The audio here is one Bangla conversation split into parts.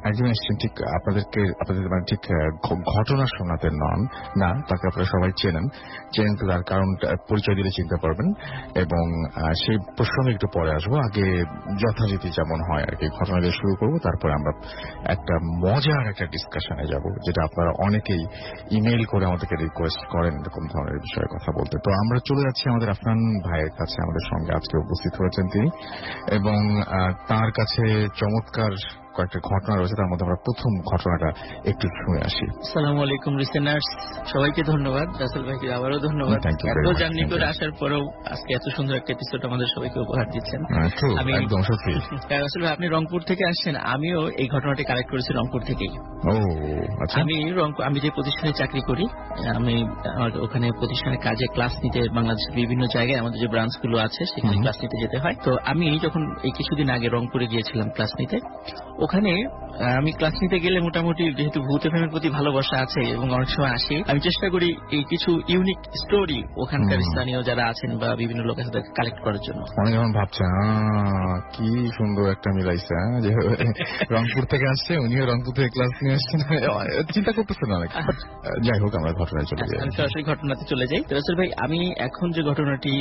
একজন এসেছেন ঠিক আপনাদের মানে ঠিক ঘটনা শোনাতে নন, না, তাকে আপনারা সবাই চেনেন তো তার কারণ পরিচয় দিলে চিনতে পারবেন। এবং সেই প্রসঙ্গে একটু পরে আসবো। আগে যথারীতি যেমন হয় আর কি ঘটনা দিয়ে শুরু করবো, তারপরে আমরা একটা মজার একটা ডিসকাশনে যাব, যেটা আপনারা অনেকেই ইমেইল করে আমাদেরকে রিকোয়েস্ট করেন এরকম ধরনের বিষয়ে কথা বলতে। তো আমরা চলে যাচ্ছি আমাদের আফরান ভাইয়ের কাছে। আমাদের সঙ্গে আজকে উপস্থিত হয়েছেন তিনি, এবং তার কাছে চমৎকার কয়েকটা ঘটনা রয়েছে। তার মধ্যে আমরা প্রথম ঘটনাটা একটু শুনে আসি। আসসালামু আলাইকুম লিসেনার্স, সবাইকে ধন্যবাদ। রাসেল ভাইকে আবারও ধন্যবাদ। এত জার্নি করে আসার পরেও আজকে এত সুন্দর একটা এপিসোড আমাদের সবাইকে উপহার দিচ্ছেন। আমি একদম সত্যি রাসেল ভাই, আপনি রংপুর থেকে আসছেন, আমিও এই ঘটনাটি কালেক্ট করেছি রংপুর থেকেই। ও আচ্ছা। আমি যে প্রতিষ্ঠানে চাকরি করি, আমি ওখানে প্রতিষ্ঠানে কাজে ক্লাস নিতে বাংলাদেশের বিভিন্ন জায়গায় আমাদের যে ব্রাঞ্চগুলো আছে সেখানে ক্লাস নিতে যেতে হয়। তো আমি যখন এই কিছুদিন আগে রংপুরে গিয়েছিলাম ক্লাস নিতে, ওখানে আমি ক্লাস নিতে গেলে মোটামুটি যেহেতু ভূত এফএমের প্রতি ভালোবাসা আছে এবং অনেক সময় আসি, আমি চেষ্টা করি এই কিছু ইউনিক স্টোরি ওখানকার স্থানীয় যারা আছেন বা বিভিন্ন লোকের সাথে কালেক্ট করার জন্য। অনেক যখন ভাবছে কি সুন্দর একটা মিলাইছে, যে রংপুর থেকে আসছে, উনিও রংপুর থেকে ক্লাস নিয়ে আসছেন, চিন্তা করতেছেন অনেক। যাই হোক, আমরা ঘটনায় চলে যাই। আমি সরাসরি ঘটনাতে চলে যাই। রাসেল ভাই, আমি এখন যে ঘটনাটি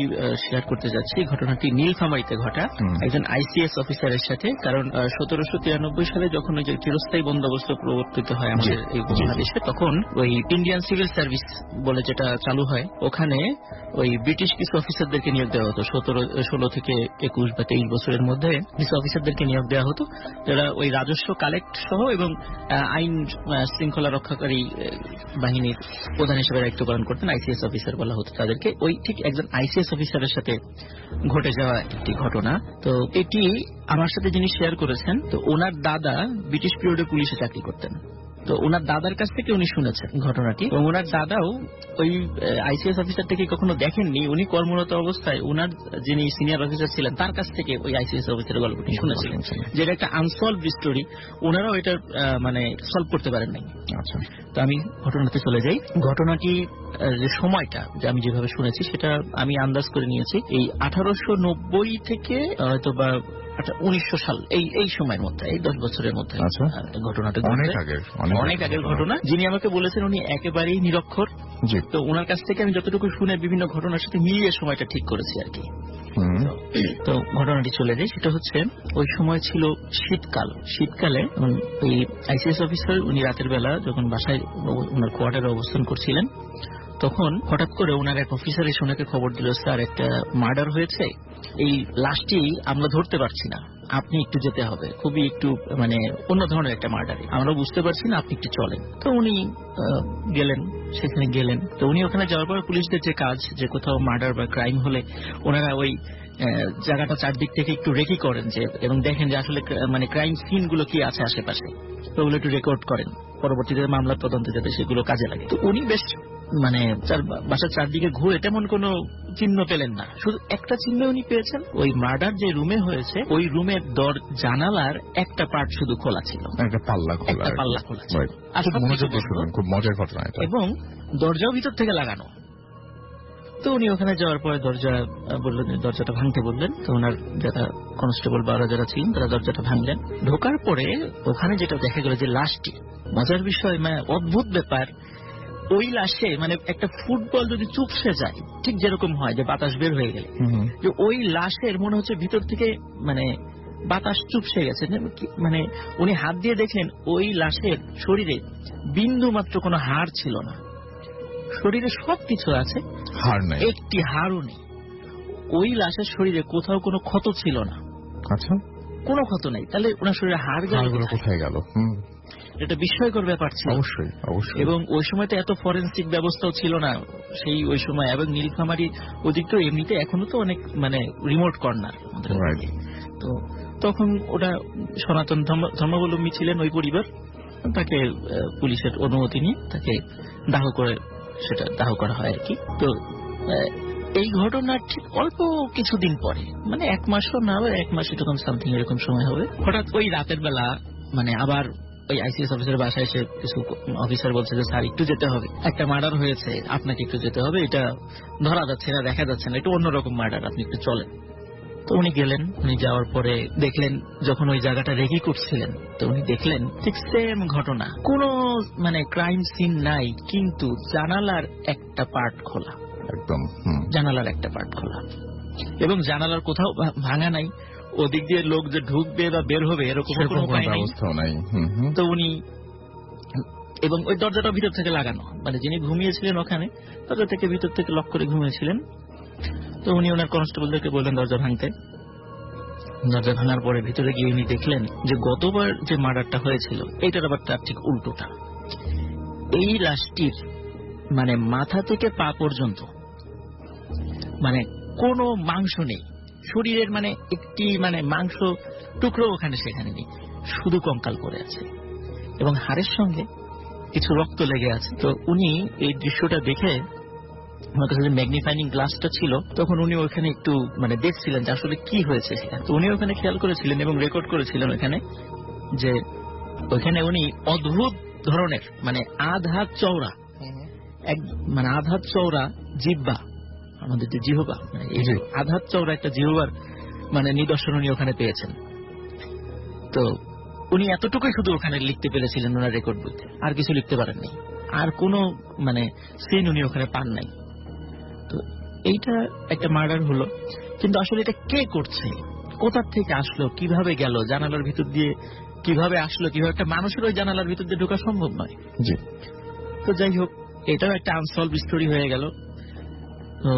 শেয়ার করতে যাচ্ছি, ঘটনাটি নীলফামারীতে ঘটা একজন আইসিএস অফিসারের সাথে। কারণ 1793 সালে যখন ওই যে চিরস্থায়ী বন্দোবস্ত প্রবর্তিত হয় আমাদের এই উপমহাদেশে, তখন ওই ইন্ডিয়ান সিভিল সার্ভিস বলে যেটা চালু হয়, ওখানে ওই ব্রিটিশ কিছু অফিসারদেরকে নিয়োগ দেওয়া হতো। 16 থেকে 21 বা 23 বছরের মধ্যে কিছু অফিসারদেরকে নিয়োগ দেওয়া হতো, যারা ওই রাজস্ব কালেক্ট সহ এবং আইন শৃঙ্খলা রক্ষাকারী বাহিনীর প্রধান হিসেবে দায়িত্ব পালন করতেন। আইসিএস অফিসার বলা হতো তাদেরকে। ওই ঠিক একজন আইসিএস অফিসারের সাথে ঘটে যাওয়া একটি ঘটনা। তো এটি আমার সাথে যিনি শেয়ার করেছেন, তো ওনার দাদা ব্রিটিশ পিরিয়ডে পুলিশে চাকরি করতেন। তো ওনার দাদার কাছ থেকে উনি শুনেছেন ঘটনাটি, এবং ওনার দাদাও ওই আইসিএস অফিসার থেকে কখনো দেখেননি। উনি কর্মরত অবস্থায় ওনার যিনি সিনিয়র অফিসার ছিলেন তার কাছ থেকে ওই আইসিএস অফিসারের গল্পটি শুনেছিলেন, যেটা একটা আনসলভড স্টোরি। ওনারাও এটা মানে সলভ করতে পারেন নাই। আচ্ছা, তো আমি ঘটনাতে চলে যাই। ঘটনাটি যে সময়টা যে আমি যেভাবে শুনেছি সেটা আমি আন্দাজ করে নিয়েছি এই 1890 থেকে হয়তো বা 1900 সাল, এই সময়ের মধ্যে, এই 10 বছরের মধ্যে ঘটনাটা অনেক আগের ঘটনা। যিনি আমাকে বলেছেন উনি একেবারেই নিরক্ষর। তো ওনার কাছ থেকে আমি যতটুকু শুনে বিভিন্ন ঘটনার সাথে মিলিয়ে সময়টা ঠিক করেছি আর কি। তো ঘটনাটি চলে যায়, সেটা হচ্ছে ওই সময় ছিল শীতকালে ওই আইসিএস অফিসার উনি রাতের বেলা যখন বাসায় ওনার কোয়ার্টারে অবস্থান করছিলেন, তখন হঠাৎ করে ওনার এক অফিসার এসে ওনাকে খবর দিল, স্যার একটা মার্ডার হয়েছে, এই লাশটি আমরা ধরতে পারছি না, আপনি একটু যেতে হবে, খুবই একটু মানে অন্য ধরনের একটা মার্ডার, আমরা বুঝতে পারছি না, আপনি একটু চলেন। তো উনি সেখানে গেলেন। তো উনি ওখানে যাওয়ার পর পুলিশদের যে কাজ, যে কোথাও মার্ডার বা ক্রাইম হলে ওনারা ওই জায়গাটা চারদিক থেকে একটু রেকি করেন যে, এবং দেখেন যে আসলে মানে ক্রাইম সিন গুলো কি আছে আশেপাশে, তো ওগুলো একটু রেকর্ড করেন, পরবর্তীতে মামলার তদন্তে যাতে সেগুলো কাজে লাগে। তো উনি বেশ মানে বাসার চারদিকে ঘুরে তেমন কোনো চিহ্ন পেলেন না। শুধু একটা চিহ্ন উনি পেয়েছেন, ওই মার্ডার যে রুমে হয়েছে ওই রুমের জানালার একটা পার্ট শুধু খোলা ছিল, একটা পাল্লা খোলা ছিল, খুব মজার ঘটনা, এবং দরজাও ভিতর থেকে লাগানো। তো উনি ওখানে যাওয়ার পরে দরজাটা ভাঙতে বললেন। তো ওনার যারা কনস্টেবল বা যারা ছিলেন তারা দরজাটা ভাঙলেন। ঢোকার পরে ওখানে যেটা দেখা গেল যে লাশটি, মজার বিষয় মানে অদ্ভুত ব্যাপার, ওই লাশে মানে একটা ফুটবল যদি চুপসে যায় ঠিক যেরকম হয় যে বাতাস বের হয়ে গেলে, যে ওই লাশের মনে হচ্ছে ভিতর থেকে মানে বাতাস চুপসে গেছে। মানে উনি হাত দিয়ে দেখলেন ওই লাশের শরীরে বিন্দু মাত্র কোনো হাড় ছিল না, শরীরে সবকিছু আছে, হাড় নেই, একটি হাড়ও নেই। ওই লাশের শরীরে কোথাও কোনো ক্ষত ছিল না। আচ্ছা, কোনো ক্ষত নেই, তাহলে ওনার শরীরে হাড়গুলো কোথায় গেল? এটা বিস্ময়কর ব্যাপার ছিল অবশ্যই। এবং ওই সময় তো এত ফরেন্সিক ব্যবস্থাও ছিল না সেই ওই সময়, এবং নীলফামারী ওদিক তো এমনিতে এখনো তো অনেক মানে রিমোট কর্নার। তো তখন ওটা সনাতন ধর্মাবলম্বী ছিলেন ওই পরিবার, তাকে পুলিশের অনুমতি নিয়ে তাকে দাহ করা হয় আর কি। তো এই ঘটনার ঠিক অল্প কিছুদিন পরে, মানে 1 মাসও না, 1 মাস এরকম সামথিং এরকম সময় হবে, হঠাৎ ওই রাতের বেলা মানে আবার ওই আইসিএস অফিসারের বাসায় এসে কিছু অফিসার বলছে যে স্যার একটু যেতে হবে, একটা মার্ডার হয়েছে, আপনাকে একটু যেতে হবে, এটা ধরা যাচ্ছে না, দেখা যাচ্ছে না, একটু অন্যরকম মার্ডার, আপনি একটু চলেন। তো উনি গেলেন, উনি যাওয়ার পরে দেখলেন যখন ওই জায়গাটা রেগি করছিলেন, তো উনি দেখলেন ঠিক সেম ঘটনা, কোনো মানে ক্রাইম সিন নাই, কিন্তু জানালার একটা পার্ট খোলা, একদম জানালার একটা পার্ট খোলা, এবং জানালার কোথাও ভাঙা নাই, ওদিক দিয়ে লোক যে ঢুকবে বা বের হবে এরকম কোনো উপায় নাই। তো উনি, এবং ওই দরজাটা ভিতর থেকে লাগানো, মানে যিনি ঘুমিয়েছিলেন ওখানে দরজা থেকে ভিতর থেকে লক করে ঘুমিয়েছিলেন। তো উনি ওনার কনস্টেবলদেরকে বললেন দরজা ভাঙতে। দরজা ভাঙার পরে ভিতরে গিয়ে উনি দেখলেন যে গতবার যে মার্ডারটা হয়েছিল এইটার আবার তার ঠিক উল্টোটা। এই লাশটির মানে মাথা থেকে পা পর্যন্ত মানে কোনো মাংস নেই, শরীরের মানে একটি মানে মাংস টুকরো ওখানে সেখানে নেই, শুধু কঙ্কাল পড়ে আছে এবং হাড়ের সঙ্গে কিছু রক্ত লেগে আছে। তো উনি এই দৃশ্যটা দেখে, আমার কাছে যে ম্যাগনিফাইং গ্লাসটা ছিল তখন উনি ওখানে একটু মানে দেখছিলেন যে আসলে কি হয়েছে সেখানে। তো উনি ওখানে খেয়াল করেছিলেন এবং রেকর্ড করেছিলেন ওখানে যে ওখানে উনি অদ্ভুত ধরনের মানে আধ হাত চওড়া, মানে আধ হাত চওড়া জিহ্বা, আমাদের যে জিহ্বা মানে আধ হাত চওড়া একটা জিহ্বার মানে নিদর্শন উনি ওখানে পেয়েছেন। তো উনি এতটুকুই শুধু ওখানে লিখতে পেরেছিলেন ওনার রেকর্ড বইতে, আর কিছু লিখতে পারেননি, আর কোনো মানে সিন উনি ওখানে পান নাই। তো এইটা একটা মার্ডার হলো, কিন্তু আসলে এটা কে করছে, কোথা থেকে আসলো, কিভাবে গেল, জানালার ভিতর দিয়ে কিভাবে আসলো, কিভাবে একটা মানুষের ওই জানালার ভিতর দিয়ে ঢোকা সম্ভব নয়। তো যাই হোক, এটাও একটা আনসলভ স্টোরি হয়ে গেল। তো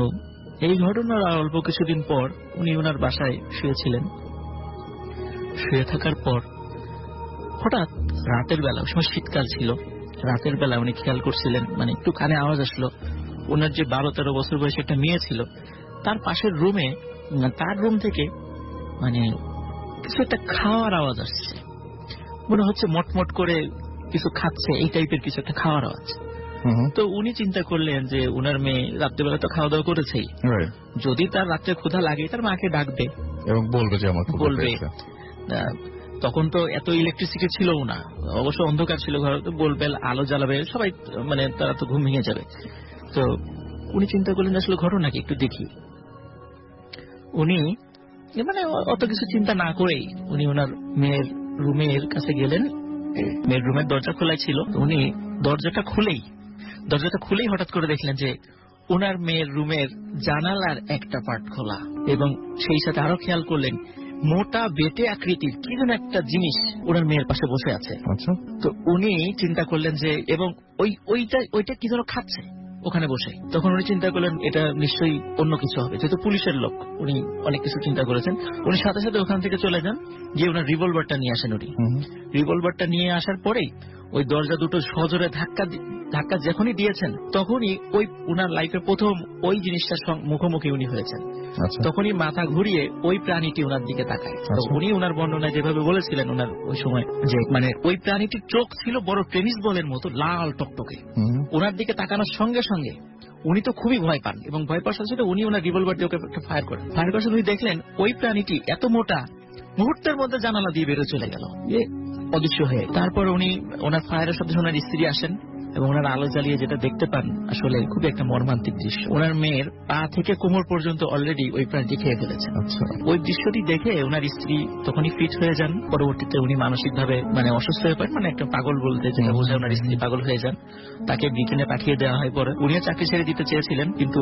এই ঘটনার অল্প কিছুদিন পর উনি ওনার বাসায় শুয়েছিলেন। শুয়ে থাকার পর হঠাৎ রাতের বেলা, ওই সময় শীতকাল ছিল, রাতের বেলা উনি খেয়াল করছিলেন মানে একটু কানে আওয়াজ আসলো। ওনার যে 12-13 বছর বয়সী একটা মেয়ে ছিল তার পাশের রুমে, তার রুম থেকে মানে কিছু একটা খাওয়ার আওয়াজ আসছে, মনে হচ্ছে মটমট করে কিছু খাচ্ছে, এই টাইপের কিছু একটা খাওয়ার আওয়াজ। তো উনি চিন্তা করলেন যে উনার মেয়ে রাত্রেবেলা তো খাওয়া দাওয়া করেছেই, যদি তার রাত্রে ক্ষুধা লাগে তার মাকে ডাকবে এবং বলবে যে আমার ক্ষুধা পেয়েছে। তখন তো এত ইলেকট্রিসিটি ছিল না, অবশ্য অন্ধকার ছিল ঘরে, তো বলবে, আলো জ্বালাবে, সবাই মানে তারা তো ঘুম ভেঙে যাবে। তো উনি চিন্তা করলেন আসলে ঘটনা কি একটু দেখি। উনি মানে অত কিছু চিন্তা না করেই উনি ওনার মেয়ের রুমের কাছে গেলেন। মেয়ের রুমের দরজা খোলাই ছিল, উনি দরজাটা খুলেই হঠাৎ করে দেখলেন যে ওনার মেয়ের রুমের জানালার একটা পার্ট খোলা, এবং সেই সাথে আরো খেয়াল করলেন মোটা বেটে আকৃতির কি যেন একটা জিনিস ওনার মেয়ের পাশে বসে আছে। তো উনি চিন্তা করলেন যে, এবং ওইটা কি যেন খাচ্ছে ওখানে বসে। তখন উনি চিন্তা করলেন এটা নিশ্চয়ই অন্য কিছু হবে, যেহেতু পুলিশের লোক, উনি অনেক কিছু চিন্তা করেছেন। উনি সাথে সাথে ওখান থেকে চলে যান, গিয়ে ওনার রিভলভারটা নিয়ে আসেন। উনি রিভলভারটা নিয়ে আসার পরেই ওই দরজা দুটো সজোরে ধাক্কা যখনই দিয়েছেন তখনই ওই উনার লাইফের প্রথম ওই জিনিসটার মুখোমুখি উনি হয়েছেন। তখনই মাথা ঘুরিয়ে ওই প্রাণীটি ওনার দিকে তাকায়। উনি ওনার বর্ণনায় যেভাবে বলেছিলেন ওনার ওই সময়, যে মানে ওই প্রাণীটির চোখ ছিল বড় টেনিস বলের মতো লাল টকটকে। ওনার দিকে তাকানোর সঙ্গে সঙ্গে উনি তো খুবই ভয় পান, এবং ভয় পাওয়ার সাথে সাথে উনি ওনার রিভলভার দিয়ে ওকে ফায়ার করেন। উনি দেখলেন ওই প্রাণীটি এত মোটা, মুহূর্তের মধ্যে জানালা দিয়ে বেরো চলে গেল অদৃশ্য হয়ে। তারপর উনি ওনার ফায়ারের সাথে ওনার স্ত্রী আসেন এবং ওনার আলো জ্বালিয়ে যেটা দেখতে পান আসলে খুবই একটা মর্মান্তিক দৃশ্য। ওনার মেয়ের পা থেকে কোমর পর্যন্ত অলরেডি ওই প্রাণীটি খেয়ে ফেলেছে। ওই দৃশ্যটি দেখে ওনার স্ত্রী তখনই ফিট হয়ে যান। পরবর্তীতে উনি মানসিকভাবে মানে অসুস্থ হয়ে পড়েন, মানে একটা পাগল বলতে যেটা বোঝায়, ওনার স্ত্রী পাগল হয়ে যান। তাকে ব্রিটেনে পাঠিয়ে দেওয়া হয়। পরে উনিও চাকরি ছেড়ে দিতে চেয়েছিলেন, কিন্তু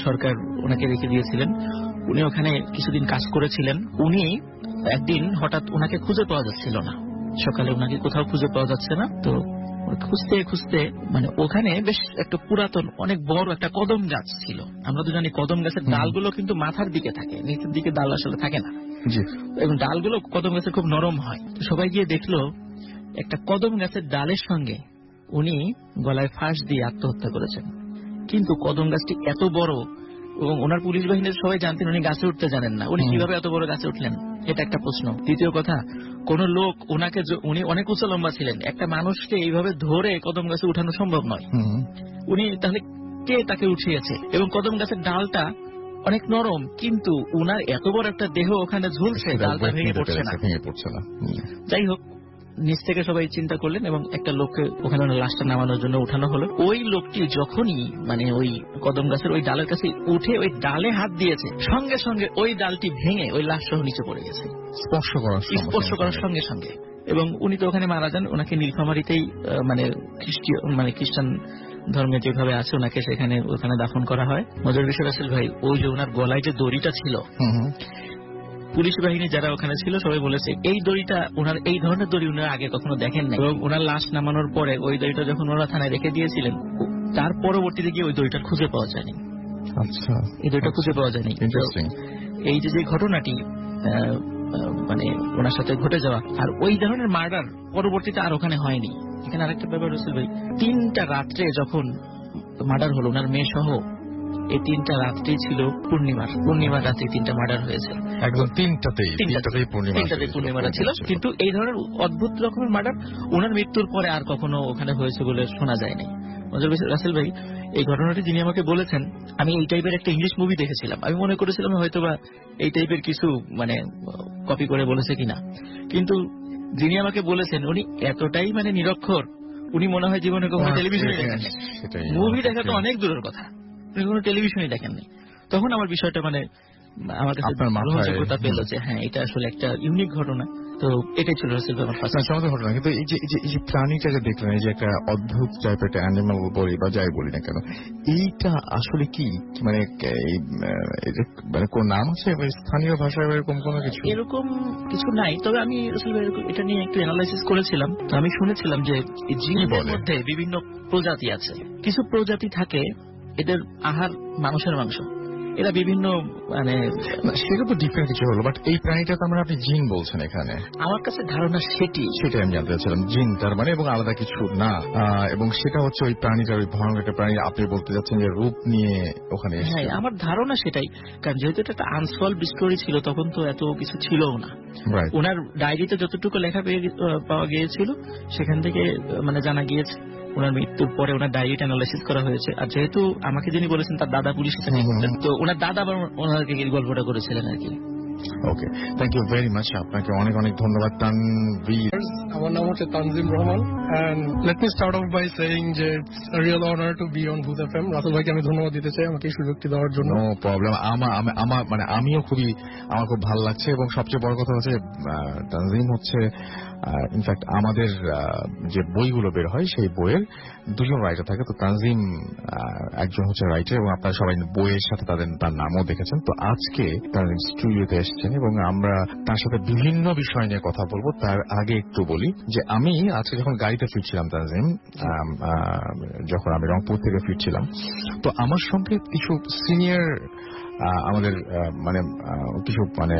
সরকার ওনাকে রেখে দিয়েছিলেন। উনি ওখানে কিছুদিন কাজ করেছিলেন। উনি একদিন হঠাৎ ওনাকে খুঁজে পাওয়া যাচ্ছিল না, সকালে ওনাকে কোথাও খুঁজে পাওয়া যাচ্ছে না। তো খুঁজতে খুঁজতে মানে ওখানে বেশ একটা পুরাতন অনেক বড় একটা কদম গাছ ছিল। আমরা তো জানি কদম গাছের ডালগুলো কিন্তু মাথার দিকে থাকে, নিচের দিকে ডাল আসলে থাকে না, এবং ডালগুলো কদম গাছের খুব নরম হয়। তো সবাই গিয়ে দেখলো একটা কদম গাছের ডালের সঙ্গে উনি গলায় ফাঁস দিয়ে আত্মহত্যা করেছেন। কিন্তু কদম গাছটি এত বড়, এবং ওনার পুলিশ বাহিনীর সবাই জানতেন উনি গাছে উঠতে জানেন না, উনি কিভাবে এত বড় গাছে উঠলেন, এটা একটা প্রশ্ন। দ্বিতীয় কথা, কোন লোক ওনাকে, উনি অনেক উঁচু লম্বা ছিলেন, একটা মানুষকে এইভাবে ধরে কদম গাছে উঠানো সম্ভব নয়। উনি তাহলে কে তাকে উঠিয়েছে? এবং কদম গাছের ডালটা অনেক নরম, কিন্তু উনার এত বড় একটা দেহ ওখানে ঝুলছে, ডালটা ভেঙে পড়ছে না। যাই হোক, নিচ থেকে সবাই চিন্তা করলেন এবং একটা লোককে ওখানে লাশটা নামানোর জন্য উঠানো হলো। ওই লোকটি যখনই মানে ওই কদম গাছের ওই ডালের কাছে উঠে ওই ডালে হাত দিয়েছে, সঙ্গে সঙ্গে ওই ডালটি ভেঙে ওই লাশ সহ নিচে পড়ে গেছে, স্পর্শ করার সঙ্গে সঙ্গে। এবং উনি তো ওখানে মারা যান। ওনাকে নীলফামারীতেই মানে খ্রিস্টান ধর্মে যেভাবে আছে ওনাকে সেখানে ওখানে দাফন করা হয়। মজার বিষয় রাসেল ভাই, ওই যে ওনার গলায় যে দড়িটা ছিল, পুলিশ বাহিনী যারা ওখানে ছিল সবাই বলেছে এই দড়িটা ওনার, এই ধরনের দড়ি ওনারা আগে কখনো দেখেন নাই। এবং ওনার লাশ নামানোর পরে ওই দড়িটা যখন ওনারা থানায় রেখে দিয়েছিলেন, তার পরবর্তীতে গিয়ে ওই দড়িটা খুঁজে পাওয়া যায়নি। আচ্ছা, এই দড়িটা খুঁজে পাওয়া যায়নি। এই যে ঘটনাটি মানে ওনার সাথে ঘটে যাওয়া, আর ওই ধরনের মার্ডার পরবর্তীতে আর ওখানে হয়নি। এখানে আরেকটা ব্যাপার রয়েছে ভাই, 3টা রাত্রে যখন মার্ডার হলো ওনার মেয়ে সহ, এই 3টা রাত্রি ছিল পূর্ণিমার রাতে 3টা মার্ডার হয়েছে। একদম তিনটাতেই পূর্ণিমাটা ছিল। কিন্তু এই ধরনের অদ্ভুত রকমের মার্ডার ওনার মৃত্যুর পরে আর কখনো ওখানে হয়েছে বলে শোনা যায়নি। রাসেল ভাই, এই ঘটনাটি যিনি আমাকে বলেছেন, আমি এই টাইপের একটা ইংলিশ মুভি দেখেছিলাম। আমি মনে করেছিলাম হয়তোবা এই টাইপের কিছু মানে কপি করে বলেছে কিনা, কিন্তু যিনি আমাকে বলেছেন উনি এতটাই মানে নিরক্ষর, উনি মনে হয় জীবনে কখনো টেলিভিশনে দেখেন, মুভি দেখা তো অনেক দূরের কথা, উনি কোনো টেলিভিশনে দেখেননি। তখন আমার বিষয়টা মানে আমার কাছে গ্রহণযোগ্যতা পেল যে হ্যাঁ, এটা আসলে একটা ইউনিক ঘটনা। তো এটাই ছিল রাসেল ভাই আমার চমৎকার ঘটনা। কিন্তু এই যে প্রাণীটা যে দেখলেন, এই যে একটা অদ্ভুত টাইপের একটা অ্যানিমাল বলি বা যাই বলি না কেন, এইটা আসলে কি মানে মানে কোন নাম আছে স্থানীয় ভাষায় এরকম কোনো কিছু? এরকম কিছু নাই, তবে আমি রাসেল ভাই এটা নিয়ে একটু অ্যানালাইসিস করেছিলাম। তো আমি শুনেছিলাম যে জীবের মধ্যে বিভিন্ন প্রজাতি আছে। কিছু প্রজাতি থাকে এদের আহার মানুষের মাংস, এরা বিভিন্ন মানে সেটা তো ডিফারেন্ট কিছু হলো। বাট এই প্রাণীটা তার মানে আপনি জিন বলছেন এখানে, আমার কাছে ধারণা সেটাই আমি জানতে চাচ্ছিলাম, জিন তার মানে এবং আলাদা কিছু না। এবং সেটা হচ্ছে ওই প্রাণীটার, ওই ভয়ঙ্কর একটা প্রাণী আপনি বলতে যাচ্ছেন যে রূপ নিয়ে ওখানে। হ্যাঁ, আমার ধারণা সেটাই। কারণ যেহেতু এটা একটা আনসলভ স্টোরি ছিল, তখন তো এত কিছু ছিল না। ওনার ডায়েরিতে যতটুকু লেখা পাওয়া গিয়েছিল সেখান থেকে মানে জানা গিয়েছে ওনার মৃত্যুর পরে ওনার ডায়েরিটা অ্যানালাইসিস করা হয়েছে। আর যেহেতু আমাকে যিনি বলেছেন তার দাদা পুলিশের সাথে, তো ওনার দাদা আবার ওনাকে গল্পটা করেছিলেন আর কি। ওকে, থ্যাংক ইউ ভেরি মাচ, আপনাকে অনেক অনেক ধন্যবাদ তানভীর। আমার নাম হচ্ছে Tanzim Rahman, and let me start off by saying যে it's a real honor to be on ভূত FM. রাসেল ভাইকে আমি ধন্যবাদ দিতে চাই আমাকে এই সুযোগটি দেওয়ার জন্য। নো প্রবলেম, আমার মানে আমিও আমার খুব ভালো লাগছে। এবং সবচেয়ে বড় কথা হচ্ছে তানজিম হচ্ছে ইনফ্যাক্ট আমাদের যে বইগুলো বের হয় সেই বইয়ের 2জন রাইটার থাকে। তো তানজিম একজন হচ্ছে রাইটার এবং আপনারা সবাই বইয়ের সাথে তার নামও দেখেছেন। তো আজকে তানজিম স্টুডিওতে এসেছেন এবং আমরা তার সাথে বিভিন্ন বিষয় নিয়ে কথা বলবো। তার আগে একটু বলি যে আমি আজকে যখন গাড়িতে ফিরছিলাম তানজিম, যখন আমি রংপুর থেকে ফিরছিলাম, তো আমার সঙ্গে কিছু সিনিয়র আমাদের মানে কিছু মানে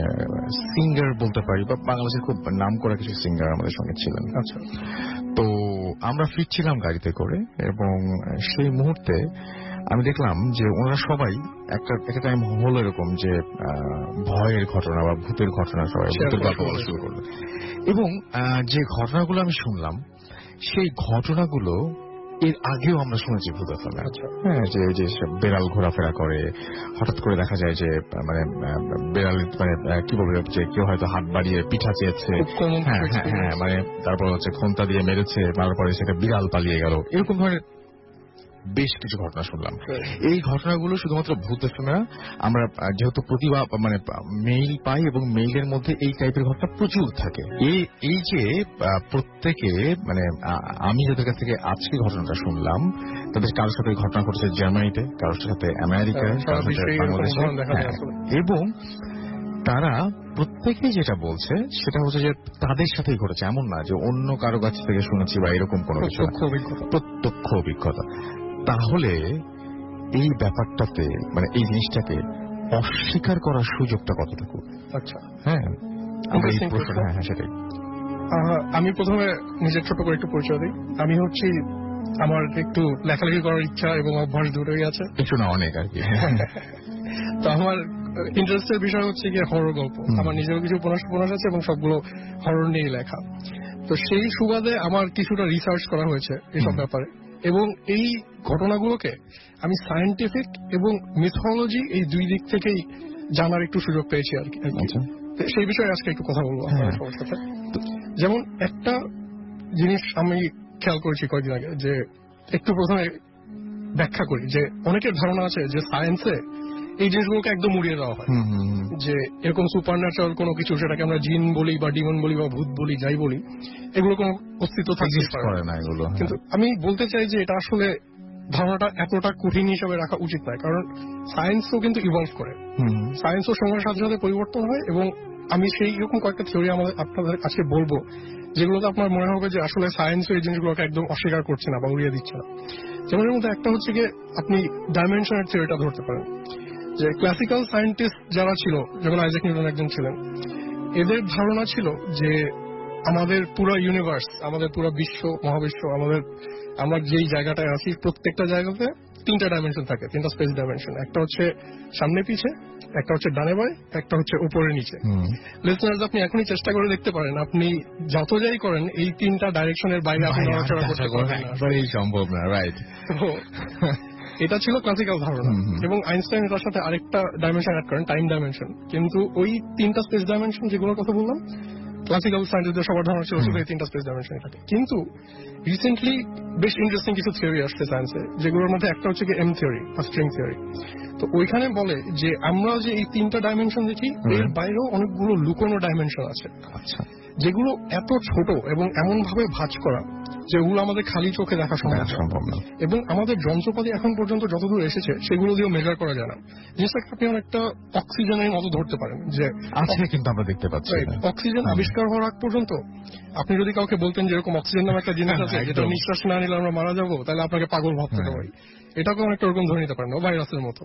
সিঙ্গার বলতে পারি বা বাংলাদেশের খুব নাম করা কিছু সিঙ্গার আমাদের সঙ্গে ছিলেন। আচ্ছা, তো আমরা ফিরছিলাম গাড়িতে করে এবং সেই মুহূর্তে আমি দেখলাম যে ওনারা সবাই একটা টাইম হলো এরকম যে ভয়ের ঘটনা বা ভূতের ঘটনা, সবাই ভূতের গল্প বলা শুরু করলো। এবং যে ঘটনাগুলো আমি শুনলাম সেই ঘটনাগুলো এর আগেও আমরা শুনেছি ভূত ফেলা। হ্যাঁ, যে বেড়াল ঘোরাফেরা করে, হঠাৎ করে দেখা যায় যে মানে বেড়াল মানে কি বলবো, যে কেউ হয়তো হাত বাড়িয়ে পিঠা চেয়েছে, হ্যাঁ হ্যাঁ হ্যাঁ, মানে তারপর হচ্ছে খন্তা দিয়ে মেরেছে, তারপরে সেটা বিড়াল পালিয়ে গেল, এরকম ধরনের বেশ কিছু ঘটনা শুনলাম। এই ঘটনাগুলো শুধুমাত্র ভূত এফএমে না, আমরা যেহেতু প্রতিভা মানে মেইল পাই এবং মেইলের মধ্যে এই টাইপের ঘটনা প্রচুর থাকে। এই যে প্রত্যেকে মানে আমি যাদের কাছ থেকে আজকে ঘটনাটা শুনলাম, তাদের কারোর সাথে ঘটনা ঘটেছে জার্মানিতে, কারোর সাথে আমেরিকায়, কারোর সাথে বাংলাদেশে, এবং তারা প্রত্যেকেই যেটা বলছে সেটা হচ্ছে যে তাদের সাথেই ঘটেছে, এমন না যে অন্য কারো কাছ থেকে শুনেছি বা এরকম কোনো কিছু, প্রত্যক্ষ অভিজ্ঞতা। তাহলে এই ব্যাপারটাতে মানে এই জিনিসটাকে অস্বীকার করার সুযোগটা কতটুকু? আচ্ছা, হ্যাঁ, হ্যাঁ সেটাই। আমি প্রথমে নিজের ছোট করে একটু পরিচয় দিই। আমি হচ্ছি, আমার একটু লেখালেখি করার ইচ্ছা এবং অভ্যাস দুটোই আছে, কিছু না অনেক আর কি। তো আমার ইন্টারেস্টের বিষয় হচ্ছে গিয়ে হরর গল্প। আমার নিজেরও কিছু উপন্যাস আছে এবং সবগুলো হরর নিয়ে লেখা। তো সেই সুবাদে আমার কিছুটা রিসার্চ করা হয়েছে এসব ব্যাপারে, এবং এই ঘটনাগুলোকে আমি সায়েন্টিফিক এবং মিথোলজি এই দুই দিক থেকেই জানার একটু সুযোগ পেয়েছি আর কি। সেই বিষয়ে আজকে একটু কথা বলবো আপনার সবার সাথে। যেমন একটা জিনিস আমি খেয়াল করেছি কয়েকদিন আগে, যে একটু প্রথমে ব্যাখ্যা করি যে অনেকের ধারণা আছে যে সায়েন্সে এই জিনিসগুলোকে একদম উড়িয়ে দেওয়া হয়, যে এরকম সুপার ন্যাচারাল কোনো কিছু, সেটাকে আমরা জিন বলি বা ডিমন বলি বা ভূত বলি, যাই বলি, এগুলো কোনো অস্তিত্ব থাকতে পারে না এগুলো। কিন্তু আমি বলতে চাই যে এটা আসলে ধারণাটা এতটা কঠিন হিসাবে রাখা উচিত নয়, কারণ সায়েন্সও কিন্তু ইভলভ করে, সায়েন্সও সময়ের সাথে সাথে পরিবর্তন হয়। এবং আমি সেই রকম কয়েকটা থিওরি আপনাদের কাছে বলবো যেগুলোতে আপনার মনে হবে যে আসলে সায়েন্স এই জিনিসগুলোকে একদম অস্বীকার করছে না বা উড়িয়ে দিচ্ছে না। যেমন এর মধ্যে একটা হচ্ছে গিয়ে আপনি ডাইমেনশনের থিওরিটা ধরতে পারেন, যে ক্লাসিক্যাল সায়েন্টিস্ট যারা ছিল, যেমন আইজাক নিউটন একজন ছিলেন, এদের ধারণা ছিল যে আমাদের পুরো ইউনিভার্স, আমাদের পুরো বিশ্ব মহাবিশ্ব, আমরা যেই জায়গাটায় আছি প্রত্যেকটা জায়গাতে 3টা ডাইমেনশন থাকে, 3টা স্পেস ডাইমেনশন। একটা হচ্ছে সামনে পিছে, একটা হচ্ছে ডানে বাঁয়ে, একটা হচ্ছে উপরে নিচে। লিসনার্স, আপনি এখনই চেষ্টা করে দেখতে পারেন, আপনি যত যাই করেন এই 3টা ডাইরেকশনের বাইরে আপনি নড়াচড়া করতে পারবেন না, সম্ভব না, রাইট? এটা ছিল ক্লাসিক্যাল ধারণা। এবং আইনস্টাইন এটার সাথে আরেকটা ডাইমেনশন অ্যাড করেন, টাইম ডাইমেনশন। কিন্তু ওই 3টা স্পেস ডাইমেনশন যেগুলোর কথা বললাম, ক্লাসিক্যাল সায়েন্টিস্টদের সবার ধারণা ছিল শুধু এই 3টা স্পেস ডাইমেনশন থাকে। কিন্তু রিসেন্টলি বেশ ইন্টারেস্টিং কিছু থিওরি আসছে সায়েন্সে, যেগুলোর মধ্যে একটা হচ্ছে এম থিওরি বা স্ট্রিং থিওরি। তো ওইখানে বলে যে আমরা যে এই 3টা ডাইমেনশন দেখি, এর বাইরেও অনেকগুলো লুকোনো ডাইমেনশন আছে, যেগুলো এত ছোট এবং এমন ভাবে ভাঁজ করা যেগুলো আমাদের খালি চোখে দেখা সম্ভব না। এবং আমাদের যন্ত্রপাতি এখন পর্যন্ত যতদূর এসেছে সেগুলো দিয়েও মেজার করা যায় না। জিনিসটাকে আপনি অনেকটা অক্সিজেনের মতো ধরতে পারেন, যে আছে কিন্তু আমরা দেখতে পাচ্ছি অক্সিজেন আবিষ্কার হওয়ার আগ পর্যন্ত আপনি যদি কাউকে বলতেন যে এরকম অক্সিজেন নামে একটা জিনিস আছে যেটা নিঃশ্বাস না নিলে আমরা মারা যাবো, তাহলে আপনাকে পাগল ভাবতে হবে। এটাকে অনেকটা ওরকম ধরে নিতে পারেন, ভাইরাসের মতো।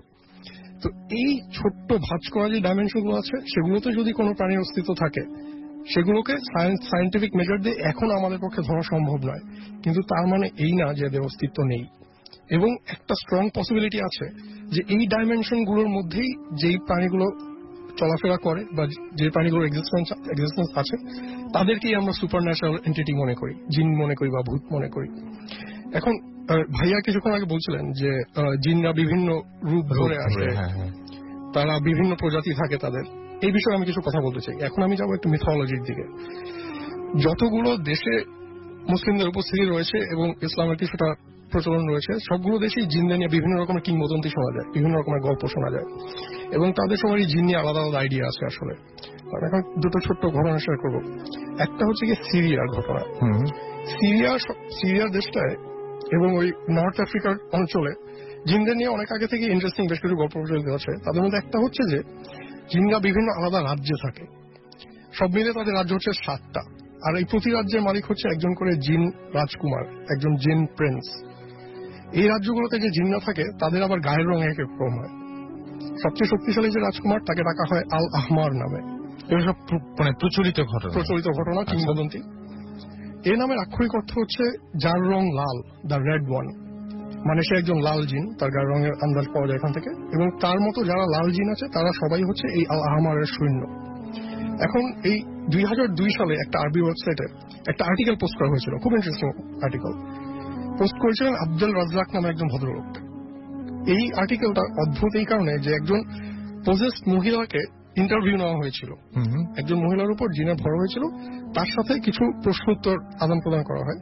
তো এই ছোট্ট ভাঁজ করা যে ডাইমেনশন গুলো আছে, সেগুলোতে যদি কোনো প্রাণীর অস্তিত্ব থাকে, সেগুলোকে সায়েন্টিফিক মেজার দিয়ে এখন আমাদের পক্ষে ধরা সম্ভব নয়। কিন্তু তার মানে এই না যে এদের অস্তিত্ব নেই। এবং একটা স্ট্রং পসিবিলিটি আছে যে এই ডাইমেনশন গুলোর মধ্যেই যেই প্রাণীগুলো চলাফেরা করে বা যে প্রাণীগুলোর এক্সিস্টেন্স আছে, তাদেরকেই আমরা সুপার ন্যাচারাল এন্টিটি মনে করি, জিন মনে করি বা ভূত মনে করি। এখন ভাইয়া কিছুক্ষণ আগে বলছিলেন যে জিনরা বিভিন্ন রূপ ধরে আসে, তারা বিভিন্ন প্রজাতি থাকে তাদের। এই বিষয়ে আমি কিছু কথা বলতে চাই। এখন আমি যাবো একটু মিথোলজির দিকে। যতগুলো দেশে মুসলিমদের উপস্থিতি রয়েছে এবং ইসলামের কিছুটা প্রচলন রয়েছে, সবগুলো দেশেই জিনদের নিয়ে বিভিন্ন রকমের কিংবদন্তি শোনা যায়, বিভিন্ন রকমের গল্প শোনা যায়, এবং তাদের সবারই জিন নিয়ে আলাদা আলাদা আইডিয়া আছে আসলে। এখন দুটো ছোট্ট ঘটনা শেয়ার করবো। একটা হচ্ছে কি সিরিয়ার ঘটনা। সিরিয়ার দেশটায় এবং ওই নর্থ আফ্রিকার অঞ্চলে জিনদের নিয়ে অনেক আগে থেকে ইন্টারেস্টিং বেশ কিছু গল্প প্রচলিত আছে। তাদের মধ্যে একটা হচ্ছে যে জিনরা বিভিন্ন আলাদা রাজ্যে থাকে, সব মিলে তাদের রাজ্য হচ্ছে 7টা, আর এই প্রতি রাজ্যের মালিক হচ্ছে একজন করে জিন রাজকুমার, একজন জিন প্রিন্স। এই রাজ্যগুলোতে যে জিনরা থাকে তাদের আবার গায়ের রং এক রকম হয়। সবচেয়ে শক্তিশালী যে রাজকুমার, তাকে ডাকা হয় আল আহমার নামে। এসব মানে প্রচলিত ঘটনা, কিংবদন্তি। এই নামের আক্ষরিক অর্থ হচ্ছে যার রং লাল, দ্য রেড ওয়ান। মানে সে একজন লাল জিন, তার গায়ের রঙের আন্দাজ পাওয়া যায় এখান থেকে। এবং তার মতো যারা লাল জিন আছে তারা সবাই হচ্ছে এই আল আহমারের সৈন্য। এখন এই 2002 সালে একটা আরবি ওয়েবসাইটে একটা আর্টিকেল পোস্ট করা হয়েছিল, খুব ইন্টারেস্টিং আর্টিকেল। পোস্ট করেছিলেন আব্দুল রাজ্জাক নামে একজন ভদ্রলোক। এই আর্টিকেলটা অদ্ভুত এই কারণে যে একজন পজেসড মহিলাকে ইন্টারভিউ নেওয়া হয়েছিল, একজন মহিলার উপর জিনের ভর হয়েছিল, তার সাথে কিছু প্রশ্ন উত্তর আদান প্রদান করা হয়,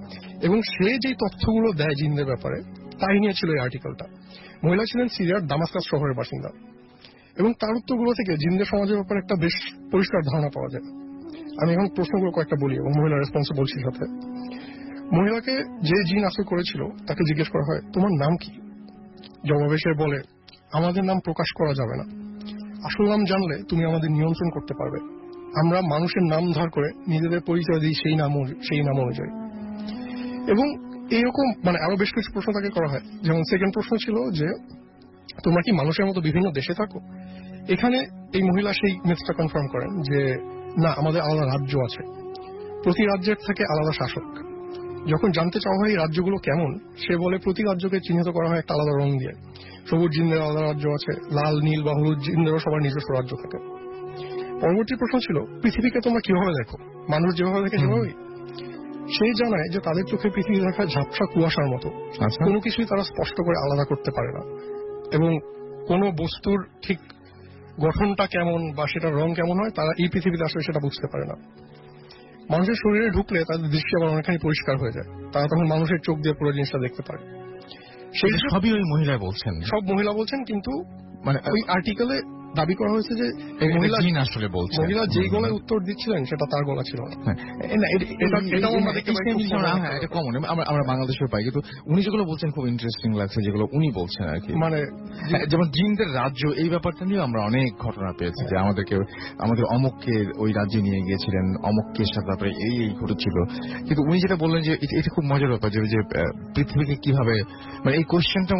এবং সে যে তথ্যগুলো দেয় জিনদের ব্যাপারে তাই নিয়ে ছিল এই আর্টিকেলটা। মহিলা ছিলেন সিরিয়ার দামাস্কাস শহরের বাসিন্দা, এবং তার উত্তরগুলো থেকে জিনদের সমাজের ব্যাপারে একটা বেশ পরিষ্কার ধারণা পাওয়া যায়। আমি এখন প্রশ্নগুলো কয়েকটা বলি এবং মহিলার রেসপন্সে বলছি সাথে। মহিলাকে যে জিন আসল করেছিল তাকে জিজ্ঞেস করা হয়, তোমার নাম কি? জবাবে সে বলে, আমাদের নাম প্রকাশ করা যাবে না, আসল নাম জানলে তুমি আমাদের নিয়ন্ত্রণ করতে পারবে। আমরা মানুষের নাম ধার করে নিজেদের পরিচয় দিই সেই নাম অনুযায়ী। এবং এইরকম মানে আরো বেশ কিছু প্রশ্ন তাকে করা হয়। যেমন সেকেন্ড প্রশ্ন ছিল যে তোমরা কি মানুষের মতো বিভিন্ন দেশে থাকো? এখানে এই মহিলা সেই মিথটা কনফার্ম করেন যে না, আমাদের আলাদা রাজ্য আছে, প্রতি রাজ্যের থাকে আলাদা শাসক। যখন জানতে চাওয়া হয় এই রাজ্যগুলো কেমন, সে বলে প্রতি রাজ্যকে চিহ্নিত করা হয় একটা আলাদা রং দিয়ে। সবুজ জিনদের আলাদা রাজ্য আছে, লাল নীল বা হলুদ জিনদেরও সবার নিজস্ব রাজ্য থাকে। পরবর্তী প্রশ্ন ছিল, পৃথিবীকে তোমরা কিভাবে দেখো? মানুষ যেভাবে দেখে সেভাবেই? সেই জানায় যে তাদের চোখে পৃথিবী দেখা ঝাপসা কুয়াশার মতো, কোনো কিছুই তারা স্পষ্ট করে আলাদা করতে পারে না, এবং কোনো বস্তুর ঠিক গঠনটা কেমন বা সেটার রং কেমন হয় তারা এই পৃথিবীতে আসলে সেটা বুঝতে পারে না। মানুষের শরীরে ঢুকলে তাদের দৃষ্টি আবার অনেকখানি পরিষ্কার হয়ে যায়, তারা তখন মানুষের চোখ দিয়ে পুরো জিনিসটা দেখতে পারে। সেই সবই ওই মহিলা বলছেন, সব মহিলা বলছেন, কিন্তু মানে ওই আর্টিকেলে দাবি করা হয়েছে যে মহিলা আসলে বলছেন, মহিলা যেই গলায় উত্তর দিচ্ছিলেন সেটা তার গলা ছিল না। এটা কমন আমরা বাংলাদেশেও পাই, কিন্তু উনি যেগুলো বলছেন খুব ইন্টারেস্টিং লাগছে, যেগুলো উনি বলছেন আর কি। মানে যেমন জিনদের রাজ্য, এই ব্যাপারটা নিয়ে আমরা অনেক ঘটনা পেয়েছি যে আমাদের অমুককে ওই রাজ্যে নিয়ে গিয়েছিলেন, অমুককে সাথে তারপরে এই ঘটেছিল। কিন্তু উনি যেটা বললেন যে এটা খুব মজার ব্যাপার যে পৃথিবীকে কিভাবে, মানে এই কোয়েশ্চেনটা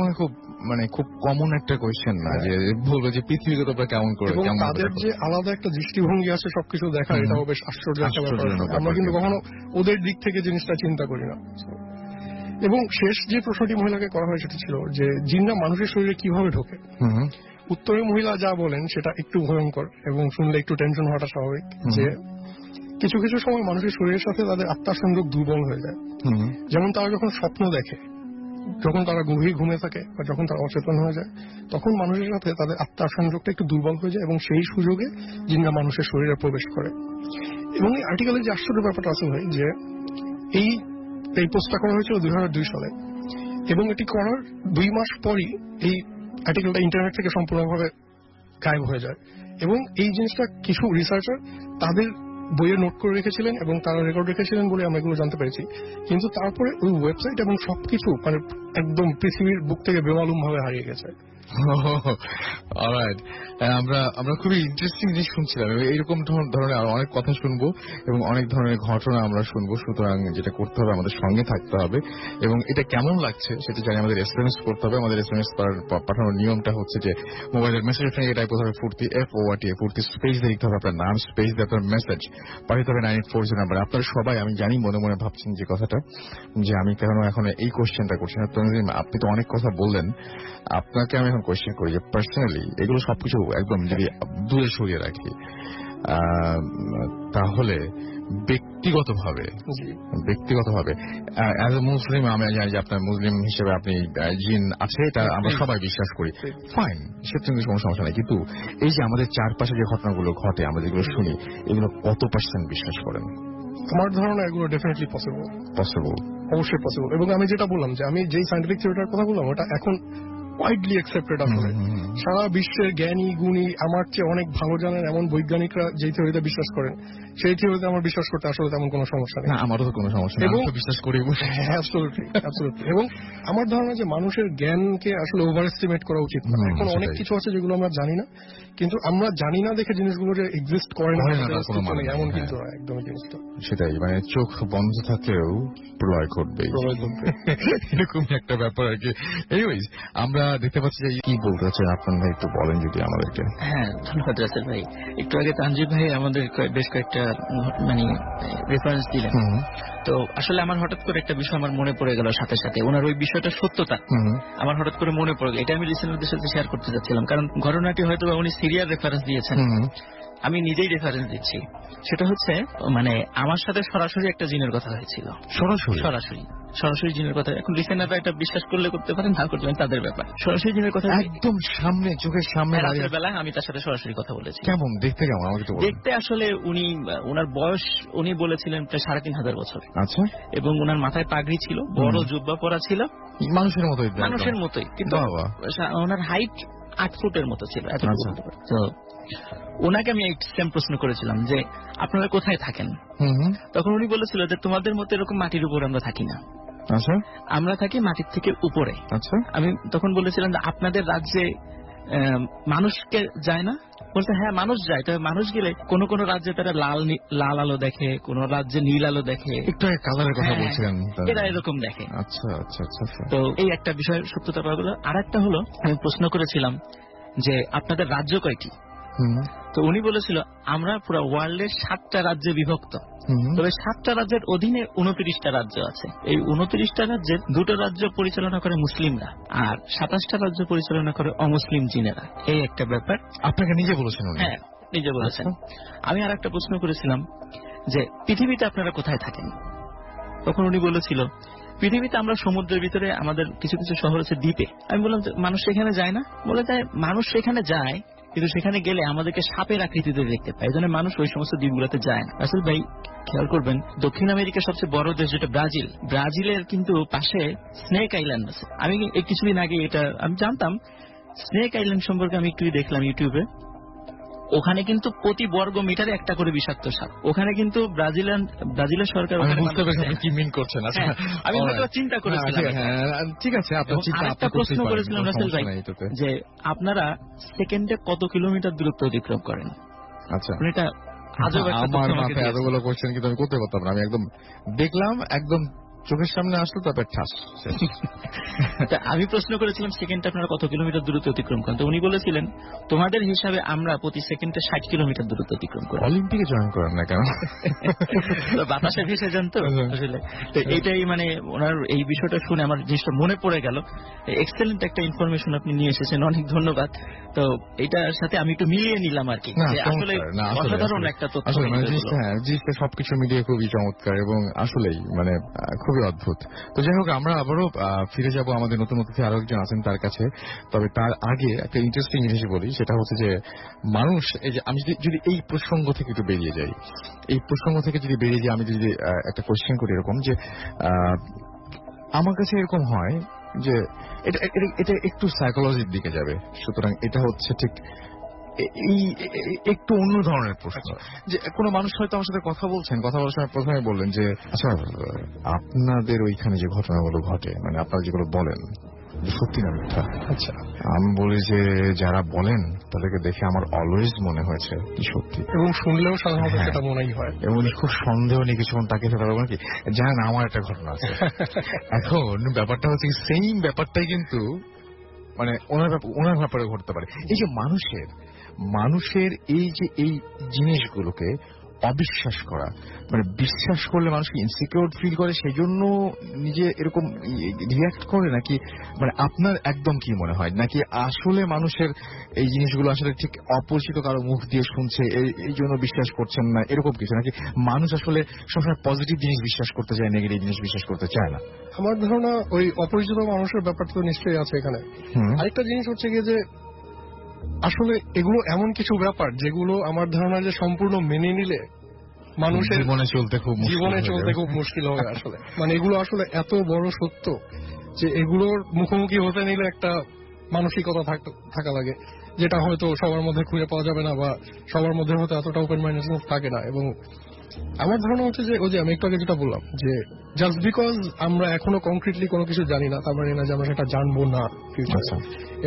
খুব কমন একটা কোয়েশ্চেন না, যে বলবো যে পৃথিবীকে তোমরা কেমন করে, এবং তাদের যে আলাদা একটা দৃষ্টিভঙ্গি আছে সবকিছু দেখা, এটাও বেশ আশ্চর্য একটা ব্যাপার। আমরা কিন্তু কখনো ওদের দিক থেকে জিনিসটা চিন্তা করি না। এবং শেষ যে প্রশ্নটি মহিলাকে করা হয় সেটা ছিল যে জিনরা মানুষের শরীরে কিভাবে ঢোকে। উত্তরে মহিলা যা বলেন সেটা একটু ভয়ঙ্কর এবং শুনলে একটু টেনশন হওয়াটা স্বাভাবিক, যে কিছু কিছু সময় মানুষের শরীরের সাথে তাদের আত্মার সংযোগ দুর্বল হয়ে যায়। যেমন তারা যখন স্বপ্ন দেখে, যখন তারা গভীর ঘুমে থাকে বা যখন তারা অচেতন হয়ে যায়, তখন মানুষের সাথে তাদের আত্মার সংযোগটা একটু দুর্বল হয়ে যায় এবং সেই সুযোগে জিনরা মানুষের শরীরে প্রবেশ করে। এবং এই আর্টিকেলে যে আশ্চর্য ব্যাপারটা আছে ভাই, যে এই পোস্টটা করা হয়েছিল 2002 সালে, এবং এটি করার 2 মাস পরই এই আর্টিকেলটা ইন্টারনেট থেকে সম্পূর্ণভাবে গায়েব হয়ে যায়। এবং এই জিনিসটা কিছু রিসার্চার তাদের বইয়ে নোট করে রেখেছিলেন এবং তারা রেকর্ড রেখেছিলেন বলে আমরা এগুলো জানতে পেরেছি। কিন্তু তারপরে ওই ওয়েবসাইট এবং সবকিছু মানে একদম পৃথিবীর বুক থেকে বেমালুম ভাবে হারিয়ে গেছে। অলরাইট, আমরা খুবই ইন্টারেস্টিং জিনিস শুনছিলাম। এইরকম ধরনের আরো অনেক কথা শুনবো এবং অনেক ধরনের ঘটনা আমরা শুনবো। সুতরাং যেটা করতে হবে, আমাদের সঙ্গে থাকতে হবে এবং এটা কেমন লাগছে সেটা জানি আমাদের SMS করতে হবে। আমাদের SMS পাঠানোর নিয়মটা হচ্ছে যে মোবাইলের মেসেজ সঙ্গে টাইপ করতে হবে ফুর্তি FORT, ফুর্তি স্পেস দিয়ে লিখতে হবে আপনার নাম, স্পেস দিয়ে আপনার মেসেজ পাঠাতে হবে 9840 নাম্বার। আপনারা সবাই, আমি জানি মনে মনে ভাবছেন যে কথাটা, যে আমি কেন এখন এই কোশ্চেনটা করছি না। আপনি তো অনেক কথা বললেন, আপনাকে আমি এখন কোয়েশ্চেন করি যে পার্সোনালি এগুলো সবকিছু একদম যদি দূরে সরিয়ে রাখি, তাহলে ব্যক্তিগতভাবে অ্যাজ এ মুসলিম, আমি জানি যে আপনার মুসলিম হিসেবে আপনি জিন আছে, এটা আমরা সবাই বিশ্বাস করি, ফাইন, সেটা কিন্তু কোনো সমস্যা নেই। কিন্তু এই যে আমাদের চারপাশে যে ঘটনাগুলো ঘটে, আমরা যেগুলো শুনি, এগুলো কত % বিশ্বাস করেন? আমার ধারণা এগুলো ডেফিনেটলি পসিবল, অবশ্যই পসিবল। এবং আমি যেটা বললাম যে আমি যেই সায়েন্টিফিক থিওরিটার কথা বললাম, ওটা এখন ওয়াইডলি অ্যাকসেপ্টেড আসলে। সারা বিশ্বের জ্ঞানী গুণী, আমার চেয়ে অনেক ভালো জানেন এমন বৈজ্ঞানিকরা যেই থিওরিতে বিশ্বাস করেন, সেই থিওরিতে আমার বিশ্বাস করতে আসলে তেমন কোনো সমস্যা নেই। আমারও তো কোনো সমস্যা নেই, আমি বিশ্বাস করি। অ্যাবসলিউটলি। এবং আমার ধারণা যে মানুষের জ্ঞানকে আসলে ওভার এস্টিমেট করা উচিত না। এখন অনেক কিছু আছে যেগুলো আমরা জানি না, কিন্তু আমরা জানি না দেখে জিনিসগুলো যে এক্সিস্ট করে না এমন কিন্তু একদমই জিনিসটা সেটাই, মানে চোখ বন্ধ থাকলেও প্রলয় ঘটবে, এরকম একটা ব্যাপার আর কি। এনিওয়েজ, আমরা দেখতে পাচ্ছি যে কি বলতে চাচ্ছেন আপনার ভাই, একটু বলেন যদি আমাদেরকে। হ্যাঁ, ধন্যবাদ রাসেল ভাই। একটু আগে তানজিব ভাই আমাদের বেশ কয়েকটা মানে রেফারেন্স দিলেন। তো আসলে আমার হঠাৎ করে একটা বিষয় আমার মনে পড়ে গেল, সাথে সাথে ওনার ওই বিষয়টা সত্যতা আমার হঠাৎ করে মনে পড়ে গেল। এটা আমি লিসেনারদের সাথে শেয়ার করতে চাচ্ছিলাম, কারণ ঘটনাটি হয়তো উনি সিরিয়ার রেফারেন্স দিয়েছেন, আমি নিজেই রেফারেন্স দিচ্ছি। সেটা হচ্ছে মানে আমার সাথে সরাসরি একটা জিনের কথা হয়েছিল, সরাসরি জিনের কথা। এখন লিসেনাররা এটা বিশ্বাস করলে করতে পারেন, না করতে পারেন, তাদের ব্যাপার। সরাসরি জিনের কথা একদম সামনে, চোখের সামনে, রাতের বেলায় আমি তার সাথে সরাসরি কথা বলেছি। কেমন দেখতে? কেমন আমাকে তো বলুন। দেখতে আসলে ওনার বয়স উনি বলেছিলেন প্রায় 3500 বছর। আচ্ছা। এবং ওনার মাথায় পাগড়ি ছিল, বড় জুব্বা পরা ছিল, মানুষের মতোই, কিন্তু ওনার হাইট 8 ফুটের মতো ছিল। তো ওনাকে আমি সেম প্রশ্ন করেছিলাম যে আপনারা কোথায় থাকেন? তখন উনি বলেছিল যে তোমাদের মতো এরকম মাটির উপর আমরা থাকি না, আমরা থাকি মাটির থেকে উপরে। আমি তখন বলেছিলাম যে আপনাদের রাজ্যে মানুষকে যায় না? বলতে হ্যাঁ, মানুষ যায়, তবে মানুষ গেলে কোন কোন রাজ্যে তারা লাল আলো দেখে, কোন রাজ্যে নীল আলো দেখে, একটু কালারের কথা বলছিলেন, এরা এরকম দেখে। আচ্ছা আচ্ছা আচ্ছা। তো এই একটা বিষয় সত্যতা পাওয়া গেল। আর একটা হলো, আমি প্রশ্ন করেছিলাম যে আপনাদের রাজ্য কয়টি? তো উনি বলেছিল আমরা পুরো ওয়ার্ল্ডের 7টা রাজ্যে বিভক্ত, তবে 7টা রাজ্যের অধীনে 29টা রাজ্য আছে। এই 29টা রাজ্যের 2টো রাজ্য পরিচালনা করে মুসলিমরা আর 27টা রাজ্য পরিচালনা করে অমুসলিম জিনেরা। এই একটা ব্যাপার। আপনাকে নিজে বলেছেন? হ্যাঁ, নিজে বলেছেন। আমি আর একটা প্রশ্ন করেছিলাম যে পৃথিবীতে আপনারা কোথায় থাকেন? তখন উনি বলেছিল পৃথিবীতে আমরা সমুদ্রের ভিতরে, আমাদের কিছু কিছু শহর আছে দ্বীপে। আমি বললাম মানুষ সেখানে যায় না? বলে যায় মানুষ সেখানে যায়, কিন্তু সেখানে গেলে আমাদেরকে সাপের আকৃতিতে দেখতে পায়। এই জন্য মানুষ ওই সমস্ত দ্বীপগুলোতে যায় না। রাসেল ভাই খেয়াল করবেন, দক্ষিণ আমেরিকার সবচেয়ে বড় দেশ যেটা ব্রাজিল, ব্রাজিলের কিন্তু পাশে স্নেক আইল্যান্ড আছে। আমি এই কিছুদিন আগে এটা আমি জানতাম। স্নেক আইল্যান্ড সম্পর্কে আমি একটু দেখলাম ইউটিউবে। ওখানে কিন্তু প্রতি বর্গ মিটারে একটা করে বিষাক্ত সাপ। ওখানে কিন্তু ব্রাজিলের সরকার কি মিন করছেন? আমি চিন্তা করেছিলাম। ঠিক আছে, একটা প্রশ্ন করেছিলাম রাসেল ভাই যে আপনারা সেকেন্ডে কত কিলোমিটার দূরত্ব অতিক্রম করেন? আচ্ছা, এটা আমার মাথায় এতগুলো কোশ্চেন কিন্তু আমি করতে পারতাম না। আমি একদম দেখলাম, একদম চোখের সামনে আসলো, তারপর ঠাস। আমি প্রশ্ন করেছিলাম সেকেন্ডে আপনারা কত কিলোমিটার দূরত্ব অতিক্রম করেন, তো উনি বলেছিলেন তোমাদের হিসাবে আমরা প্রতি সেকেন্ডে 60 কিলোমিটার দূরত্ব অতিক্রম করি। অলিম্পিকে জয়েন করেন না কেন? বাতাসে ভেসে যান তো আসলে। তো এটাই মানে ওনার এই বিষয়টা শুনে আমার জিনিসটা মনে পড়ে গেল। এক্সেলেন্ট একটা ইনফরমেশন আপনি নিয়ে এসেছেন, অনেক ধন্যবাদ। তো এটার সাথে আমি একটু মিলিয়ে নিলাম আর কি, আসলে অসাধারণ একটা তথ্য। জিনিসটা সবকিছু মিলিয়ে খুবই চমৎকার এবং আসলেই মানে খুবই অদ্ভুত। তো যাই হোক, আমরা আবারও ফিরে যাব আমাদের নতুন অতিথি আরো একজন আছেন তার কাছে। তবে তার আগে একটা ইন্টারেস্টিং জিনিস বলি, সেটা হচ্ছে যে মানুষ, এই যে আমি যদি এই প্রসঙ্গ থেকে একটু বেরিয়ে যাই, এই প্রসঙ্গ থেকে যদি বেরিয়ে যাই, আমি যদি একটা কোশ্চেন করি এরকম যে আমার কাছে এরকম হয় যে এটা একটু সাইকোলজির দিকে যাবে, সুতরাং এটা হচ্ছে ঠিক এই একটু অন্য ধরনের প্রশ্ন। যে কোনো মানুষ হয়তো আমার সাথে কথা বলছেন, কথা বলার সময় প্রথমে বললেন যে আচ্ছা আপনাদের ওইখানে যে ঘটনাগুলো ঘটে, মানে আপনারা যেগুলো বলেন সত্যি না মিথ্যা? আচ্ছা, আমি বলি যে যারা বলেন তাদেরকে দেখে আমার অলওয়েজ মনে হয়েছে কি সত্যি, এবং শুনলেও সাধারণত সেটা মনেই হয়। এবং খুব সন্দেহ নেই কিছুক্ষণ তাকে সেটা বলবেন কি জানেন আমার একটা ঘটনা আছে। এখন ব্যাপারটা হচ্ছে সেম ব্যাপারটাই কিন্তু মানে ওনার ব্যাপারে ঘটতে পারে। এই যে মানুষের এই যে এই জিনিসগুলোকে অবিশ্বাস করা, মানে বিশ্বাস করলে মানুষ ইনসিকিউর ফিল করে, সেই জন্য নিজে এরকম রিয়াক্ট করে, নাকি মানে আপনার একদম কি মনে হয়, নাকি আসলে মানুষের এই জিনিসগুলো আসলে ঠিক অপরিচিত কারো মুখ দিয়ে শুনছে এই জন্য বিশ্বাস করছেন না, এরকম কিছু, নাকি মানুষ আসলে সবসময় পজিটিভ জিনিস বিশ্বাস করতে চায়, নেগেটিভ জিনিস বিশ্বাস করতে চায় না? আমার ধারণা ওই অপরিচিত মানুষের ব্যাপারটা তো নিশ্চয়ই আছে এখানে। আরেকটা জিনিস হচ্ছে গিয়ে যে আসলে এগুলো এমন কিছু ব্যাপার যেগুলো আমার ধারণা যে সম্পূর্ণ মেনে নিলে মানুষের জীবনে চলতে খুব মুশকিল হবে আসলে। মানে এগুলো আসলে এত বড় সত্য যে এগুলোর মুখোমুখি হতে নিলে একটা মানসিকতা থাকা লাগে, যেটা হয়তো সবার মধ্যে খুঁজে পাওয়া যাবে না, বা সবার মধ্যে হয়তো এতটা ওপেন মাইন্ডেডনেস থাকে না। এবং আমার ধারণা হচ্ছে যে ওই যে আমি একটু আগে যেটা বললাম যে জাস্ট বিকজ আমরা এখনো কংক্রিটলি কোনো কিছু জানি না তার মানে না যে আমরা সেটা জানবো না ফিউচারে।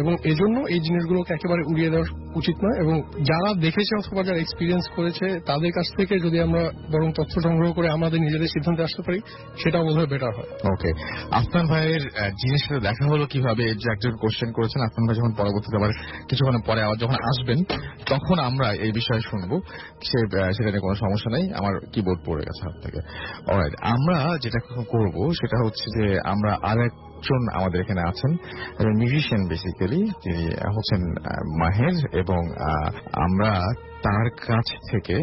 এবং এজন্য এই জিনিসগুলোকে একেবারে উড়িয়ে দেওয়া উচিত নয়। এবং যারা দেখেছে অথবা যারা এক্সপিরিয়েন্স করেছে তাদের কাছ থেকে যদি আমরা বরং তথ্য সংগ্রহ করে আমাদের নিজেদের সিদ্ধান্তে আসতে পারি, সেটা বোধহয় বেটার হয়। ওকে, আফনান ভাইয়ের জিনিসটা দেখা হলো কিভাবে, যে একজন কোশ্চেন করেছেন, আফনান ভাই যখন পরবর্তীতে আবার কিছুক্ষণ পরে আবার যখন আসবেন তখন আমরা এই বিষয়ে শুনবো, সেটা নিয়ে কোনো সমস্যা নেই। আমার কিবোর্ড পড়ে গেছে হাত থেকে। অলরাইট, আমরা যেটা করব সেটা হচ্ছে যে আমরা আরেকজন আমাদের এখানে আছেন, মিউজিশিয়ান বেসিক্যালি, তিনি হচ্ছেন মাহের, এবং আমরা তার কাছ থেকে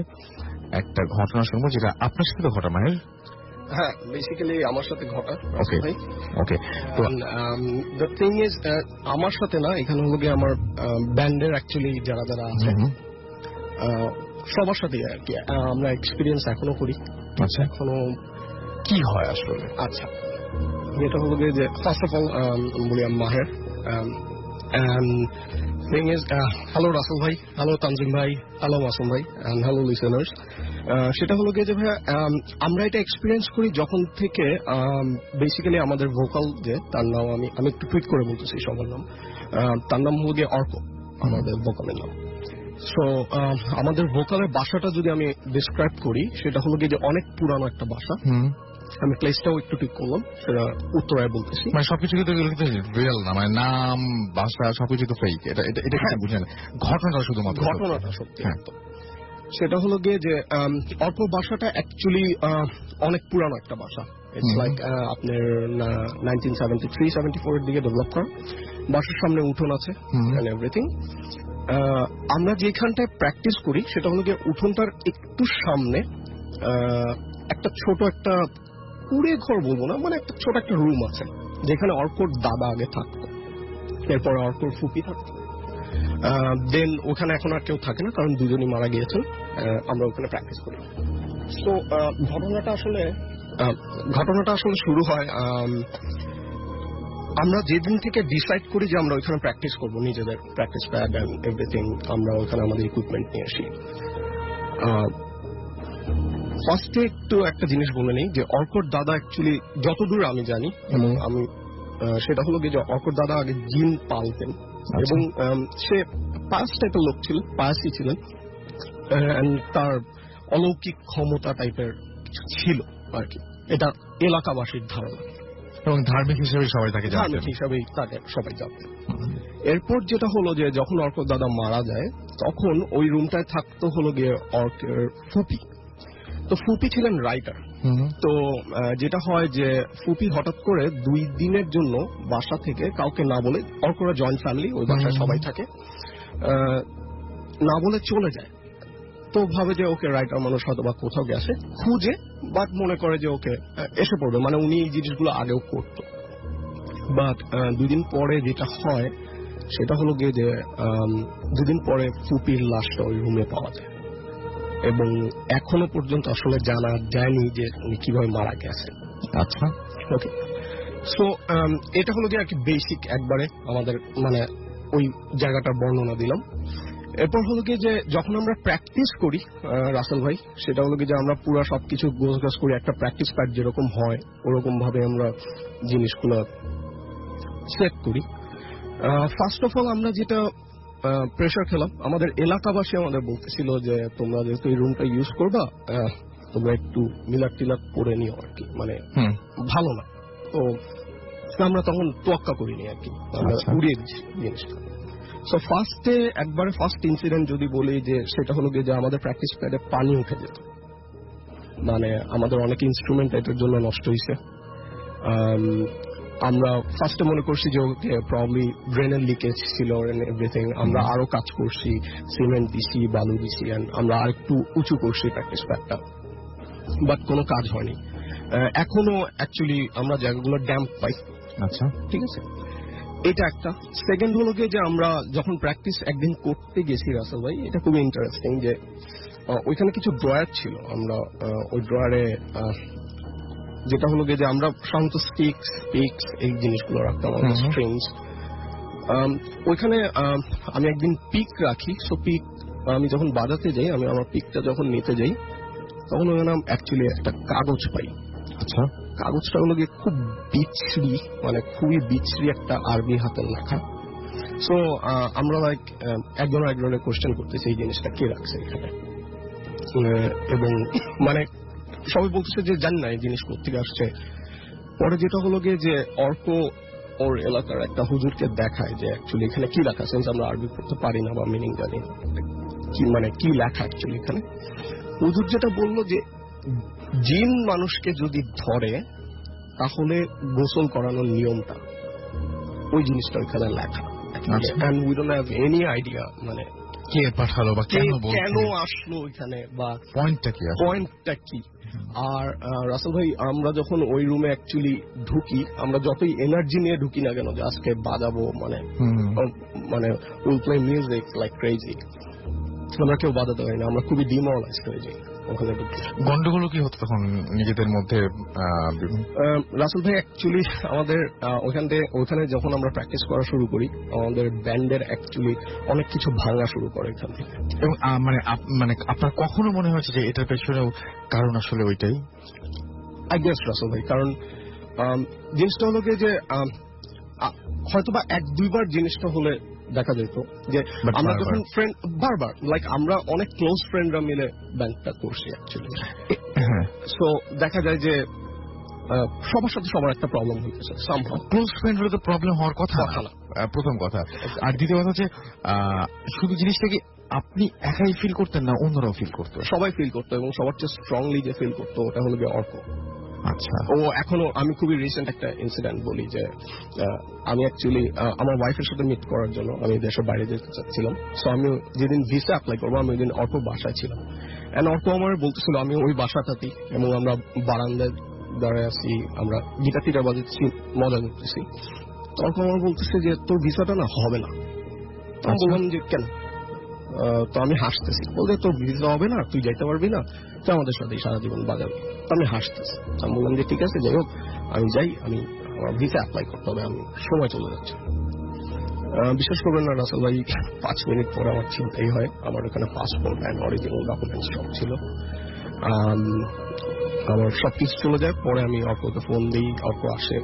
একটা ঘটনা শুনবো যেটা আপনার সাথে ঘটা। মাহের, হ্যাঁ, বেসিক্যালি আমার সাথে ঘটা। ওকে, তো দ্য থিং ইজ আমার সাথে না, এখানে হলো গিয়ে আমার ব্যান্ডের অ্যাকচুয়ালি যারা যারা আছে সবার সাথে আর কি আমরা এক্সপিরিয়েন্স এখনো করি। আচ্ছা, এখনো কি হয় আসলে? আচ্ছা, যেটা হলো গিয়ে যে ফার্স্ট অফ অল বলি আমি মাহের। থিং ইজ হ্যালো রাসেল ভাই, হ্যালো তানজিম ভাই, হ্যালো মাসুম ভাই, অ্যান্ড হ্যালো লিসেনার্স। সেটা হলো গিয়ে যে ভাইয়া আমরা এটা এক্সপিরিয়েন্স করি যখন থেকে বেসিক্যালি আমাদের ভোকাল যে তার নাম আমি একটু টুইট করে বলতেছি সবার নাম, তার নাম হলো গিয়ে অর্ক, আমাদের ভোকালের নাম। সো আমাদের ভোকালের বাসাটা যদি আমি ডিসক্রাইব করি, সেটা হলো গিয়ে যে অনেক পুরানো একটা বাসা। আমি প্লেসটাও একটু ঠিক করলাম, সেটা উত্তরায় বলতেছি। মানে সবকিছু রিয়েল না, মানে নাম বাসা সবকিছু তো ফেক, এটা কিছু বুঝে না, ঘটনাটা শুধুমাত্র ঘটনাটা সত্যি। সেটা হলো গিয়ে যে অল্প বাসাটা অ্যাকচুয়ালি অনেক পুরানো একটা বাসা। ইটস লাইক আপনার 1973-74 এর দিকে ডেভেলপ করা। বাসার সামনে উঠোন আছে এন্ড এভরিথিং। আমরা যেখানটায় প্র্যাকটিস করি সেটা হলো গিয়ে উঠোনটার একটু সামনে একটা ছোট একটা কুড়ে ঘর বলবো না, মানে একটা ছোট একটা রুম আছে যেখানে অর্কর দাদা আগে থাকতো, এরপরে অর্কর ফুপি থাকতো। দেন ওখানে এখন আর কেউ থাকে না, কারণ দুজনই মারা গিয়েছেন। আমরা ওখানে প্র্যাকটিস করি। তো ঘটনাটা আসলে শুরু হয় আমরা যেদিন থেকে ডিসাইড করি যে আমরা ওইখানে প্র্যাকটিস করবো, নিজেদের প্র্যাকটিস প্যাড এন্ড এভরিথিং, আমরা ওইখানে আমাদের ইকুইপমেন্ট নিয়ে আসি। ফার্স্টে একটু একটা জিনিস বলে নেই যে অর্কর দাদা অ্যাকচুয়ালি যতদূর আমি জানি, এবং আমি সেটা হলো যে অর্কর দাদা আগে জিন পালতেন, এবং সে পাস টাইপের লোক ছিলেন, পাসই ছিলেন, তার অলৌকিক ক্ষমতা টাইপের কিছু ছিল আর কি, এটা এলাকাবাসীর ধারণা, এবং ধার্মিক হিসেবে সবাই তাকে জানেন, ধার্মিক হিসাবেই তাকে সবাই জানতেন। এরপর যেটা হলো যে যখন অর্কর দাদা মারা যায়, তখন ওই রুমটায় থাকতো হলো গিয়ে অর্কের ফুপি। তো ফুপি ছিলেন রাইটার। তো যেটা হয় যে ফুপি হঠাৎ করে 2 দিনের জন্য বাসা থেকে কাউকে না বলে, অর্করা জয়েন্ট ফ্যামিলি, ওই বাসায় সবাই থাকে, না বলে চলে যায়। তো ভাবে যে ওকে রাইটার মানুষ হয়তো বা কোথাও গেছে, খুঁজে, বাট মনে করে যে ওকে এসে পড়বে, মানে উনি এই জিনিসগুলো আগেও করত। বাট 2 দিন পরে যেটা হয় সেটা হলো গিয়ে যে 2 দিন পরে ফুপির লাশটা ওই রুমে পাওয়া যায়, এবং এখনো পর্যন্ত আসলে জানা যায়নি যে উনি কিভাবে মারা গেছেন। আচ্ছা, ওকে। সো এটা হলো যে আর কি বেসিক একবারে আমাদের মানে ওই জায়গাটার বর্ণনা দিলাম। এরপর হলো গিয়ে যে যখন আমরা প্র্যাকটিস করি রাসেল ভাই, সেটা হলো গিয়ে যে আমরা পুরো সবকিছু গোছগাছ করি, একটা প্র্যাকটিস প্যাড যেরকম হয় ওরকম ভাবে আমরা জিনিসগুলো সেট করি। ফার্স্ট অফ অল আমরা যেটা প্রেশার খেলাম, আমাদের এলাকাবাসী আমাদের বলতেছিল যে তোমরা যেহেতু এই রুমটা ইউজ করবা, তোমরা একটু মিলাট টিলাট করে নিও আর কি, মানে ভালো না। তো আমরা তখন তোয়াক্কা করিনি আর কি, আমরা উড়িয়ে দিচ্ছি জিনিসটা। সো ফার্স্ট ইনসিডেন্ট যদি বলি যে সেটা হলো গিয়ে যে আমাদের প্র্যাকটিস প্যাডে পানি উঠে যেত, মানে আমাদের অনেক ইনস্ট্রুমেন্ট এটার জন্য নষ্ট হয়েছে। আমরা ফার্স্টে মনে করছি যে ওকে প্রবলি ড্রেনের লিকেজ ছিল এভরিথিং। আমরা আরো কাজ করছি, সিমেন্ট দিছি, বালু দিছি, আমরা আর একটু উঁচু করছি প্র্যাকটিস প্যাডটা, বাট কোনো কাজ হয়নি। এখনো অ্যাকচুয়ালি আমরা জায়গাগুলো ড্যাম্প পাই। আচ্ছা, ঠিক আছে, এটা একটা। সেকেন্ড হলো গিয়ে যে আমরা যখন প্র্যাকটিস একদিন করতে গেছি রাসেল ভাই, এটা খুবই ইন্টারেস্টিং যে ওইখানে কিছু ড্রয়ার ছিল। আমরা ওই ড্রয়ারে যেটা হলো গিয়ে যে আমরা সাধারণত স্টিক্স, পিক্স এই জিনিসগুলো রাখতাম, আমাদের স্ট্রিংস। ওইখানে আমি একদিন পিক রাখি। সো পিক আমি যখন বাজাতে যাই, আমি আমার পিকটা যখন নিতে যাই, তখন ওখানে অ্যাকচুয়ালি একটা কাগজ পাই। আচ্ছা, কাগজটা হলো গিয়ে খুব বিচ্ছিরি, মানে খুবই বিচ্ছিরি একটা আরবি হাতের লেখা। সো আমরা লাইক একজনের কোয়েশ্চেন করতেছি এই জিনিসটা কে রাখছে এখানে, এবং মানে সবাই বলতেছে যে জানি না এই জিনিস কোথেকে আসছে। পরে যেটা হলো গিয়ে যে অর্ক ওর এলাকার একটা হুজুরকে দেখায় যে অ্যাকচুয়ালি এখানে কি লেখা, সেন্স আমরা আরবি পড়তে পারি না বা মিনিং জানি না, কি মানে কি লেখা অ্যাকচুয়ালি এখানে। হুজুর যেটা বললো যে জিন মানুষকে যদি ধরে তাহলে গোসল করানোর নিয়মটা, ওই জিনিসটা ওইখানে লেখা। And we don't have any idea মানে কে পাঠালো বা কেন আসলো ওইখানে, বা পয়েন্টটা কি। আর রাসেল ভাই, আমরা যখন ওই রুমে অ্যাকচুয়ালি ঢুকি, আমরা যতই এনার্জি নিয়ে ঢুকি না কেন যে আজকে বাজাবো, মানে will play music like crazy, আমরা কেউ বাজাতে পারি না, আমরা খুবই ডিমোরালাইজ হয়ে যাই ওখানে ঢুকে। গন্ডগোল কি হতো তখন নিজেদের মধ্যে? রাসেল ভাই অ্যাকচুয়ালি আমাদের ওখানে যখন আমরা প্র্যাকটিস করা শুরু করি, আমাদের ব্যান্ডের অ্যাকচুয়ালি অনেক কিছু ভাঙা শুরু করে এখান থেকে। এবং মানে আপনার কখনো মনে হয়েছে যে এটার পেছনেও কারণ আসলে ওইটাই? আই গেস রাসেল ভাই, কারণ জিনিসটা হলো যে হয়তোবা 1-2 বার জিনিসটা হলে দেখা যেত যে আমরা যখন ফ্রেন্ড বারবার লাইক আমরা অনেক ক্লোজ ফ্রেন্ডরা মিলে ব্যান্ডটা করছি অ্যাকচুয়ালি। সো দেখা যায় যে সবার সাথে সবার একটা প্রবলেম হইতেছে। ক্লোজ ফ্রেন্ড হলে তো প্রবলেম হওয়ার কথা না, প্রথম কথা। আর দ্বিতীয় কথা হচ্ছে শুধু জিনিসটা কি আপনি একাই ফিল করতেন না অন্যরাও ফিল করতো? সবাই ফিল করতো, এবং সবার চেয়ে স্ট্রংলি যে ফিল করতো ওটা হলো গিয়ে অর্ক। আচ্ছা, ও এখনো, আমি খুবই রিসেন্ট একটা ইনসিডেন্ট বলি যে আমি অ্যাকচুয়ালি আমার ওয়াইফের সাথে মিট করার জন্য আমি দেশের বাইরে যেতে চাচ্ছিলাম। সো আমি যেদিন ভিসা অ্যাপ্লাই করবো, আমি ওই দিন অর্ক বাসায় ছিলাম। এন্ড অর্ক আমার বলতেছিল আমি ওই বাসাটাতেই, এবং আমরা বারান্দায় দাঁড়ায় আছি, আমরা গিটার টিটার বাজাচ্ছি, মজা করতেছি। অর্ক আমার বলতেছে যে তোর ভিসাটা না হবে না, তো আমি বললাম যে কেন, তো আমি হাসতেছি, বলতে তোর ভিসা হবে না, তুই যাইতে পারবি না, তুই আমাদের সাথে সারা জীবন বাজাবি। তো আমি হাসতেছি, আমি বললাম যে ঠিক আছে যাই হোক আমি যাই, আমি আমার ভিসা অ্যাপ্লাই করতে হবে, আমি সময় চলে যাচ্ছে। বিশ্বাস করবেন না রাসেল ভাই, 5 মিনিট পরে আমার চিন্তাই হয়, আমার ওখানে পাসপোর্ট অ্যান্ড অরিজিনাল ডকুমেন্টস সব ছিল, আমার সবকিছু চলে যায়। পরে আমি অর্ককে ফোন দিই, অর্ক আসে,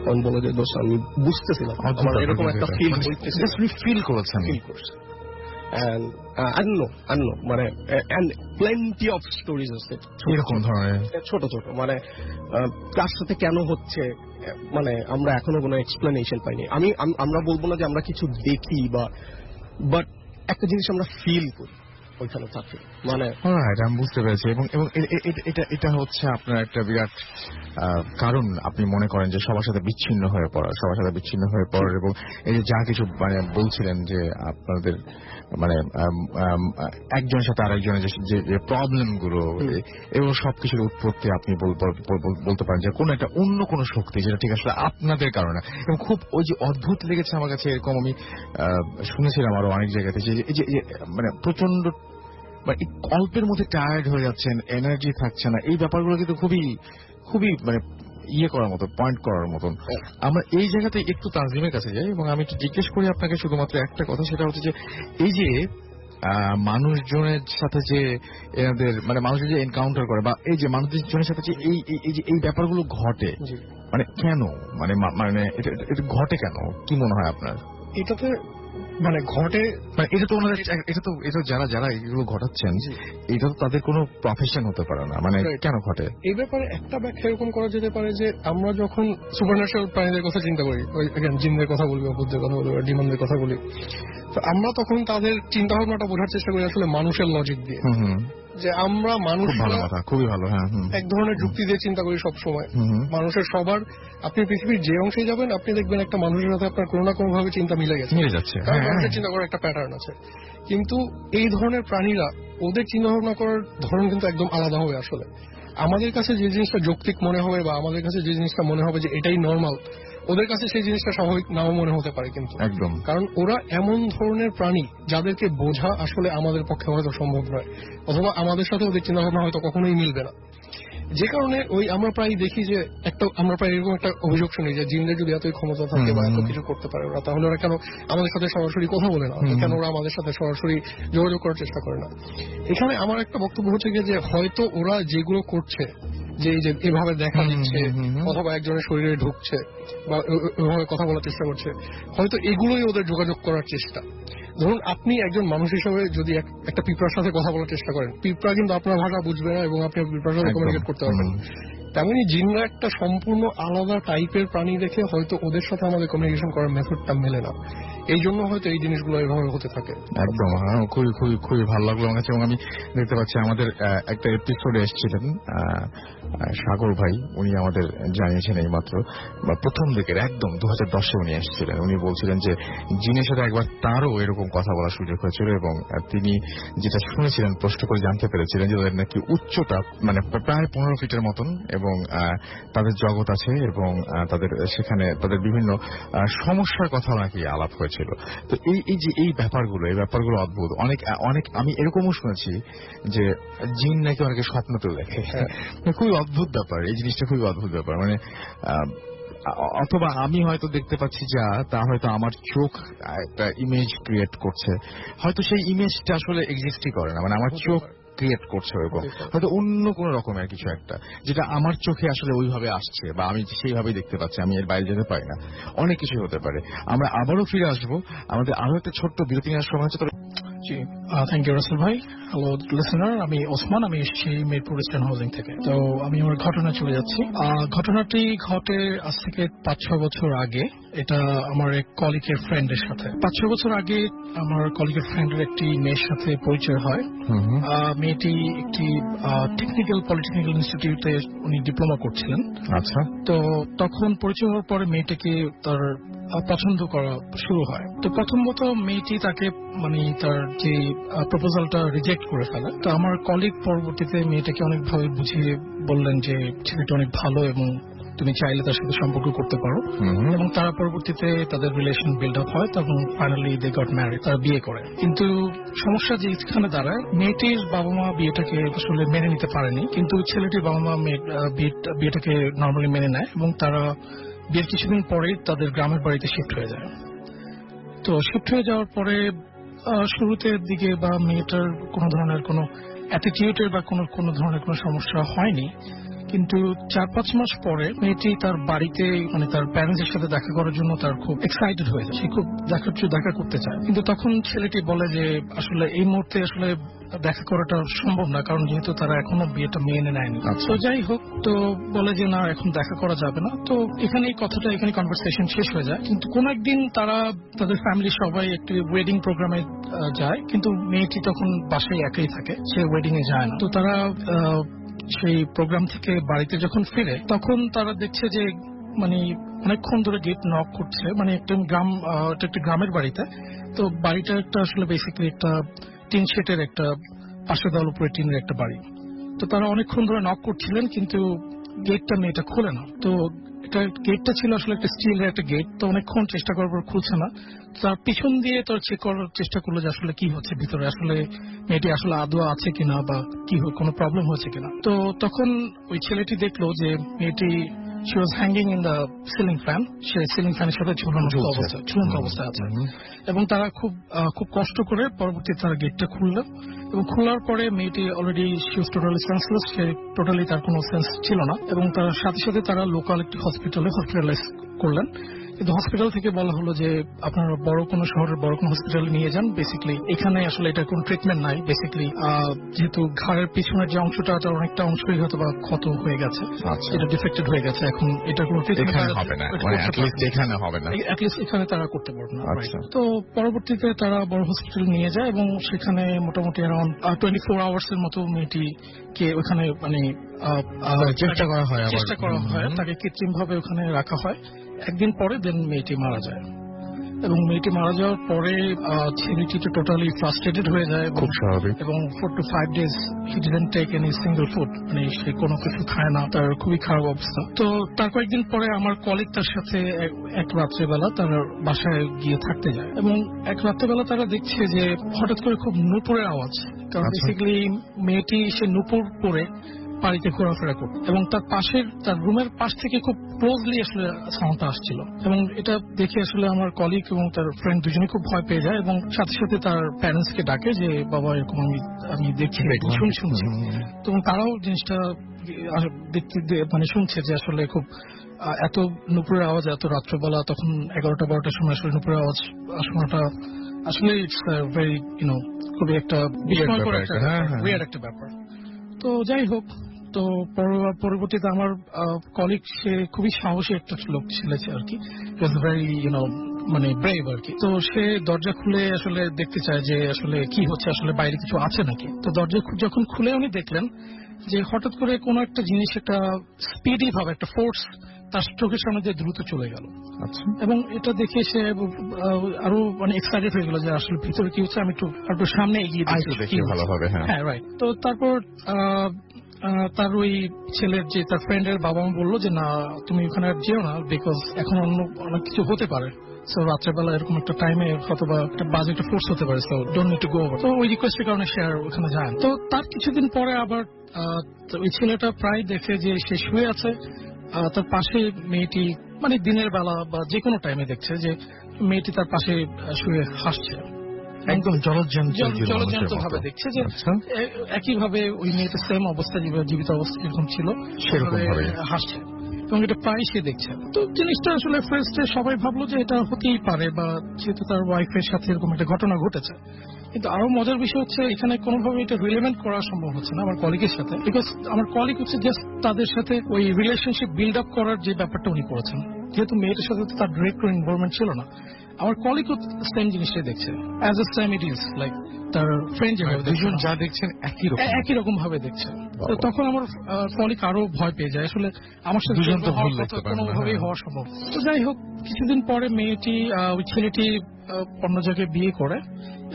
ফোন বলে যে দোস্ত আমি বুঝতেছিলাম আমার এরকম একটা ফিল করেছেন। And I don't know, মানে and plenty of stories আছে এরকম ধরনের ছোট ছোট, মানে কার সাথে কেন হচ্ছে, মানে আমরা এখনো কোনো এক্সপ্লেনেশন পাইনি। আমরা বলবো না যে আমরা কিছু দেখি বা, বাট একটা জিনিস আমরা ফিল করি ওইখানে থাকে, মানে আমি বুঝতে পেরেছি। এবং এটা হচ্ছে আপনার একটা বিরাট কারণ আপনি মনে করেন যে সবার সাথে বিচ্ছিন্ন হয়ে পড়ার এবং এই যে যা কিছু মানে বলছিলেন যে আপনাদের মানে একজনের সাথে আরেকজনের যে প্রবলেম গুলো এবং সবকিছুর উৎপত্তি আপনি বলতে পারেন যে কোন একটা অন্য কোন শক্তি যেটা ঠিক আসলে আপনাদের কারণে। এবং খুব ওই যে অদ্ভুত লেগেছে আমার কাছে, এরকম আমি শুনেছিলাম আরো অনেক জায়গাতে যে মানে প্রচন্ড মানে অল্পের মধ্যে টায়ার্ড হয়ে যাচ্ছেন, এনার্জি থাকছে না, এই ব্যাপারগুলো কিন্তু খুবই খুবই মানে করার মতো, পয়েন্ট করার মতন। আমরা এই জায়গাতে একটু তানজিমের কাছে যাই এবং আমি একটু জিজ্ঞেস করি আপনাকে শুধুমাত্র একটা কথা, সেটা হচ্ছে যে এই যে মানুষজনের সাথে যে এনাদের মানে মানুষের যে এনকাউন্টার করে বা এই যে মানুষজনের সাথে যে এই ব্যাপারগুলো ঘটে, মানে কেন মানে এটা ঘটে কেন, কি মনে হয় আপনার? এটাতে মানে ঘটে, মানে এটা তো ওনাদের এটা যারা এগুলো ঘটাচ্ছেন এটা তো তাদের কোনো প্রফেশন হতে পারে না, মানে কেন ঘটে? এই ব্যাপারে একটা ব্যাখ্যা এরকম করা যেতে পারে যে আমরা যখন সুপারন্যাচারাল প্রাণীদের কথা চিন্তা করি, ওই জিনদের কথা বলবি, অভূতদের কথা বলবি, ডিমনদের কথা বলি, তো আমরা তখন তাদের চিন্তা ভাবনাটা বোঝার চেষ্টা করি আসলে মানুষের লজিক দিয়ে, যে আমরা মানুষ খুবই ভালো, হ্যাঁ, এক ধরনের যুক্তি দিয়ে চিন্তা করি সব সময়। মানুষের সবার, আপনি পৃথিবীর যে অংশে যাবেন আপনি দেখবেন একটা মানুষের সাথে আপনার কোনো না কোনো ভাবে চিন্তা মিলে যাচ্ছে, কারণ মানুষের চিন্তা করার একটা প্যাটার্ন আছে। কিন্তু এই ধরনের প্রাণীরা, ওদের চিন্তা ভাবনা করার ধরন কিন্তু একদম আলাদা হবে। আসলে আমাদের কাছে যে জিনিসটা যৌক্তিক মনে হবে বা আমাদের কাছে যে জিনিসটা মনে হবে যে এটাই নর্মাল, ওদের কাছে সেই জিনিসটা স্বাভাবিক নাও মনে হতে পারে, কিন্তু একদম, কারণ ওরা এমন ধরনের প্রাণী যাদেরকে বোঝা আসলে আমাদের পক্ষে হয়তো সম্ভব নয়, অথবা আমাদের সাথে ওদের চিন্তা ভাবনা হয়তো কখনোই মিলবে না। যে কারণে ওই আমরা প্রায় দেখি যে আমরা প্রায় এরকম একটা অভিযোগ শুনি যে জিনদের যদি এতই ক্ষমতা থাকে বা এত কিছু করতে পারে ওরা, তাহলে ওরা কেন আমাদের সাথে সরাসরি কথা বলে না, কেন ওরা আমাদের সাথে সরাসরি যোগাযোগ করার চেষ্টা করে না? এখানে আমার একটা বক্তব্য হচ্ছে যে হয়তো ওরা যেগুলো করছে, যে এভাবে দেখা দিচ্ছে অথবা একজনের শরীরে ঢুকছে বা ওইভাবে কথা বলার চেষ্টা করছে, হয়তো এগুলোই ওদের যোগাযোগ করার চেষ্টা। ধরুন আপনি একজন মানুষ হিসেবে যদি একটা পিঁপড়ার সাথে কথা বলার চেষ্টা করেন, পিঁপড়া কিন্তু আপনার ভাষা বুঝবে না এবং আপনি পিঁপড়ার সাথে কমিউনিকেট করতে পারবেন। তেমনি জিনরা একটা সম্পূর্ণ আলাদা টাইপের প্রাণী দেখে হয়তো ওদের সাথে আমাদের কমিউনিকেশন করার মেথডটা মেলে না, এই জন্য হয়তো এই জিনিসগুলো এভাবে হতে থাকে। একদম, খুবই খুবই খুবই ভালো লাগলো আমার কাছে। এবং আমি দেখতে পাচ্ছি আমাদের একটা এপিসোডে এসেছিলেন সাগর ভাই, উনি আমাদের জানিয়েছেন এইমাত্র প্রথম দিকের একদম 2010-এ উনি এসেছিলেন। উনি বলছিলেন যে জিনের সাথে একবার তারও এরকম কথা বলার সুযোগ হয়েছিল এবং তিনি যেটা শুনেছিলেন প্রশ্ন করে জানতে পেরেছিলেন যে তাদের নাকি উচ্চতা মানে প্রায় 15 ফিটের মতন এবং তাদের জগৎ আছে এবং তাদের সেখানে তাদের বিভিন্ন সমস্যার কথা নাকি আলাপ হয়েছিল। তো এই ব্যাপারগুলো অদ্ভুত। অনেক আমি এরকমও শুনেছি যে জিন নাকি অনেকে স্বপ্নতেও দেখে, খুবই অদ্ভুত ব্যাপার, এই জিনিসটা খুবই অদ্ভুত ব্যাপার। মানে অথবা আমি হয়তো দেখতে পাচ্ছি যা তা হয়তো আমার চোখ একটা ইমেজ ক্রিয়েট করছে, হয়তো সেই ইমেজটা আসলে এক্সিস্টই করে না, মানে আমার চোখ ক্রিয়েট করছে এবং হয়তো অন্য কোন রকমের কিছু একটা যেটা আমার চোখে আসলে ওইভাবে আসছে বা আমি সেইভাবেই দেখতে পাচ্ছি, আমি এর বাইরে যেতে পারি না। অনেক কিছু হতে পারে। আমরা আবারও ফিরে আসবো, আমাদের আরো একটা ছোট্ট বিরতি নেওয়ার সময় হচ্ছে। থ্যাংক ইউ রাসেল ভাই। হ্যালো লিসেনার, আমি ওসমান, আমি এসেছি মিরপুর ইস্টার্ন হাউজিং থেকে। তো আমি আমার ঘটনা চলে যাচ্ছি। ঘটনাটি ঘটে আজ থেকে 5-6 বছর আগে। এটা আমার এক কলিগের ফ্রেন্ডের সাথে। 5-6 বছর আগে আমার কলিগের ফ্রেন্ডের একটি মেয়ের সাথে পরিচয় হয়। মেয়েটি একটি পলিটেকনিক্যাল ইনস্টিটিউটে উনি ডিপ্লোমা করছিলেন। আচ্ছা। তো তখন পরিচয় হওয়ার পরে মেয়েটাকে তার পছন্দ করা শুরু হয়। তো প্রথমত মেয়েটি তাকে মানে তার যে প্রপোজালটা রিজেক্ট করে ফেলে। তো আমার কলিগ পরবর্তীতে মেয়েটাকে অনেকভাবে বুঝিয়ে বললেন যে ছেলেটা অনেক ভালো এবং তুমি চাইলে তার সাথে সম্পর্ক করতে পারো। এবং তারা পরবর্তীতে তাদের রিলেশন বিল্ড আপ হয়, তখন ফাইনালি দে গট ম্যারিড, তারা বিয়ে করে। কিন্তু সমস্যা যে এখানে দাঁড়ায়, মেয়েটির বাবা মা বিয়েটাকে আসলে মেনে নিতে পারেনি, কিন্তু ছেলেটির বাবা মা বিয়েটাকে নর্মালি মেনে নেয় এবং তারা বিয়ের কিছুদিন পরেই তাদের গ্রামের বাড়িতে শিফট হয়ে যায়। তো শিফট হয়ে যাওয়ার পরে শুরুতের দিকে বা মেয়েটার কোনো ধরনের কোনো অ্যাটিটিউডের বা কোনো ধরনের কোনো সমস্যা হয়নি, কিন্তু 4-5 মাস পরে মেয়েটি তার বাড়িতে মানে তার প্যারেন্টসের সাথে দেখা করার জন্য তার খুব এক্সাইটেড হয়ে যায়, সে খুব দেখা করতে চায়। কিন্তু তখন ছেলেটি বলে যে আসলে এই মুহূর্তে আসলে দেখা করাটা সম্ভব না, কারণ যেহেতু তারা এখনো বিয়েটা মেনে নেয়নি। তো যাই হোক, তো বলে যে না, এখন দেখা করা যাবে না। তো এখানে কনভারসেশন শেষ হয়ে যায়। কিন্তু কোন একদিন তারা তাদের ফ্যামিলির সবাই একটি ওয়েডিং প্রোগ্রামে যায়, কিন্তু মেয়েটি তখন বাসায় একাই থাকে, সে ওয়েডিং এ যায় না। তো তারা সেই প্রোগ্রাম থেকে বাড়িতে যখন ফিরে, তখন তারা দেখছে যে মানে অনেকক্ষণ ধরে গেট নক করছে, মানে একটা গ্রামের বাড়িতে। তো বাড়িটা একটা আসলে বেসিক্যালি একটা টিন শেটের একটা পাশে দেওয়ার উপরে টিনের একটা বাড়ি। তো তারা অনেকক্ষণ ধরে নক করছিলেন, কিন্তু গেটটা মেয়েটা খোলে না। তো গেটটা ছিল আসলে একটা স্টিলের একটা গেট। তো অনেকক্ষণ চেষ্টা করার পর খুলছে না। তার পিছন দিয়ে তার চেক করার চেষ্টা করলো যে আসলে কি হচ্ছে ভিতরে, আসলে মেয়েটি আসলে আদৌ আছে কিনা বা কি কোনো প্রবলেম হয়েছে কিনা। তো তখন ওই ছেলেটি দেখলো যে মেয়েটি she was hanging in the ceiling fan, say ceiling ফ্যানের সাথে ঝুলন্ত অবস্থায় আছে। এবং তারা খুব কষ্ট করে পরবর্তীতে তারা গেটটা খুললো, এবং খোলার পরে মেয়েটি already she was totally senseless, say totally তার কোনো সেন্স ছিল না। এবং তার সাথে সাথে তারা লোকাল একটি হসপিটালাইজ করলেন, কিন্তু হসপিটাল থেকে বলা হলো যে আপনারা শহরের বড় কোনো হসপিটালে নিয়ে যান। বেসিক্যালি এখানে আসলে এটা কোনো ট্রিটমেন্ট নাই। বেসিক্যালি যেহেতু ঘাড়ের পিছনের যে অংশটা, তার অনেকটা অংশই হয়তো বা ক্ষত হয়ে গেছে, এটা ডিফেক্টেড হয়ে গেছে। এখন এটা কোনো ট্রিটমেন্ট হবে না, এখানে তারা করতে পারবে না। তো পরবর্তীতে তারা বড় হসপিটাল নিয়ে যায়, এবং সেখানে মোটামুটি অ্যারাউন্ড 24 আওয়ার্স এর মতো মেয়েটিকে ওখানে মানে চেষ্টা করা হয়, তাকে কৃত্রিম ভাবে ওখানে রাখা হয়। একদিন পরে দেন মেয়েটি মারা যায়। এবং মেয়েটি মারা যাওয়ার পরে ছেলেটি তো টোটালি ফ্রাস্ট্রেটেড হয়ে যায়, খুব স্বাভাবিক। এবং 4 to 5 days he didn't take any single food, মানে সে কোনো কিছু খায় না, তার খুবই খারাপ অবস্থা। তো তার কয়েকদিন পরে আমার কলিগ তার সাথে এক রাত্রেবেলা তার বাসায় গিয়ে থাকতে যায়, এবং এক রাত্রেবেলা তারা দেখছে যে হঠাৎ করে খুব নূপুরের আওয়াজ। কারণ বেসিক্যালি মেয়েটি সে নূপুর পরে বাড়িতে ঘোরাফেরা করত, এবং তার রুমের পাশ থেকে খুব ক্লোজলি আসলে সাউন্ডটা আসছিল। এবং এটা দেখে আসলে আমার কলিগ এবং তার ফ্রেন্ড দুজনে খুব ভয় পেয়ে যায়, এবং সাথে সাথে তার প্যারেন্টস কে ডাকে যে বাবা এরকম আমি দেখছি, শুনছি। তো তারাও জিনিসটা দেখতে মানে শুনছে যে আসলে খুব এত নুপুরের আওয়াজ এত রাত্রবেলা, তখন 11-12টার সময় আসলে নুপুরের আওয়াজ শোনাটা আসলে ইটস ভেরি খুবই একটা বিস্ময়কর একটা ব্যাপার। তো যাই হোক, তো পরবর্তীতে আমার কলিগ সে খুবই সাহসী একটা লোক ছিল আর কি, ভেরি মানে ব্রেভ আর কি। তো সে দরজা খুলে আসলে দেখতে চায় যে আসলে কি হচ্ছে, আসলে বাইরে কিছু আছে নাকি। তো দরজা যখন খুলে উনি দেখলেন যে হঠাৎ করে কোনো একটা জিনিস একটা স্পিডি ভাবে একটা ফোর্স তার চোখের সামনে দিয়ে দ্রুত চলে গেল। এবং এটা দেখে সে আরো মানে এক্সাইটেড হয়ে গেল যে আসলে ভিতরে কি হচ্ছে, আমি একটু সামনে এগিয়ে দেখি ভালোভাবে। হ্যাঁ রাইট। তো তারপর তার ওই ছেলের যে তার ফ্রেন্ডের বাবা মা বললো যে না, তুমি ওখানে আর যেও না, বিকজ এখন অনেক কিছু হতে পারে। সো রাত্রেবেলা এরকম একটা টাইমে অথবা একটা বাজে একটা ফোর্স হতে পারে, so don't need to go over. তো ওই রিকোয়েস্টের কারণে সে আর ওখানে যায়। তো তার কিছুদিন পরে আবার ওই ছেলেটা প্রায় দেখে যে সে শুয়ে আছে, তার পাশে মেয়েটি মানে দিনের বেলা বা যে কোনো টাইমে দেখছে যে মেয়েটি তার পাশে শুয়ে হাসছে, একদম জলজ্যান্ত ভাবে দেখছে যে একইভাবে ওই মেয়েটা সেম অবস্থা, জীবিত অবস্থা যেরকম ছিল সেরকম হাসছে, এবং এটা প্রায় সে দেখছে। তো জিনিসটা আসলে ফার্স্টে সবাই ভাবলো যে এটা হতেই পারে, বা যেহেতু তার ওয়াইফের সাথে এরকম একটা ঘটনা ঘটেছে। কিন্তু আরো মজার বিষয় হচ্ছে এখানে কোনোভাবে এটা রিলেভেন্ট করা সম্ভব হচ্ছে না আমার কলিগের সাথে, বিকজ আমার কলিগ হচ্ছে জাস্ট তাদের সাথে ওই রিলেশনশিপ বিল্ড আপ করার যে ব্যাপারটা উনি করেছেন, যেহেতু মেয়েটার সাথে তার ডিরেক্ট ইনভলভমেন্ট ছিল না। আমার কলিগ সেম জিনিসটাই দেখছে, as a same it is like তার ফ্রেন্ড যেভাবে দুজন যা দেখছেন একই রকম ভাবে দেখছে। তো তখন আমার কলিগ আরো ভয় পেয়ে যায়, আসলে আমার সাথে কোনোভাবেই হওয়া সম্ভব। তো যাই হোক, কিছুদিন পরে মেয়েটি ওই ছেলেটি অন্য জায়গায় বিয়ে করে,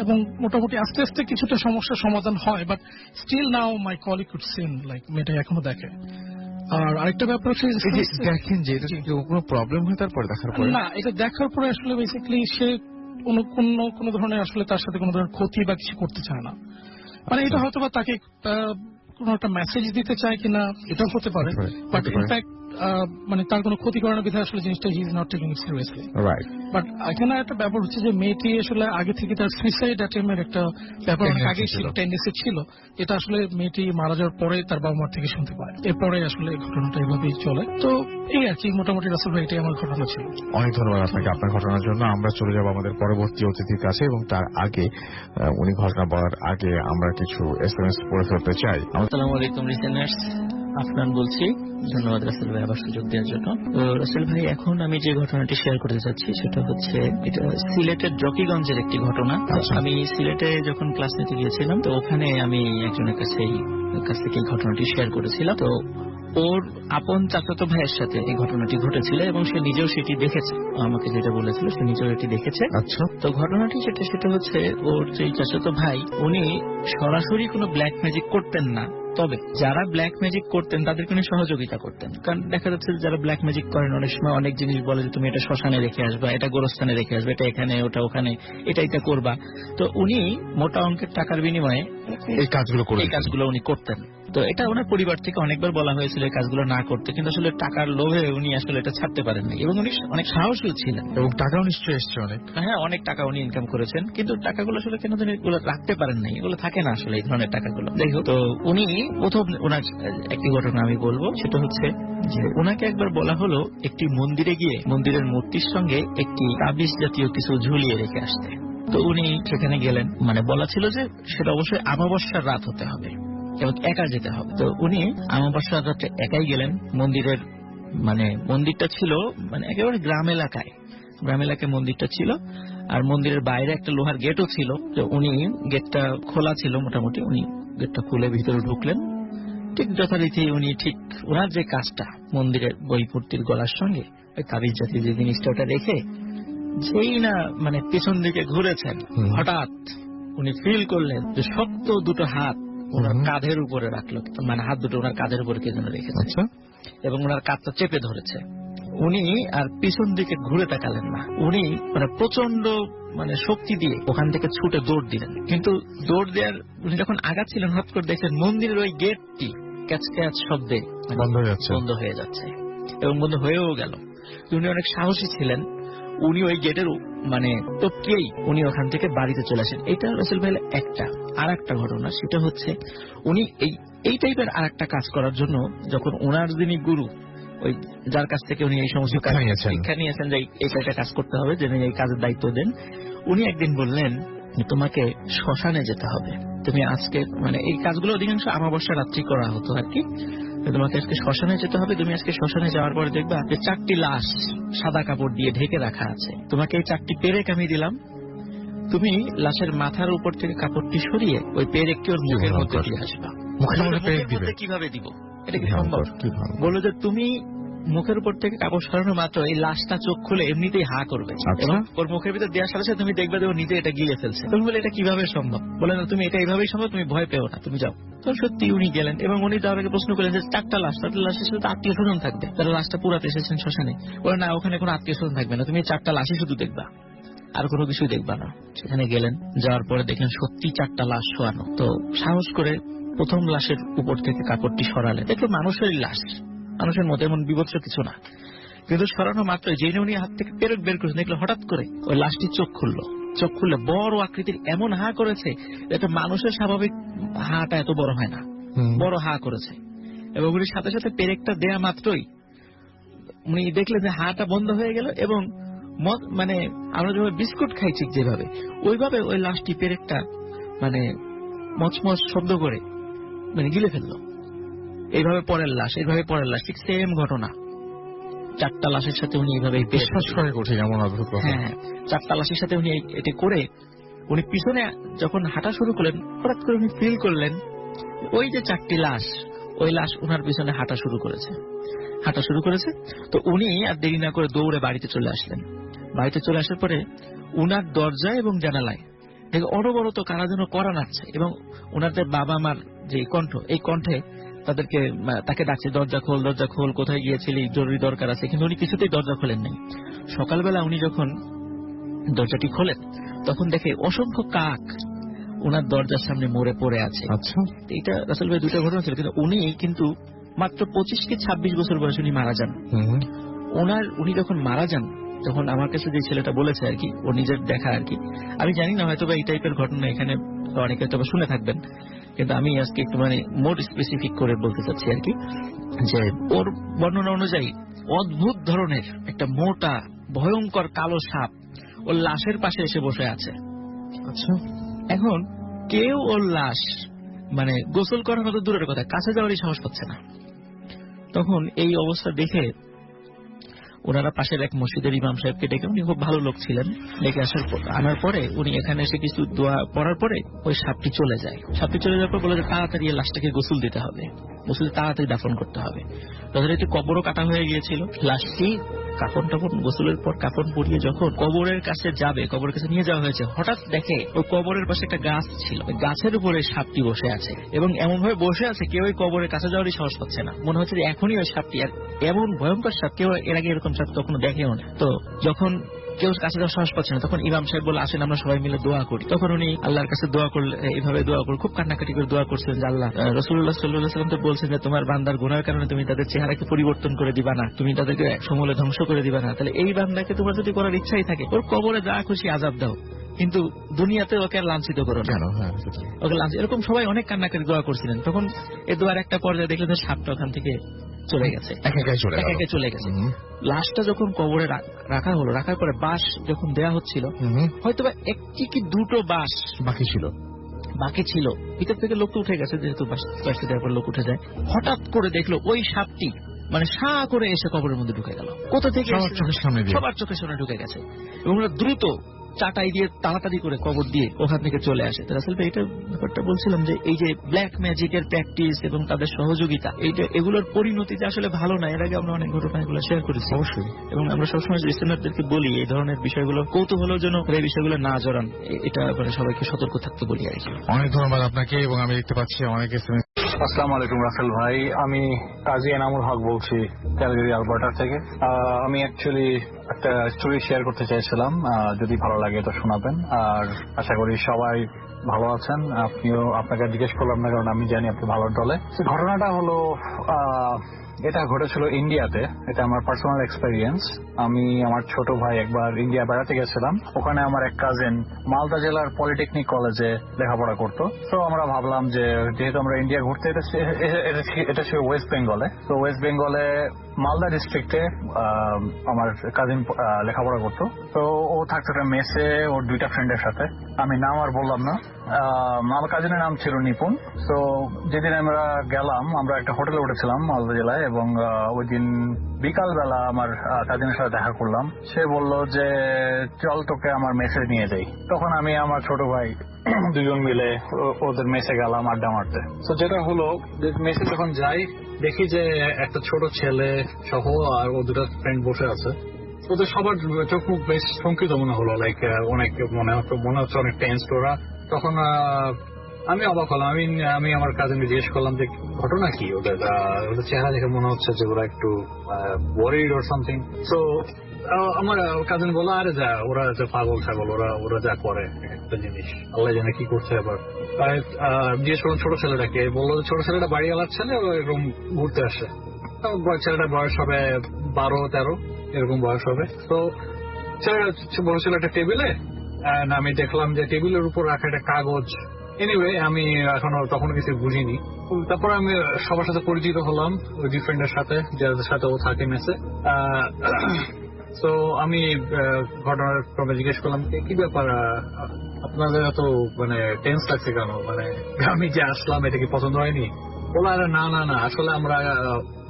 এবং মোটামুটি আস্তে আস্তে কিছুটা সমস্যার সমাধান হয়, but still now my colleague could seen like মেয়েটা এখনো দেখে। আর আরেকটা ব্যাপার হচ্ছে এই যে দেখেন যে এটা কি কোনো প্রবলেম হয় তারপরে দেখার পরে? না, এটা দেখার পরে আসলে বেসিক্যালি সে কোনো ধরনের আসলে তার সাথে কোনো ধরনের ক্ষতি বা কিছু করতে চায় না। মানে এটা হয়তো বা তাকে কোনো একটা মেসেজ দিতে চায় কিনা এটাও হতে পারে, বাট ইনফ্যাক্ট মানে তার কোনো ক্ষতি করানোর বিধায় আসলে জিনিসটা he is not taking it seriously. Right. But এখানে একটা ব্যাপার হচ্ছে যে মেয়েটি আসলে আগে থেকে তার সুইসাইড অ্যাটেম্পের একটা ব্যাপার অনেক আগে ছিল, টেন্ডেন্সি ছিল। এটা আসলে মেয়েটি মারা যাওয়ার পরে তার বাবা মার থেকে শুনতে পায়, এরপরে আসলে ঘটনাটা এভাবেই চলে। তো এই আর কি মোটামুটি রাসেল ভাই, এটাই আমার ঘটনা ছিল। অনেক ধন্যবাদ আপনাকে আপনার ঘটনার জন্য। আমরা চলে যাব আমাদের পরবর্তী অতিথির কাছে, এবং তার আগে উনি ঘটনা বলার আগে আমরা কিছু SMS পড়ে ফেলতে চাই। আসসালামু আলাইকুম লিসেনার্স, আফনান বলছি। ধন্যবাদ রাসেল ভাই আবার সুযোগ দেওয়ার জন্য। তো রাসেল ভাই, এখন আমি যে ঘটনাটি শেয়ার করতে চাচ্ছি সেটা হচ্ছে এটা সিলেটের জকিগঞ্জের একটি ঘটনা। আমি সিলেটে যখন ক্লাস নিতে গিয়েছিলাম, তো ওখানে আমি একজনের কাছ থেকে এই ঘটনাটি শেয়ার করেছিলাম। তো ওর আপন চাচাতো ভাইয়ের সাথে এই ঘটনাটি ঘটেছিল এবং সে নিজেও সেটি দেখেছে। আমাকে যেটা বলেছিল সে নিজেও এটি দেখেছে। আচ্ছা। তো ঘটনাটি সেটা হচ্ছে ওর যে চাচাতো ভাই, উনি সরাসরি কোনো ব্ল্যাক ম্যাজিক করতেন না, তবে যারা ব্ল্যাক ম্যাজিক করতেন তাদেরকে উনি সহযোগিতা করতেন। কারণ দেখা যাচ্ছে যারা ব্ল্যাক ম্যাজিক করেন অনেক সময় অনেক জিনিস বলে যে তুমি এটা শ্মশানে রেখে আসবা, এটা গোরস্থানে রেখে আসবে, এটা এখানে, ওটা ওখানে, এটা করবা। তো উনি মোটা অঙ্কের টাকার বিনিময়ে এই কাজগুলো উনি করতেন। তো এটা ওনার পরিবার থেকে অনেকবার বলা হয়েছিল এই কাজগুলো না করতে, কিন্তু আসলে টাকার লোভে উনি আসলে এটা ছাড়তে পারেননি। এবং উনি অনেক সাহসী ছিলেন এবং টাকাও নিশ্চয়ই এসছে অনেক। হ্যাঁ, অনেক টাকা উনি ইনকাম করেছেন, কিন্তু টাকাগুলো আসলে কেন জানি এগুলো রাখতে পারেন নাই। এগুলো থাকে না আসলে এই ধরনের টাকাগুলো। যাই হোক, তো উনি প্রথম ওনার একটি ঘটনা আমি বলবো, সেটা হচ্ছে যে ওনাকে একবার বলা হলো একটি মন্দিরে গিয়ে মন্দিরের মূর্তির সঙ্গে একটি তাবিজ জাতীয় কিছু ঝুলিয়ে রেখে আসতে। তো উনি সেখানে গেলেন। মানে বলা ছিল যে সেটা অবশ্যই আমাবস্যার রাত হতে হবে এবং একা যেতে হবে। তো উনি আমাবস্যার রাতে একাই গেলেন মন্দিরের, মানে মন্দিরটা ছিল মানে একেবারে গ্রাম এলাকায় মন্দিরটা ছিল। আর মন্দিরের বাইরে একটা লোহার গেটও ছিল। তো উনি গেটটা খোলা ছিল মোটামুটি, উনি গেটটা খুলে ভিতরে ঢুকলেন। ঠিক যথারীতি উনি ঠিক ওনার যে কাজটা মন্দিরের বইপূর্তির গলার সঙ্গে ওই তাবিজ জাতীয় যে জিনিসটা ওটা রেখে যেই না মানে পেছন দিকে ঘুরেছেন, হঠাৎ উনি ফিল করলেন যে শক্ত দুটো হাত ওনার কাঁধের উপরে রাখলো, মানে হাত দুটো ওনার কাঁধের উপরে কে যেন রেখেছে এবং ওনার কাঁধটা চেপে ধরেছে। উনি আর পিছন দিকে ঘুরে তাকালেন না। উনি মানে প্রচন্ড মানে শক্তি দিয়ে ওখান থেকে ছুটে দৌড় দিলেন। কিন্তু দৌড় দেওয়ার উনি যখন আগাচ্ছিলেন, হঠাৎ করে দেখলেন মন্দিরের ওই গেটটি ক্যাচ ক্যাচ শব্দে বন্ধ হয়ে যাচ্ছে এবং বন্ধ হয়েও গেল। উনি অনেক সাহসী ছিলেন। উনি ওই গেটের মানে টপকিয়েই উনি ওখান থেকে বাড়িতে চলে আসেন। এটা রাসেল ভাই আর একটা ঘটনা, সেটা হচ্ছে উনি এই টাইপের আর একটা কাজ করার জন্য যখন ওনার যিনি গুরু, ওই যার কাছ থেকে উনি এই সমস্ত শিক্ষা নিয়েছেন যে এই কয়টা কাজ করতে হবে, যিনি এই কাজের দায়িত্ব দেন, উনি একদিন বললেন তোমাকে শ্মশানে যেতে হবে। তুমি আজকে মানে এই কাজগুলো অধিকাংশ আমাবস্যা রাত্রি করা হতো আর কি। তোমাকে আজকে শ্মশানে যেতে হবে। তুমি আজকে শ্মশানে যাওয়ার পরে দেখবা যে 4টি লাশ সাদা কাপড় দিয়ে ঢেকে রাখা আছে। তোমাকে এই 4টি পেরেক আমি দিলাম। তুমি লাশের মাথার উপর থেকে কাপড়টি সরিয়ে ওই পেরেকটি ওর মুখের মধ্যে দিয়ে আসবা। কিভাবে দিব? এটা কি সম্ভব? বললো যে তুমি মুখের উপর থেকে কাপড় সরানো মাত্র এই লাশটা চোখ খুলে এমনিতেই হা করবে এবং ওর মুখের ভিতরে দেওয়ার সাথে সাথে তুমি দেখবে যে ও নিজে এটা গিলে ফেলছে। তুমি বলে এটা কিভাবে সম্ভব? বলে না, তুমি এটা এইভাবেই সম্ভব, তুমি ভয় পেও না, তুমি যাও। তো সত্যি উনি গেলেন এবং উনি যাওয়ার আগে প্রশ্ন করলেন যে 4টা লাশের সাথে আত্মীয় স্বজন থাকবে, তারা লাশটা পুরাতে এসেছেন শ্মশানে। বলে না, ওখানে কোনো আত্মীয় স্বজন থাকবে না, তুমি 4টা লাশই শুধু দেখবা, আর কোনো কিছুই দেখবা না। সেখানে গেলেন, যাওয়ার পরে দেখলেন সত্যি 4টা লাশ শোয়ানো। তো সাহস করে প্রথম লাশের উপর থেকে কাপড়টি সরালেন। দেখলো মানুষেরই লাশ, মানুষের মতো, এমন বিভৎস কিছু না। কিন্তু সরানো মাত্র যেই উনি হাত থেকে পেরেক বের করেছেন, দেখলো হঠাৎ করে ওই লাশটি চোখ খুললে বড় আকৃতির এমন হা করেছে, একটা মানুষের স্বাভাবিক হাটা এত বড় হয় না, বড় হা করেছে। এবং উনি সাথে সাথে পেরেকটা দেয়া মাত্রই উনি দেখলেন যে হাটা বন্ধ হয়ে গেল এবং মানে আমরা যেভাবে বিস্কুট খাই ঠিক যেভাবে, ওইভাবে ওই লাশটি পেরেকটা মানে মচমচ শব্দ করে মানে গিলে ফেললো। এইভাবে পরের লাশ ঠিক সেম ঘটনা। 4টা লাশের সাথে উনি এইভাবে বিশ্বাস করে কঠিন এমন অদ্ভুত। হ্যাঁ, 4টা লাশের সাথে উনি এটা করে উনি পিছনে যখন হাঁটা শুরু করলেন, হঠাৎ করে উনি ফিল করলেন ওই যে 4টি লাশ, ওই লাশ উনার পিছনে হাঁটা শুরু করেছে। তো উনি আর দেরি না করে দৌড়ে বাড়িতে চলে আসলেন। বাড়িতে চলে আসার পরে উনার দরজায় এবং জানালায় দেখে অনবরত কারা যেন করা নাচছে এবং ওনাদের বাবা মার যে কণ্ঠ, এই কণ্ঠে তাকে ডাকছে, দরজা খোল, কোথায় গিয়েছিলি, জরুরি দরকার আছে, কিন্তু উনি কিছুতেই দরজা খোলেন নাই। সকালবেলা উনি যখন দরজাটি খোলেন তখন দেখে অসংখ্য কাক ওনার দরজার সামনে মরে পড়ে আছে। আচ্ছা, এটা রাসেল ভাই দুটো ঘটনা ছিল, কিন্তু উনি কিন্তু মাত্র 25 কি 26 বছর বয়সে উনি মারা যান। উনি যখন মারা যান তখন আমার কাছে যে ছেলেটা বলেছে আর কি, ও নিজের দেখা আর কি, আমি জানি না হয়তো বা এই টাইপের ঘটনা এখানে অনেকে হয়তো শুনে থাকবেন, কিন্তু আমি আজকে একটু মানে মোর স্পেসিফিক করে বলতে চাচ্ছি আর কি, যে ওর বর্ণনা অনুযায়ী অদ্ভুত ধরনের একটা মোটা ভয়ঙ্কর কালো সাপ ওর লাশের পাশে এসে বসে আছে। আচ্ছা, এখন কেউ ওর লাশ মানে গোসল করার মতো দূরের কথা, কাছে যাওয়ারই সাহস পাচ্ছে না। তখন এই অবস্থা দেখে ওনারা পাশের এক মসজিদের ইমাম সাহেবকে ডেকে, উনি খুব ভালো লোক ছিলেন, ডেকে আনার পরে উনি এখানে এসে কিছু দোয়া পড়ার পরে ওই সাপটি চলে যায়। সাপটি চলে যাওয়ার পর বলে যে তাড়াতাড়ি লাশটাকে গোসল দিতে হবে, গোসল তাড়াতাড়ি দাফন করতে হবে। তাদের একটি কবরও কাটা হয়ে গিয়েছিল। লাশটি কাফন টাফন গোসলের পর কাফন পরিয়ে যখন কবরের কাছে যাবে, কবরের কাছে নিয়ে যাওয়া হয়েছে, হঠাৎ দেখে ওই কবরের পাশে একটা গাছ ছিল, গাছের উপরে সাপটি বসে আছে এবং এমন ভাবে বসে আছে কেউ ওই কবরের কাছে যাওয়ারই সাহস পাচ্ছে না। মনে হচ্ছে যে এখনই ওই সাপটি, আর এমন ভয়ঙ্কর সাপ কেউ এর আগে এরকম সাপ কখনো দেখেও না। তো যখন কেউ কাছে যাওয়ার সাহস পাচ্ছে না তখন ইমাম সাহেব বলে, আসেন আমরা সবাই মিলে দোয়া করি। তখন উনি আল্লাহর কাছে দোয়া করলে, এইভাবে দোয়া করে খুব কান্নাকাটি করে দোয়া করছেন যে আল্লাহ, রাসূলুল্লাহ সাল্লাল্লাহু আলাইহি ওয়াসাল্লাম তো বলছেন যে তোমার বান্দার গুনাহের কারণে তুমি তাদের চেহারাকে পরিবর্তন করে দিবা না, তুমি তাদেরকে সমূলে ধ্বংস করে দিবা না। তাহলে এই বান্দাকে তোমার যদি করার ইচ্ছাই থাকে ওর কবরে যা খুশি আযাব দাও, কিন্তু দুনিয়াতে ওকে আর লাঞ্ছিত করো না, ওকে লাঞ্ছিত। এরকম সবাই অনেক কান্নাকাটি দোয়া করছিলেন। তখন এই দোয়ার একটা পর্যায়ে দেখলেন যে সাপটা ওখান থেকে চলে গেছে, একে চলে গেছে। লাশটা যখন কবরে রাখা হলো, রাখার পরে বাঁশ যখন দেয়া হচ্ছিল, হয়তোবা একটি কি দুটো বাঁশ বাকি ছিল, ভিতর থেকে লোক উঠে গেছে, যেহেতু বাঁশটা দেওয়ার পর লোক উঠে যায়। হঠাৎ করে দেখলো ওই সাপটি মানে সা করে এসে কবরের মধ্যে ঢুকে গেল। কোথা থেকে? সবার চোখের সামনে ঢুকে গেছে এবং ওরা দ্রুত চাটাই দিয়ে তাড়াতাড়ি করে কবর দিয়ে ওখান থেকে চলে আসে। আসলে এটা ব্যাপারটা বলছিলাম যে এই যে ব্ল্যাক ম্যাজিকের প্র্যাকটিস এবং তাদের সহযোগিতা, এগুলোর পরিণতি যে আসলে ভালো না। এর আগে আমরা অনেক ঘটনা এগুলো শেয়ার করেছি অবশ্যই, এবং আমরা সবসময় লিসেনারদেরকে বলি এই ধরনের বিষয়গুলো কৌতূহলের জন্য এই বিষয়গুলো না জড়ান, এটা মানে সবাইকে সতর্ক থাকতে বলি আর কি। অনেক ধন্যবাদ আপনাকে। এবং আমি দেখতে পাচ্ছি অনেকে। আসসালামু আলাইকুম রাসেল ভাই, আমি কাজী এনামুল হক বলছি ক্যালগারি আলবার্টা থেকে। আমি অ্যাকচুয়ালি একটা স্টোরি শেয়ার করতে চাইছিলাম, যদি ভালো লাগে তো শোনাবেন। আর আশা করি সবাই ভালো আছেন। আপনাকে জিজ্ঞেস করলাম না কারণ আমি জানি আপনি ভালোর দলে। ঘটনাটা হলো এটা ঘটেছিল ইন্ডিয়াতে। এটা আমার পার্সোনাল এক্সপেরিয়েন্স। আমি আমার ছোট ভাই একবার ইন্ডিয়া বেড়াতে গেছিলাম। ওখানে আমার এক কাজিন মালদা জেলার পলিটেকনিক কলেজে লেখাপড়া করতো। তো আমরা ভাবলাম যে যেহেতু আমরা ইন্ডিয়া ঘুরতে, এটা ছিল ওয়েস্ট বেঙ্গলে। তো ওয়েস্ট বেঙ্গলে মালদা ডিস্ট্রিক্টে আমার কাজিন লেখাপড়া করতো। তো ও থাকতো একটা মেসে ওর দুইটা ফ্রেন্ডের সাথে। আমি নাম আর বললাম না। আমার কাজিনের নাম ছিল নিপুণ। তো যেদিন আমরা গেলাম, আমরা একটা হোটেলে উঠেছিলাম মালদা জেলায়, এবং ওই দিন বিকালবেলা আমার কাজিনের সাথে দেখা করলাম। সে বলল যে চল তোকে আমার মেসে নিয়ে যাই। তখন আমি আমার ছোট ভাই দুজন মিলে ওদের মেসে গেলাম আড্ডা মারতে। তো যেটা হলো মেসে যখন যাই দেখি যে একটা ছোট ছেলে সহ আর ও দুটো ফ্রেন্ড বসে আছে। ওদের সবার চোখ মুখ বেশ শঙ্কিত মনে হলো, লাইক অনেক মনে হচ্ছে অনেক টেন্স ওরা। তখন আমি অবাক হলাম। আমি আমার কাজিনকে জিজ্ঞেস করলাম যে ঘটনা কি ওদের চেহারা দেখে মনে হচ্ছে যে ওরা একটু ওয়ারিড অর সামথিং। সো আমার কাজিন বললো, আরে যা ওরা যে পাগল ছাগল, ওরা যা করে একটা জিনিস আল্লাহ জানে কি করছে। আবার জিজ্ঞেস করলাম ছোট ছেলেটাকে, বললো ছোট ছেলেটা বাড়িওয়ালার ছেলে, এরকম ঘুরতে আসে। ছেলেটার বয়স হবে 12-13 এরকম বয়স হবে। তো ছেলেটা বসেছিল একটা টেবিলে। আমি দেখলাম যে টেবিলের উপর রাখা একটা কাগজ। এনিওয়ে আমি তখন কিছু বুঝিনি। তারপর আমি সবার সাথে পরিচিত হলাম, ওই ডিফ্রেন্ডের সাথে যাদের সাথে ও থাকে মেসে। তো আমি ঘটনার ক্রমে জিজ্ঞেস করলাম কি ব্যাপার, আপনাদের এত মানে টেন্স লাগছে কেন, মানে আমি যে আসলাম এটা কি পছন্দ হয়নি? বলো আরে না না না, আসলে আমরা,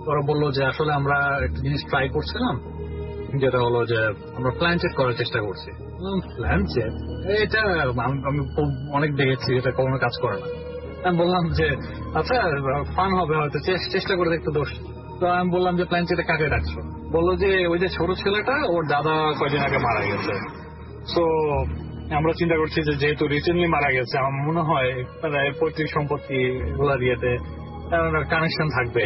ওরা বললো যে আসলে আমরা একটা জিনিস ট্রাই করছিলাম, যেটা হলো যে আমরা প্ল্যান চেক করার চেষ্টা করছি। প্ল্যান চেক এটা আমি অনেক দেখেছি, এটা কখনো কাজ করে না। আমি বললাম যে আচ্ছা ফান হবে হয়তো, চেষ্টা করে দেখতে দোষ। তো আমি বললাম যে প্ল্যান চেকটা কাকে ডাকছো? বললো যে ওই যে ছোট ছেলেটা, ওর দাদা কয়দিন আগে মারা গেছে। তো আমরা চিন্তা করছি যে যেহেতু রিসেন্টলি মারা গেছে, আমার মনে হয় পৈতৃক সম্পত্তি এগুলা দিয়েতে কানেকশন থাকবে,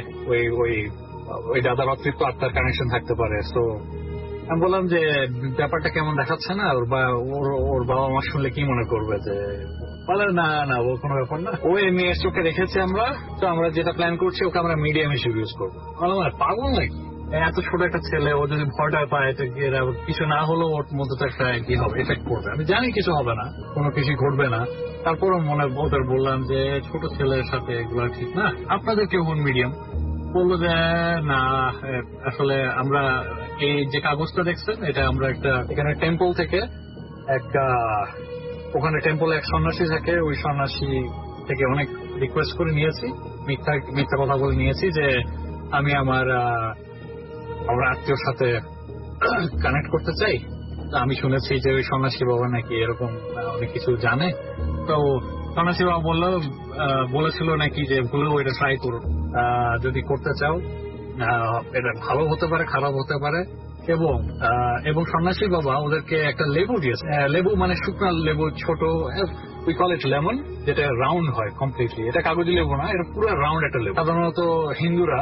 ওই দাদার অতৃপ্ত আত্মার কানেকশন থাকতে পারে। তো আমি বললাম যে ব্যাপারটা কেমন দেখাচ্ছে না, ওর বাবা মা শুনলে কি মনে করবে, যে বলে না না ও কোনো ব্যাপার না, ও মেয়ের চোখে রেখেছে আমরা, তো আমরা যেটা প্ল্যান করছি ওকে আমরা মিডিয়াম হিসেবে ইউজ করবো। পাগল নাকি, এত ছোট একটা ছেলে, ও যদি ভয়টা পায় কিছু না হলেও ওর মধ্যে তো একটা কি হবে, এফেক্ট করবে। আমি জানি কিছু হবে না, কোনো কিছু ঘটবে না, তারপরও মনে ওদের বললাম যে ছোট ছেলের সাথে এগুলো ঠিক না, আপনাদের কেউ মিডিয়াম। বললো যে না আসলে আমরা এই যে কাগজটা দেখছেন এটা আমরা একটা এখানে টেম্পল থেকে একটা, ওখানে টেম্পলে এক সন্ন্যাসী থাকে, ওই সন্ন্যাসী থেকে অনেক রিকোয়েস্ট করে নিয়েছি, মিথ্যা কথা বলে নিয়েছি যে আমি আমার আত্মীয়র সাথে কানেক্ট করতে চাই। আমি শুনেছি যে ওই সন্ন্যাসী বাবা নাকি এরকম অনেক কিছু জানে। তো সন্ন্যাসী বাবা বলেছিল নাকি যে ভুলেও এটা ট্রাই করুন, যদি করতে চাও এটা ভালো হতে পারে খারাপ হতে পারে। এবং সন্ন্যাসী বাবা ওদেরকে একটা লেবু দিয়েছে, লেবু মানে শুকনো লেবু, ছোট, উই কল ইট লেমন, যেটা রাউন্ড হয় কমপ্লিটলি। এটা কাগজি লেবু না, এটা পুরো রাউন্ড একটা লেবু, সাধারণত হিন্দুরা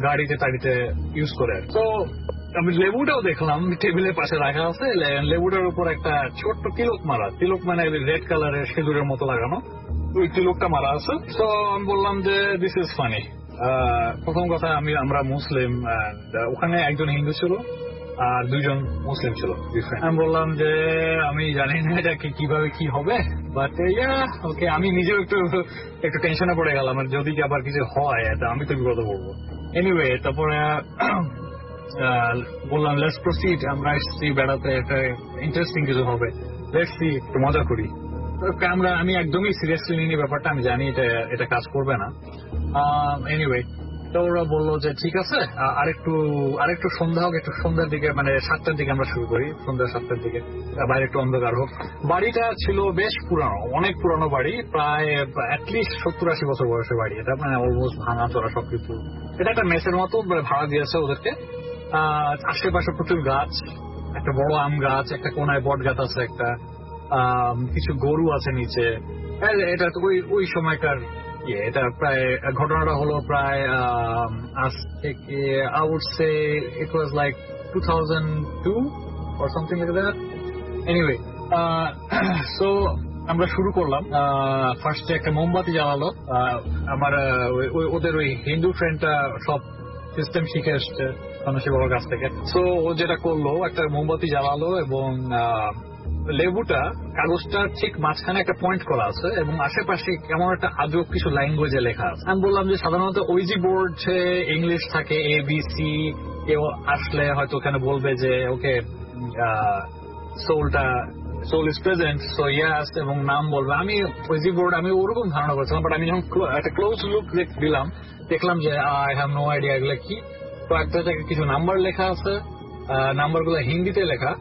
গাড়িতে টাড়িতে ইউজ করে। তো আমি লেবুটাও দেখলাম টেবিলের পাশে রাখা আছে, লেবুটার উপর একটা ছোট্ট তিলক মারা, তিলক মানে রেড কালারের সিঁদুরের মতো লাগানো, ওই তিলকটা মারা আছে। তো আমি বললাম যে দিস ইজ ফানি। প্রথম কথা আমরা মুসলিম, ওখানে একজন হিন্দু ছিল আর দুইজন মুসলিম ছিল। আমি বললাম যে আমি জানি না এটা কিভাবে কি হবে, বাট ওকে, আমি নিজেও একটু টেনশনে পড়ে গেলাম, যদি আবার কিছু হয় এটা আমি তো বিপদে পড়বো। এনিওয়ে তারপরে বললাম লেটস প্রসিড, আমরা এসেছি বেড়াতে, একটা ইন্টারেস্টিং কিছু হবে, লেটস সি, একটু মজা করি। আমি একদমই সিরিয়াসলি নিইনি ব্যাপারটা, আমি জানি এটা কাজ করবে না। এনিওয়ে তো ওরা বললো যে ঠিক আছে, আরেকটু সন্ধ্যা হোক, একটু সন্ধ্যার দিকে, মানে 7টার দিকে আমরা শুরু করি, সন্ধ্যা 7টার দিকে, বাইরে একটু অন্ধকার হোক। বাড়িটা ছিল বেশ পুরানো, অনেক পুরানো বাড়ি, প্রায় অ্যাটলিস্ট 70-80 বছর বয়সের বাড়ি এটা, মানে অলমোস্ট ভাঙা চড়া সবকিছু। এটা একটা মেসের মতো ভাড়া দিয়েছে ওদেরকে। আশেপাশে প্রচুর গাছ, একটা বড় আম গাছ, একটা কোনায় বট গাছ আছে, একটা কিছু গরু আছে নিচে। এটা তো ওই সময়কার এটা প্রায়, ঘটনাটা হলো প্রায় আজ থেকে I would say it was like 2002 or something like that. Anyway, so আমরা শুরু করলাম। ফার্স্টে একটা মোমবাতি জ্বালালো, আমার ওদের ওই হিন্দু ফ্রেন্ডটা সব সিস্টেম শিখে এসছে সন্ন্যাসী বাবার কাছ থেকে। সো ও যেটা করলো, একটা মোমবাতি জ্বালালো এবং লেবুটা, কাগজটার ঠিক মাঝখানে একটা পয়েন্ট করা আছে এবং আশেপাশে কেমন একটা আজব কিছু ল্যাঙ্গুয়েজে লেখা আছে। আমি বললাম যে সাধারণত ওইজি বোর্ড ইংলিশ থাকে, ABC, কেউ আসলে হয়তো ওখানে বলবে যে okay soul is present, so yes, এবং নাম বলবে। আমি ওইজি বোর্ড আমি ওরকম ধারণা করছিলাম, বাট আমি যখন একটা ক্লোজ লুক দিলাম, দেখলাম যে আই হ্যাভ নো আইডিয়া এগুলো কি। তো একটা জায়গায় কিছু নাম্বার লেখা আছে, নাম্বারগুলো হিন্দিতে লেখা,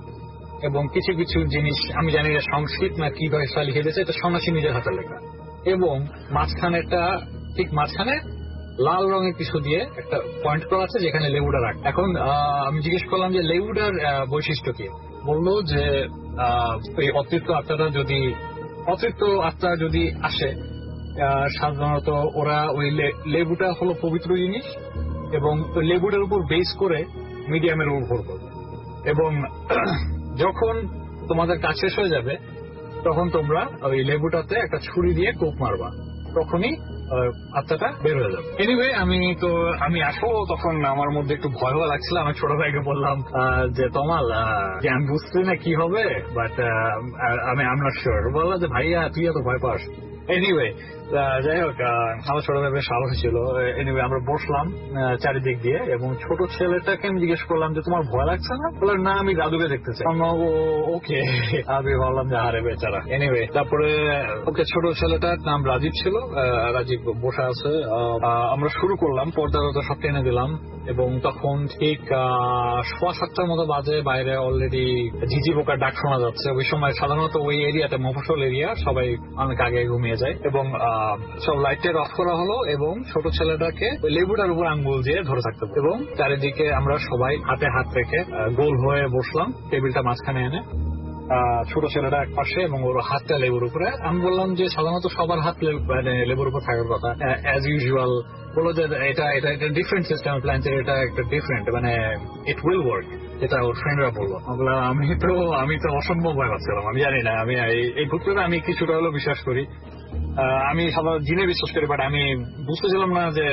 এবং কিছু কিছু জিনিস আমি জানি না সংস্কৃত না কি ভাষা লিখে দিয়েছে, এটা সন্ন্যাসী নিজের হাতে লেখা। এবং ঠিক মাঝখানে লাল রঙের কিছু দিয়ে একটা পয়েন্ট করা আছে যেখানে লেবুটা রাখ। এখন আমি জিজ্ঞেস করলাম যে লেবুটার বৈশিষ্ট্য কি। বললো যে এই অতৃপ্ত আত্মা যদি আসে, সাধারণত ওরা ওই লেবুটা হলো পবিত্র জিনিস, এবং ওই লেবুটার উপর বেস করে মিডিয়ামের উপর করবে, এবং যখন তোমাদের কাজ শেষ হয়ে যাবে তখন তোমরা ওই লেবুটাতে একটা ছুরি দিয়ে কোপ মারবা, তখনই আত্মাটা বের হয়ে যাবে। এনিওয়ে আমি আসবো, তখন আমার মধ্যে একটু ভয় লাগছিল। আমি ছোট ভাইকে বললাম যে তমাল, আমি বুঝছি না কি হবে, বাট আমি নট শিওর। বললাম যে ভাইয়া তুই এত ভয় পাস। এনিওয়ে যাই হোক, আমার ছোট ভাই বেশ সাহসী ছিল। এনিওয়ে আমরা বসলাম চারিদিক দিয়ে, এবং ছোট ছেলেটাকে আমি জিজ্ঞেস করলাম যে তোমার ভয় লাগছে না? বললাম না, আমি দাদুকে দেখতে চাই। ওকে, আমি ভাবলাম যে আরে বেচারা। এনিওয়ে তারপরে ওকে, ছোট ছেলেটার নাম রাজীব ছিল, রাজীব বসে আছে। আমরা শুরু করলাম, পর্দা সব টেনে দিলাম, এবং তখন ঠিক 7:15 মতো বাজে, বাইরে অলরেডি ঝিঝি পোকার ডাক শোনা যাচ্ছে। ওই সময় সাধারণত ওই এরিয়াতে মফস্বল এরিয়া, সবাই অনেক আগে ঘুমিয়ে যায়, এবং সব লাইটের অফ করা হলো, এবং ছোট ছেলেটাকে ওই লেবুটার উপর আঙ্গুল দিয়ে ধরে থাকতে হবে, এবং চারিদিকে আমরা সবাই হাতে হাত রেখে গোল হয়ে বসলাম, টেবিলটা মাঝখানে এনে। ছোট ছেলেটা এক পাশে এবং ওর হাতটা লেবুর উপরে। আমি বললাম যে সাধারণত সবার হাত মানে লেবুর উপর থাকার কথা অ্যাজ ইউজুয়াল। বললো যে এটা এটা এটা ডিফারেন্ট সিস্টেম প্ল্যান, এটা একটা ডিফারেন্ট, মানে ইট উইল ওয়ার্ক, যেটা ওর ফ্রেন্ডরা বললো। আমি তো অসম্ভব ভয় পাচ্ছিলাম, আমি জানি না, আমি এই ভূতটা আমি কিছুটা হলেও বিশ্বাস করি, আমি সাধারণত জিনে বিশ্বাস করি, বাট আমি বুঝতেছিলাম না যে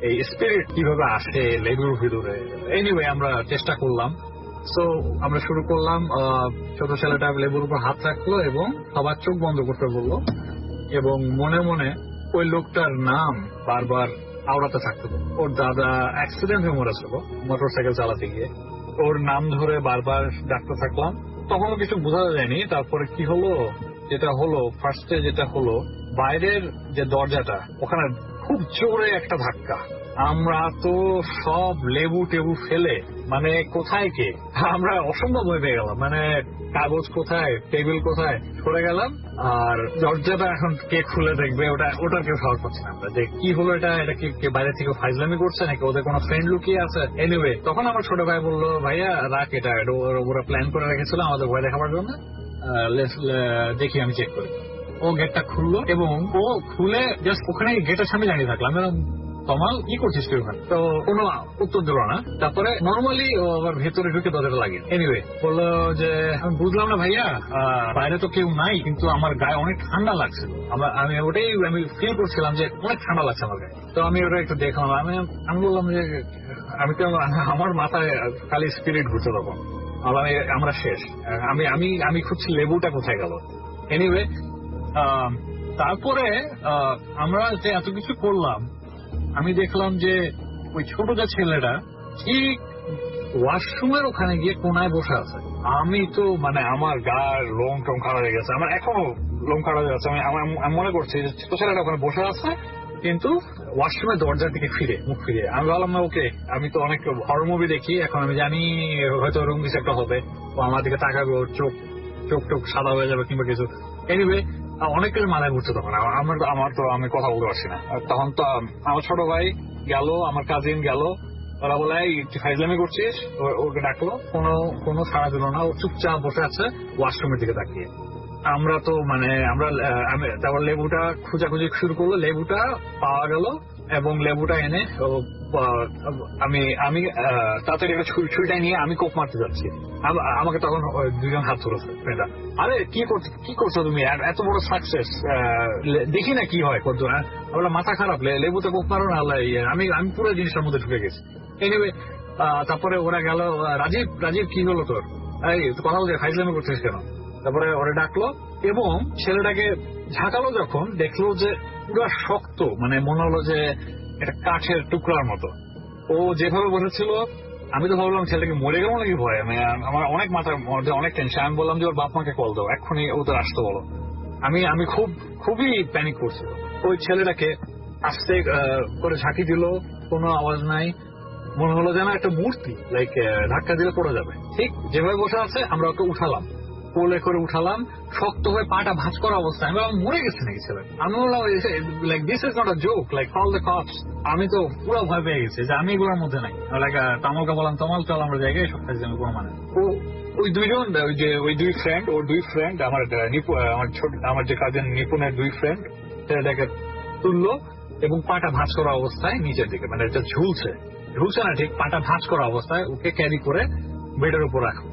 এই স্পিরিট কিভাবে আসে লেবুর ভিতরে। এনিওয়ে আমরা চেষ্টা করলাম, সো আমরা শুরু করলাম। ছোট ছেলেটা লেবুর উপর হাত রাখলো এবং সবার চোখ বন্ধ করতে বললো এবং মনে মনে ওই লোকটার নাম বারবার আওড়াতে থাকতো। ওর দাদা অ্যাক্সিডেন্ট হয়ে মরেছিল মোটরসাইকেল চালাতে গিয়ে, ওর নাম ধরে বারবার ডাকতে থাকলাম। তখনও কিছু বোঝা যায়নি। তারপরে কি হলো, যেটা হলো ফার্স্টে যেটা হলো, বাইরের যে দরজাটা ওখানে খুব জোরে একটা ধাক্কা। আমরা তো সব লেবু টেবু ফেলে মানে কোথায় কে, আমরা অসম্ভব হয়ে পেয়ে গেলাম, মানে কাগজ কোথায়, টেবিল কোথায় সরে গেলাম। আর দরজাটা এখন কে খুলে দেখবে, ওটা কেউ সাহস পাচ্ছে না আমরা, যে কি হলো, এটা কি বাইরে থেকে ফাইজলামি করছে নাকি ওদের কোনো ফ্রেন্ড লুকিয়ে আছে। এনিওয়ে তখন আমার ছোট ভাই বললো, ভাইয়া রাখ, এটা ওরা প্ল্যান করে রেখেছিল আমাদের ভয় দেখাবার জন্য, দেখি আমি চেক করি। ও গেটটা খুললো এবং ও খুলে জাস্ট ওখানে গেটের সামনে দাঁড়িয়ে থাকলাম। তমাল কি করছিস তুই ওখানে? তো কোনো উত্তর দিল না। তারপরে নর্মালি ও আবার ভেতরে ঢুকে দরজাটা লাগিয়ে এনিওয়ে বললো যে আমি বুঝলাম না ভাইয়া, বাইরে তো কেউ নাই কিন্তু আমার গায়ে অনেক ঠান্ডা লাগছে। আমি ওটাই আমি ফিল করছিলাম যে অনেক ঠান্ডা লাগছে আমার গায়ে। তো আমি ওটা একটু দেখলাম, আমি বললাম যে আমি তো আমার মাথায় খালি স্পিরিট ঘুরছে তখন, আমরা শেষ। আমি খুঁজছি লেবুটা কোথায় গেল। এনিওয়ে তারপরে আমরা যে এত কিছু করলাম, আমি দেখলাম যে ওই ছোট যে ছেলেটা ঠিক ওয়াশরুমের ওখানে গিয়ে কোনায় বসে আছে। আমি তো মানে আমার গার লোম টোম খাড়া হয়ে গেছে, আমার এখনো লোম খাড়া হয়ে গেছে। আমি মনে করছি যে ছোট ছেলেটা ওখানে বসে আছে কিন্তু ওয়াশরুমের দরজার দিকে মুখ ফিরে। আমি ভাবলাম না, ওকে আমি তো অনেক হরর মুভি দেখি, এখন আমি জানি হয়তো রুম কিছু একটা হবে, ও আমার দিকে তাকাবে, ওর চোখ সাদা হয়ে যাবে কিংবা কিছু। এনিওয়ে অনেক কিছু মাথায় ঘুরছে তখন আমি কথা বলতে পারছি না। তখন তো আমার ছোট ভাই গেল, আমার কাজিন গেল, ওরা বলে ফাইজলামি করছিস, ওকে ডাকলো, কোনো সাড়া দিল না, ও চুপচাপ বসে আছে ওয়াশরুমের দিকে তাকিয়ে। আমরা তো মানে তারপর লেবুটা খোঁজাখুঁজি শুরু করলো, লেবুটা পাওয়া গেল এবং লেবুটা এনে আমি তাড়াতাড়ি একটা ছুরিটা নিয়ে আমি কোপ মারতে যাচ্ছি। আমাকে তখন দুজন হাত ধরেছে ফ্রেন্ডরা, আরে কি করছো তুমি, এত বড় সাকসেস, দেখি না কি হয় কত। বললাম মাথা খারাপ, লেবুতে কোপ মারো না, আমি পুরো জিনিসটার মধ্যে ঢুকে গেছি। এনিওয়ে তারপরে ওরা গেল, রাজীব কি হলো তোর, এই কথা বলছে ফাইজলামি করছিস কেন? তারপরে ওরা ডাকলো এবং ছেলেটাকে ঝাঁকালো, যখন দেখলো যে পুরো শক্ত, মানে মনে হলো যে একটা কাঠের টুকরার মতো। ও যেভাবে বসেছিল আমি তো ভাবলাম ছেলেটাকে মরে গেল নাকি ভয়, আমার অনেক মাথার মধ্যে অনেক টেনশন। আমি বললাম যে ওর বাপ মাকে কল দাও, এক্ষুনি ওদের আসতে বলো। আমি খুবই প্যানিক করছিল। ওই ছেলেটাকে আস্তে করে ঝাঁকি দিল, কোনো আওয়াজ নাই, মনে হলো যেন একটা মূর্তি, লাইক ধাক্কা দিলে পড়ে যাবে। ঠিক যেভাবে বসে আছে আমরা ওকে উঠালাম, কোলে করে উঠালাম, শক্ত হয়ে পাটা ভাঁজ করা অবস্থায়। আমি বললাম মরে গেছে নাকি ছেলে। আমি বললাম like this is not a joke, like call the corps. আমি তো পুরো ভয় পেয়ে গেছি যে আমি এগুলোর মধ্যে নাই। লাইক তামলকে বললাম, তামল চল আমরা জায়গায় সব কাজ আমি কোনো মানে। ওই দুই ফ্রেন্ড আমার যে কাজিন নিপুণের দুই ফ্রেন্ড ছেলেটাকে তুললো এবং পাটা ভাঁজ করা অবস্থায় নিচের দিকে, মানে এটা ঝুলছে না ঠিক, পাটা ভাঁজ করা অবস্থায় ওকে ক্যারি করে বেডের উপর রাখো।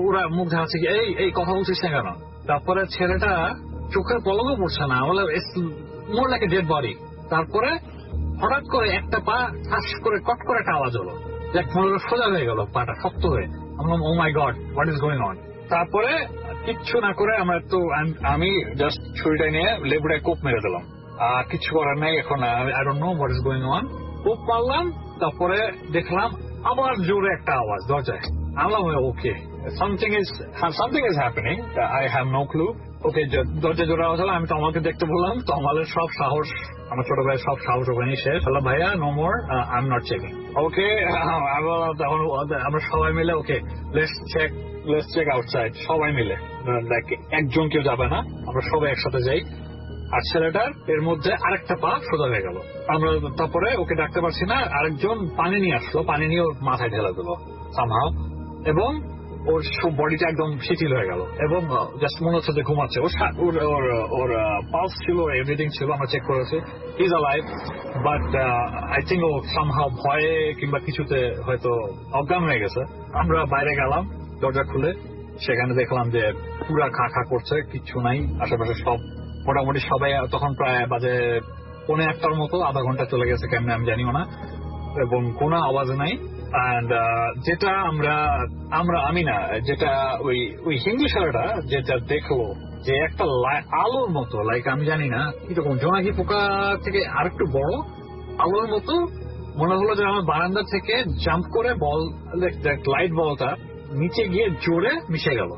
ওরা মুখ ঝাড়ছে কি, এই কথা বলছিস না কেন? তারপরে ছেলেটা চোখের পলকও পড়ছে না, বলে more like a dead body. তারপরে হঠাৎ করে একটা পা ঠাস করে কট করে একটা আওয়াজ হলো, সোজা হয়ে গেল, পাটা শক্ত হয়ে। আমরা oh my god, what is going on. তারপরে কিচ্ছু না করে আমি জাস্ট ছুরিটা নিয়ে লেবুটায় কোপ মেরে দিলাম, আর কিছু করার নাই। এখন I don't know what is going on. কোপ মারলাম, তারপরে দেখলাম আবার জোরে একটা আওয়াজ দরজায়। আমরা okay something is happening, I have no clue. Okay দরজা জোরে আওয়াজ হলো, আমি তমালকে দেখতে বললাম, তমালের সব সাহস, আমার ছোট ভাইয়ের সব সাহস ওখানে শেষ হলো। ভাইয়া no more, I am not checking. Okay তখন আমরা সবাই মিলে ওকে লেটস চেক আউটসাইড, সবাই মিলে, একজন কেউ যাবে না, আমরা সবাই একসাথে যাই। আর ছেলেটার এর মধ্যে আরেকটা পা সোজা হয়ে গেল। আমরা তারপরে ওকে ডাকতে পারছি না, আরেকজন পানি নিয়ে আসলো, পানি নিয়ে ওর মাথায় ঢেলে দিল সামহাও, এবং ওর সব বডিটা একদম শিথিল হয়ে গেল এবং জাস্ট মনে হচ্ছে যে ঘুমাচ্ছে। ওর পালস ছিল, এভরিথিং ছিল, আমরা চেক করেছি, is alive, but I think ও সামহাও ভয়ে কিংবা কিছুতে হয়তো অজ্ঞান হয়ে গেছে। আমরা বাইরে গেলাম দরজা খুলে, সেখানে দেখলাম যে পুরা খা খা করছে, কিচ্ছু নাই আশেপাশে, সব মোটামুটি সবাই। তখন প্রায় বাজে 1:45 মতো, আধা ঘন্টা চলে গেছে কেমনে আমি জানিও না, এবং কোনো আওয়াজ নাই। অ্যান্ড যেটা আমি না, যেটা ওই হিন্দু ছেলেটা যেটা দেখলো যে একটা আলোর মতো, লাইক আমি জানি না কিরকম জোনাকি পোকা থেকে আরেকটু বড় আলোর মতো মনে হলো যে আমার বারান্দা থেকে জাম্প করে বল, লাইট বলটা নিচে গিয়ে জোরে মিশে গেল।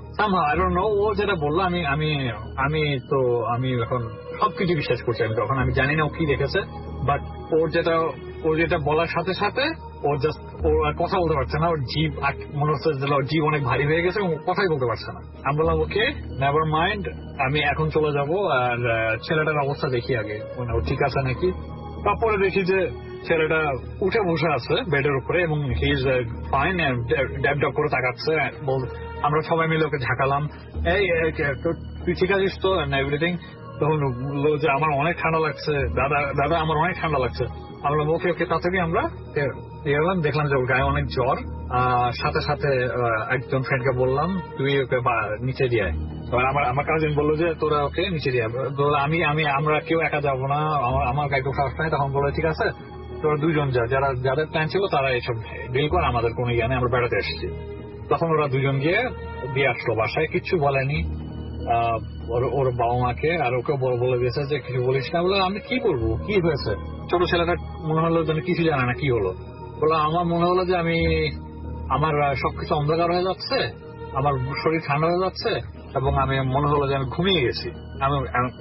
আই ডোন্ট নো, ও যেটা বললো আমি এখন সবকিছু বিশ্বাস করছি। আমি জানি না ও কি দেখেছে, বাট ওর যেটা বলার সাথে সাথে ও জাস্ট ও আর কথা বলতে পারছে না, ওর জিভ মনে হচ্ছে ওর জিভ অনেক ভারী হয়ে গেছে এবং কথাই বলতে পারছে না। আমি বললাম ওকে নেভার মাইন্ড, আমি এখন চলে যাব আর ছেলেটার অবস্থা দেখি আগে, মানে ও ঠিক আছে নাকি। তারপরে দেখি যে ছেলেটা উঠে বসে আছে বেডের উপরে এবং হি ইজ ফাইন, ড্যাব ড্যাব করে তাকাচ্ছে। আমরা সবাই মিলে ওকে ঝাঁকালাম, এই তুই ঠিক আছিস তো, এভরিথিং। তখন বললো যে আমার অনেক ঠান্ডা লাগছে দাদা আমার অনেক ঠান্ডা লাগছে। আমরা ওকে তাড়াতাড়ি আমরা দেখলাম যে ওর গায়ে অনেক জ্বর। সাথে সাথে একজন ফ্রেন্ডকে বললাম তুই ওকে নিচে দিয়ে আমার কাজিন বললো যে তোরা ওকে নিচে দিয়ে, আমরা কেউ একা যাবো না, আমার গায়ে কেউ সাহস নাই। তখন বললো ঠিক আছে তোরা দুজন যাদের প্ল্যান ছিল তারা এইসব ডিল কর, আমাদের কোনো ইয়ে নেই, আমরা বেড়াতে এসেছি। তখন ওরা দুজন গিয়ে দিয়ে আসলো বাসায়, কিচ্ছু বলেনি ওর বাবা মাকে, আর ওকে বলে দিয়েছে যে কিছু বলিস না। বলে আমি কি করবো, কি হয়েছে? ছোট ছেলেটা মনে হলো যেন কিছু জানে না কি হলো। বলে আমার মনে হলো যে আমার সবকিছু অন্ধকার হয়ে যাচ্ছে, আমার শরীর ঠান্ডা হয়ে যাচ্ছে এবং আমি মনে হলো যে আমি ঘুমিয়ে গেছি।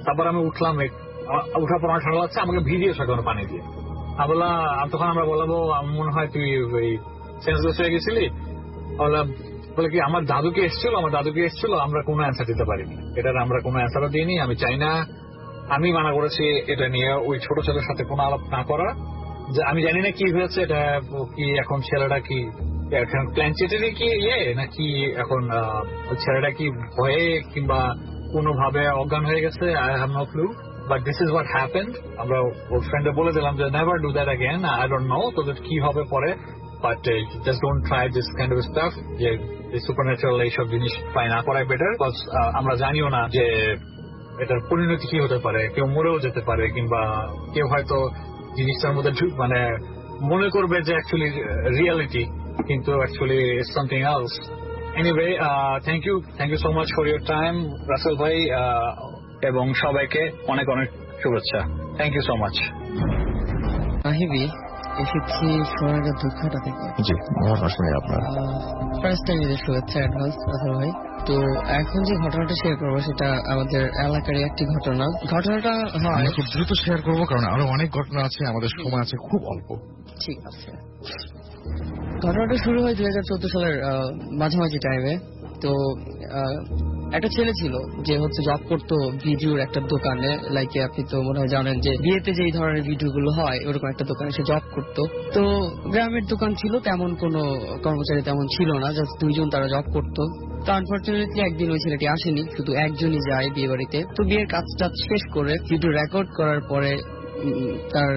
তারপর আমি উঠলাম, উঠার পর আমার ঠান্ডা লাগছে, আমাকে ভিজিয়ে সেখানে পানি দিয়ে। তখন আমরা বলবো আমার মনে হয় তুই ওই সেন্সলেস হয়ে গেছিলি। বলে কি আমার দাদুকে এসেছিল, আমরা কোনো অ্যান্সার দিতে পারিনি, এটার আমরা কোনো অ্যান্সারও দিইনি। আমি চাই না, আমি মানা করেছি এটা নিয়ে ওই ছোট ছেলের সাথে কোনো আলাপ না করা। যে আমি জানি না কি হয়েছে, এটা কি এখন ছেলেটা কি এখন প্ল্যানচেটেরই কি নাকি এখন ছেলেটা কি ভয়ে কিংবা কোনোভাবে অজ্ঞান হয়ে গেছে, I have no clue, but this is what happened. আমরা ওর ফ্রেন্ডে বলে দিলাম যে never do that again, I don't know তোদের কি হবে পরে, but just don't try this kind of stuff, যে সুপারন্যাচারাল এইসব জিনিস ট্রাই না করাই বেটার। আমরা জানিও না যে এটার পরিণতি কি হতে পারে, কেউ মরেও যেতে পারে কিংবা কেউ হয়তো জিনিসটার মধ্যে মানে মনে করবে যে অ্যাকচুয়ালি রিয়ালিটি, কিন্তু actually it's something else. Anyway, thank you so much for your time Rasel ভাই, এবং সবাইকে অনেক অনেক শুভেচ্ছা। Thank you so much. আহিবি এসেছি সোনারগাঁ দুঃখটা থেকে। জি, শুনি আপনার ফার্স্ট টাইম এদের শুভেচ্ছা অ্যাডভান্স রাসেল ভাই। তো এখন যে ঘটনাটা শেয়ার করবো সেটা আমাদের এলাকারই একটি ঘটনাটা হয় খুব দ্রুত শেয়ার করবো, কারণ আরো অনেক ঘটনা আছে, আমাদের সময় আছে খুব অল্প। ঠিক আছে। ঘটনাটা শুরু হয় 2014 সালের মাঝামাঝি টাইমে। তো একটা ছেলে ছিল যে হচ্ছে জব করতো ভিডিওর একটা দোকানে, লাইক আপনি তো মনে হয় জানেন যে বিয়েতে যে ধরনের ভিডিও গুলো হয় ওরকম একটা দোকানে সে জব করতো। তো গ্রামের দোকান ছিল, তেমন কোনো কর্মচারী তেমন ছিল না, জাস্ট দুইজন তারা জব করতো। তো আনফর্চুনেটলি একদিন ওই ছেলেটি আসেনি, শুধু একজনই যায় বিয়ে বাড়িতে। তো বিয়ের কাজটা শেষ করে ভিডিও রেকর্ড করার পরে তার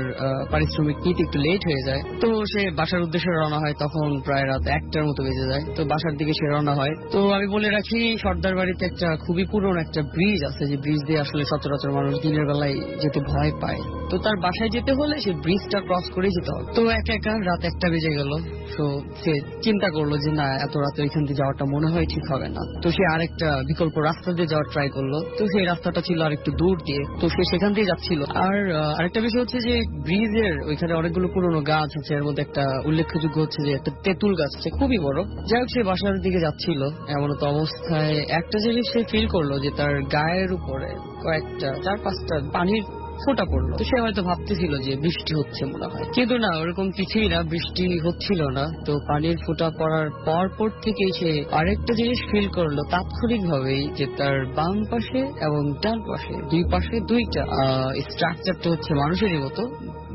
পারিশ্রমিক নিতে একটু লেট হয়ে যায়। তো সে বাসার উদ্দেশ্যে রওনা হয়, তখন প্রায় রাত 1টার মতো বেজে যায়। তো বাসার দিকে সে রওনা হয়। তো আমি বলে রাখি সর্দার বাড়িতে একটা খুবই পুরনো একটা ব্রিজ আছে, যে ব্রিজ দিয়ে আসলে সচরাচর মানুষ দিনের বেলায় যেতে ভয় পায়। তো তার বাসায় যেতে হলে সে ব্রিজটা ক্রস করেই যেতে হবে। তো একা রাত 1টা বেজে গেল। তো সে চিন্তা করলো যে না, এত রাতে ওইখান দিয়ে যাওয়াটা মনে হয় ঠিক হবে না। তো সে আরেকটা বিকল্প রাস্তা দিয়ে যাওয়ার ট্রাই করলো। তো সেই রাস্তাটা ছিল আরেকটু দূর দিয়ে, তো সে সেখান দিয়ে যাচ্ছিল। আর আরেকটা বিষয় হচ্ছে যে ব্রিজের ওইখানে অনেকগুলো পুরোনো গাছ আছে, এর মধ্যে একটা উল্লেখযোগ্য হচ্ছে যে একটা তেঁতুল গাছ আছে খুবই বড়। যাই হোক, সে বাসার দিকে যাচ্ছিল, এমনত অবস্থায় একটা জিনিস সে ফিল করলো যে তার গায়ের উপরে কয়েকটা 4-5টা পানির ফোঁটা পড়লো। তো সে হয়তো ভাবতেছিল যে বৃষ্টি হচ্ছে মনে হয়, কিন্তু না, ওরকম কিছুই না, বৃষ্টি হচ্ছিল না। তো পানির ফোঁটা পড়ার পর থেকেই সে আরেকটা জিনিস ফিল করলো তাৎক্ষণিক ভাবেই, যে তার বাম পাশে এবং ডান পাশে দুই পাশে দুইটা স্ট্রাকচারটা হচ্ছে মানুষেরই মতো,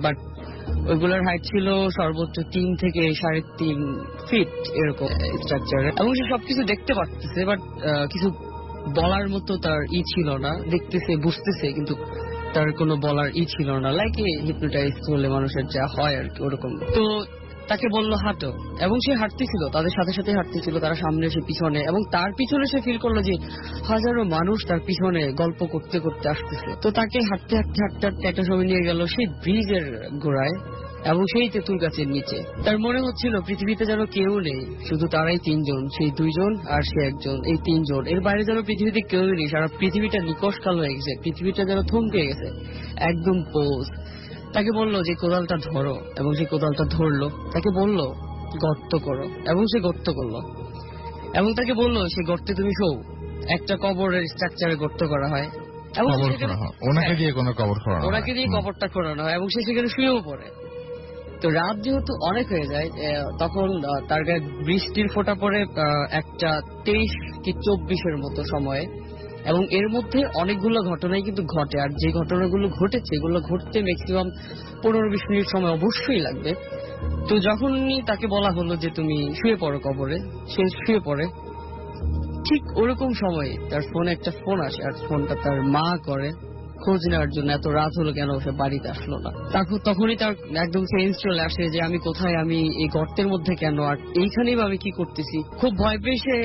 বাট ওইগুলোর হাইট ছিল সর্বোচ্চ 3 থেকে 3.5 ফিট এরকম স্ট্রাকচারে, এবং সে সবকিছু দেখতে পারতেছে, বাট কিছু বলার মতো তার ছিল না। দেখতেছে, বুঝতেছে, কিন্তু তার কোনো বলার ছিল না, লাইক হিপনোটাইজ হলে মানুষের যা হয় আর কি ওরকম। তো তাকে বললো হাঁটো, এবং সে হাঁটতেছিল, তাদের সাথে সাথে হাঁটতেছিল, তারা সামনে এসে পিছনে, এবং তার পিছনে সে ফিল করলো যে হাজারো মানুষ তার পিছনে গল্প করতে করতে আসতেছে। তো তাকে হাঁটতে হাঁটতে হাঁটতে হাঁটতে একটা সময় নিয়ে গেল সেই ব্রিজের গোড়ায়, এবং সেই তেঁতুল গাছের নিচে। তার মনে হচ্ছিল পৃথিবীতে যেন কেউ নেই, শুধু তারাই 3 জন, সেই 2 জন আর সে 1 জন, এই 3 জন। এর বাইরে যেন পৃথিবীতে কেউ নেই, সারা পৃথিবীটা নিকশ কালো হয়ে গেছে, পৃথিবীটা যেন থমকে গেছে, একদম পোজ। তাকে বললো যে কোদালটা ধরো, এবং সে কোদালটা ধরলো। তাকে বললো গর্ত করো, এবং সে গর্ত করলো। এবং তাকে বললো সে গর্তে তুমি শো, একটা কবরের স্ট্রাকচারে গর্ত করা হয়, এবং ওনাকে দিয়ে কোনো কবর করা, ওনাকে দিয়ে কবরটা করানো হয়, এবং সে সেখানে শুয়েও পড়ে। তো রাত যেহেতু অনেক হয়ে যায়, তখন তার গায়ে বৃষ্টির ফোঁটা পড়ে একটা 23 কি 24-এর মতো সময়ে, এবং এর মধ্যে অনেকগুলো ঘটনাই কিন্তু ঘটে। আর যে ঘটনাগুলো ঘটেছে এগুলো ঘটতে ম্যাক্সিমাম 15-20 মিনিট সময় অবশ্যই লাগবে। তো যখনই তাকে বলা হলো যে তুমি শুয়ে পড়ো কবরে, সে শুয়ে পড়ে। ঠিক ওরকম সময়ে তার ফোনে একটা ফোন আসে, আর ফোনটা তার মা করে খোঁজ নেওয়ার জন্য, এত রাত হলো কেন সে বাড়িতে আসলো না। তখনই তার একদম সেন্স চলে আসে যে আমি কোথায়, আমি এই গর্তের মধ্যে কেন, আর এইখানেই আমি কি করতেছি। খুব ভয় পেয়ে সে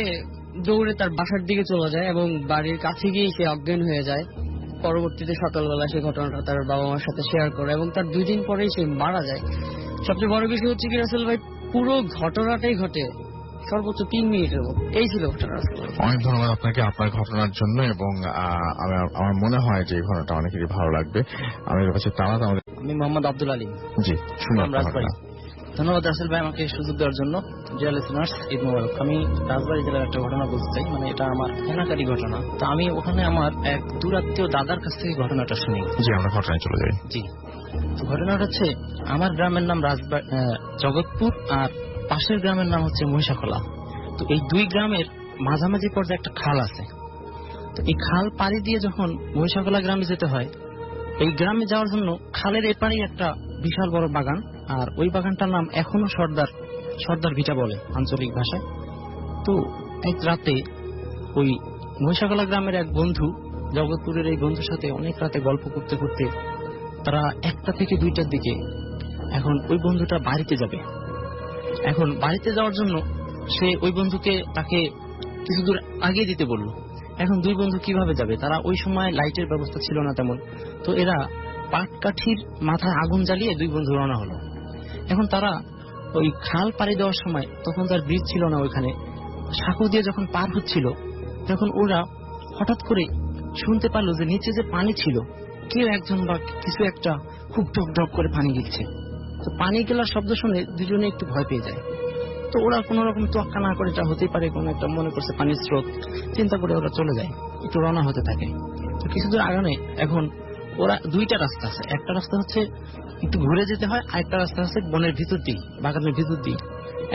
দৌড়ে তার বাসার দিকে চলে যায়, এবং বাড়ির কাছে গিয়ে সে অজ্ঞান হয়ে যায়। পরবর্তীতে সকালবেলা সে ঘটনাটা তার বাবা মার সাথে শেয়ার করে, এবং তার 2 দিন পরেই সে মারা যায়। সবচেয়ে বড় বিষয় হচ্ছে কি রাসেল ভাই, পুরো ঘটনাটাই ঘটে সর্বোচ্চ 3 মিনিটের মধ্যে। এই ছিল ঘটনা। অনেক ধন্যবাদ আপনাকে আপনার ঘটনার জন্য, এবং আমার মনে হয় যে এই ঘটনাটা অনেকেরই ভালো লাগবে। আমি কাছে তামাদ, আমি মোহাম্মদ আব্দুল আলী। জি, শুনুন। ধন্যবাদ রাসেল ভাই আমাকে সুযোগ দেওয়ার জন্য। ডিয়ার লিসেনার্স, ঈদ মোবারক। আমি রাজবাড়ী জেলার একটা ঘটনা বলতে চাই, মানে এটা আমার এলাকারই ঘটনা। তো আমি ওখানে আমার এক দূরাত্মীয় দাদার কাছ থেকে ঘটনাটা শুনি। জি, আমরা ঘটনায় চলে যাই। জি, তো ঘটনাটা হচ্ছে আমার গ্রামের নাম জগৎপুর, আর পাশের গ্রামের নাম হচ্ছে মহিষাখলা। তো এই 2 গ্রামের মাঝামাঝি পর্যায়ে একটা খাল আছে। তো এই খাল পাড়ি দিয়ে যখন মহিষাখলা গ্রামে যেতে হয়, এই গ্রামে যাওয়ার জন্য খালের এপারে একটা বিশাল বড় বাগান, আর ওই বাগানটার নাম এখনো সর্দার ভিটা বলে আঞ্চলিক ভাষায়। তো এক রাতে ওই মহিষাখলা গ্রামের এক বন্ধু, জগৎপুরের এই বন্ধুর সাথে অনেক রাতে গল্প করতে করতে তারা 1টা থেকে 2টার দিকে, এখন ওই বন্ধুটা বাড়িতে যাবে। এখন বাড়িতে যাওয়ার জন্য সে ওই বন্ধুকে তাকে কিছু দূর আগে দিতে বলল। এখন 2 বন্ধু কিভাবে যাবে, তারা ওই সময় লাইটের ব্যবস্থা ছিল না তেমন। তো এরা পাটকাঠির মাথায় আগুন জ্বালিয়ে 2 বন্ধু রওনা হলো। এখন তারা ওই খাল পাড়ি দেওয়ার সময়, তখন তার ব্রিজ ছিল না ওইখানে, সাঁকো দিয়ে যখন পার হচ্ছিল, তখন ওরা হঠাৎ করে শুনতে পারলো যে নিচে যে পানি ছিল, কেউ একজন বা কিছু একটা খুব ডক ডক করে পানি গিলছে। তো পানি গেলার শব্দ শুনে 2 জনে একটু ভয় পেয়ে যায়। তো ওরা কোন রকম তোয়াক্কা না করে, এটা হতেই পারে কোন একটা, মনে করছে পানির স্রোত, চিন্তা করে ওরা চলে যায়, একটু রওনা হতে থাকে। তো কিছু দূর আগানে এখন ওরা 2টা রাস্তা আছে, একটা রাস্তা হচ্ছে একটু ঘুরে যেতে হয়, আরেকটা রাস্তা আছে বনের ভিতর দিয়ে, বাগানের ভিতর দিয়ে।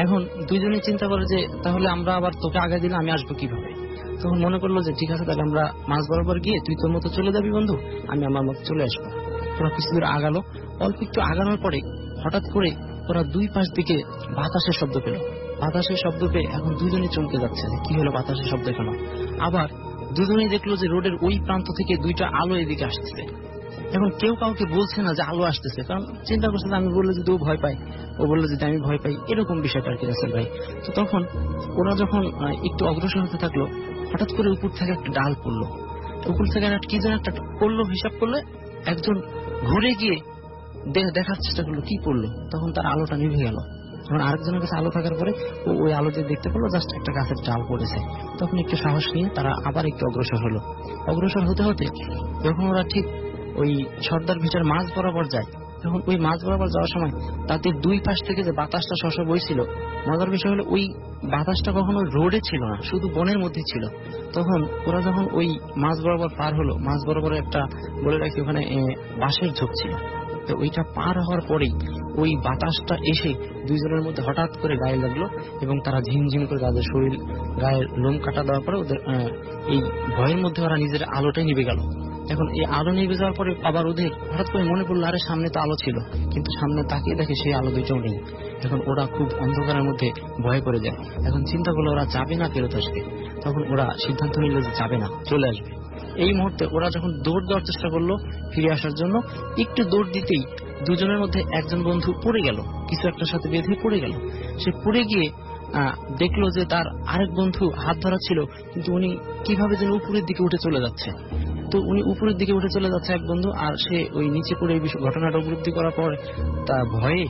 এখন 2 জনেই চিন্তা করে যে তাহলে আমরা আবার তোকে আগে দিলে আমি আসবো কিভাবে। তখন মনে করলো যে ঠিক আছে, তাহলে আমরা মাঝ বরাবর গিয়ে তুই তোর মতো চলে যাবি বন্ধু, আমি আমার মতো চলে আসবো। ওরা কিছু দূর আগালো। অল্প একটু আগানোর পরে হঠাৎ করে ওরা 2 পাশ দিকে বাতাসের শব্দ পেল। বাতাসের শব্দ পেয়ে এখন 2 জনই চমকে যাচ্ছে যে কি হলো, বাতাসের শব্দ কেন। আবার 2 জনই দেখলো যে রোডের ওই প্রান্ত থেকে 2টা আলো এদিকে আসতেছে। এখন কেউ কাউকে বলছে না যে আলো আসতেছে, কারণ চিন্তা করছে যে আমি বললে যদি ও ভয় পাই, ও বললো যদি আমি ভয় পাই, এরকম বিষয়টা আর কি রাসেল ভাই। তো তখন ওরা যখন একটু অগ্রসর হতে থাকলো, হঠাৎ করে উপর থেকে একটা ডাল পড়লো। উপর থেকে কি যেন একটা পড়লো, হিসাব করলে একজন ঘুরে গিয়ে দেখার চেষ্টা করলো কি পড়লো। তখন তার আলোটা নিভে গেল। যখন আরেকজনের কাছে আলো থাকার পরে ওই আলো দিয়ে দেখতে পেলো জাস্ট একটা গাছের ডাল পড়েছে। তখন একটু সাহস নিয়ে তারা আবার একটু অগ্রসর হলো। অগ্রসর হতে হতে যখন ওরা ঠিক ওই সর্দার ভিটার মাঝ বরাবর যায়, তখন ওই মাঝ বরাবর যাওয়ার সময় তাদের 2 পাশ থেকে যে বাতাসটা শশ বইছিল, মজার বিষয় হলো ওই বাতাসটা কখনো রোডে ছিল না, শুধু বনের মধ্যে ছিল। তখন ওরা যখন ওই মাঝ বরাবর পার হলো, মাঝ বরাবর একটা বলে রাখি ওখানে বাঁশের ঝোপ ছিল। তো ওইটা পার হওয়ার পরেই ওই বাতাসটা এসে 2 জনের মধ্যে হঠাৎ করে গায়ে লাগলো, এবং তারা ঝিমঝিম করে তাদের শরীর গায়ের লোম কাটা দেওয়ার পরে ওদের এই ভয়ের মধ্যে ওরা নিজের আলোটাই নিভে গেল। এখন এই আলো নিভে যাওয়ার পরে আবার ওদের হঠাৎ করে মনে পড়লো আরে সামনে তো আলো ছিল, কিন্তু সামনে তাকিয়ে দেখে সেই আলো দুইটাও নেই। এখন ওরা খুব অন্ধকারের মধ্যে ভয় করে যায়। এখন চিন্তা করলো ওরা যাবে না ফেরত আসবে, তখন ওরা সিদ্ধান্ত নিল যে যাবে না, চলে আসবে। এই মুহূর্তে ওরা যখন দৌড় দেওয়ার চেষ্টা করলো ফিরে আসার জন্য, একটু দৌড় দিতেই দুজনের মধ্যে একজন বন্ধু পড়ে গেল, কিছু একটার সাথে বেঁধে পড়ে গেল। সে পড়ে গিয়ে দেখলো যে তার আরেক বন্ধু হাত ধরা ছিল, কিন্তু উনি কিভাবে যেন উপরের দিকে উঠে চলে যাচ্ছে। তো উনি উপরের দিকে উঠে চলে যাচ্ছে এক বন্ধু, আর সে ওই নিচে পড়ে এই ঘটনাটা উপলব্ধি করার পর তার ভয়ে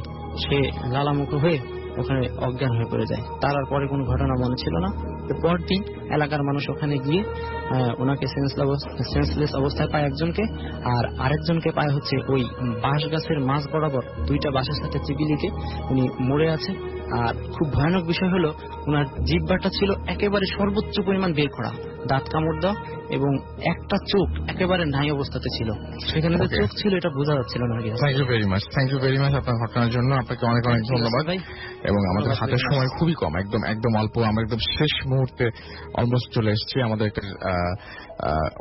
সে লালামুখ হয়ে ওখানে অজ্ঞান হয়ে পড়ে যায়। তার আর পরে কোনো ঘটনা মনে ছিল না। পরদিন এলাকার মানুষ ওখানে গিয়ে ওনাকে সেন্সলেস অবস্থায় পায় একজনকে, আর আরেকজনকে পায় হচ্ছে ওই বাঁশ গাছের মাঝ বরাবর দুইটা বাঁশের সাথে চিবিলিকে উনি মরে আছে। আর খুব ভয়ানক বিষয় হলো ওনার জিহ্বাটা ছিল একেবারে সর্বোচ্চ পরিমাণ বের করা, দাঁত কামড় দেওয়া, এবং একটা চোখ একেবারে নাই অবস্থাতে ছিল। সেখানে যে চোখ ছিল এটা বোঝা যাচ্ছিল না। থ্যাংক ইউ ভেরি মাচ আপনার ঘটনার জন্য। আপনাকে অনেক অনেক ধন্যবাদ। এবং আমাদের হাতের সময় খুবই কম, একদম অল্প। আমরা একদম শেষ মুহূর্তে অলমোস্ট চলে এসেছি আমাদের একটা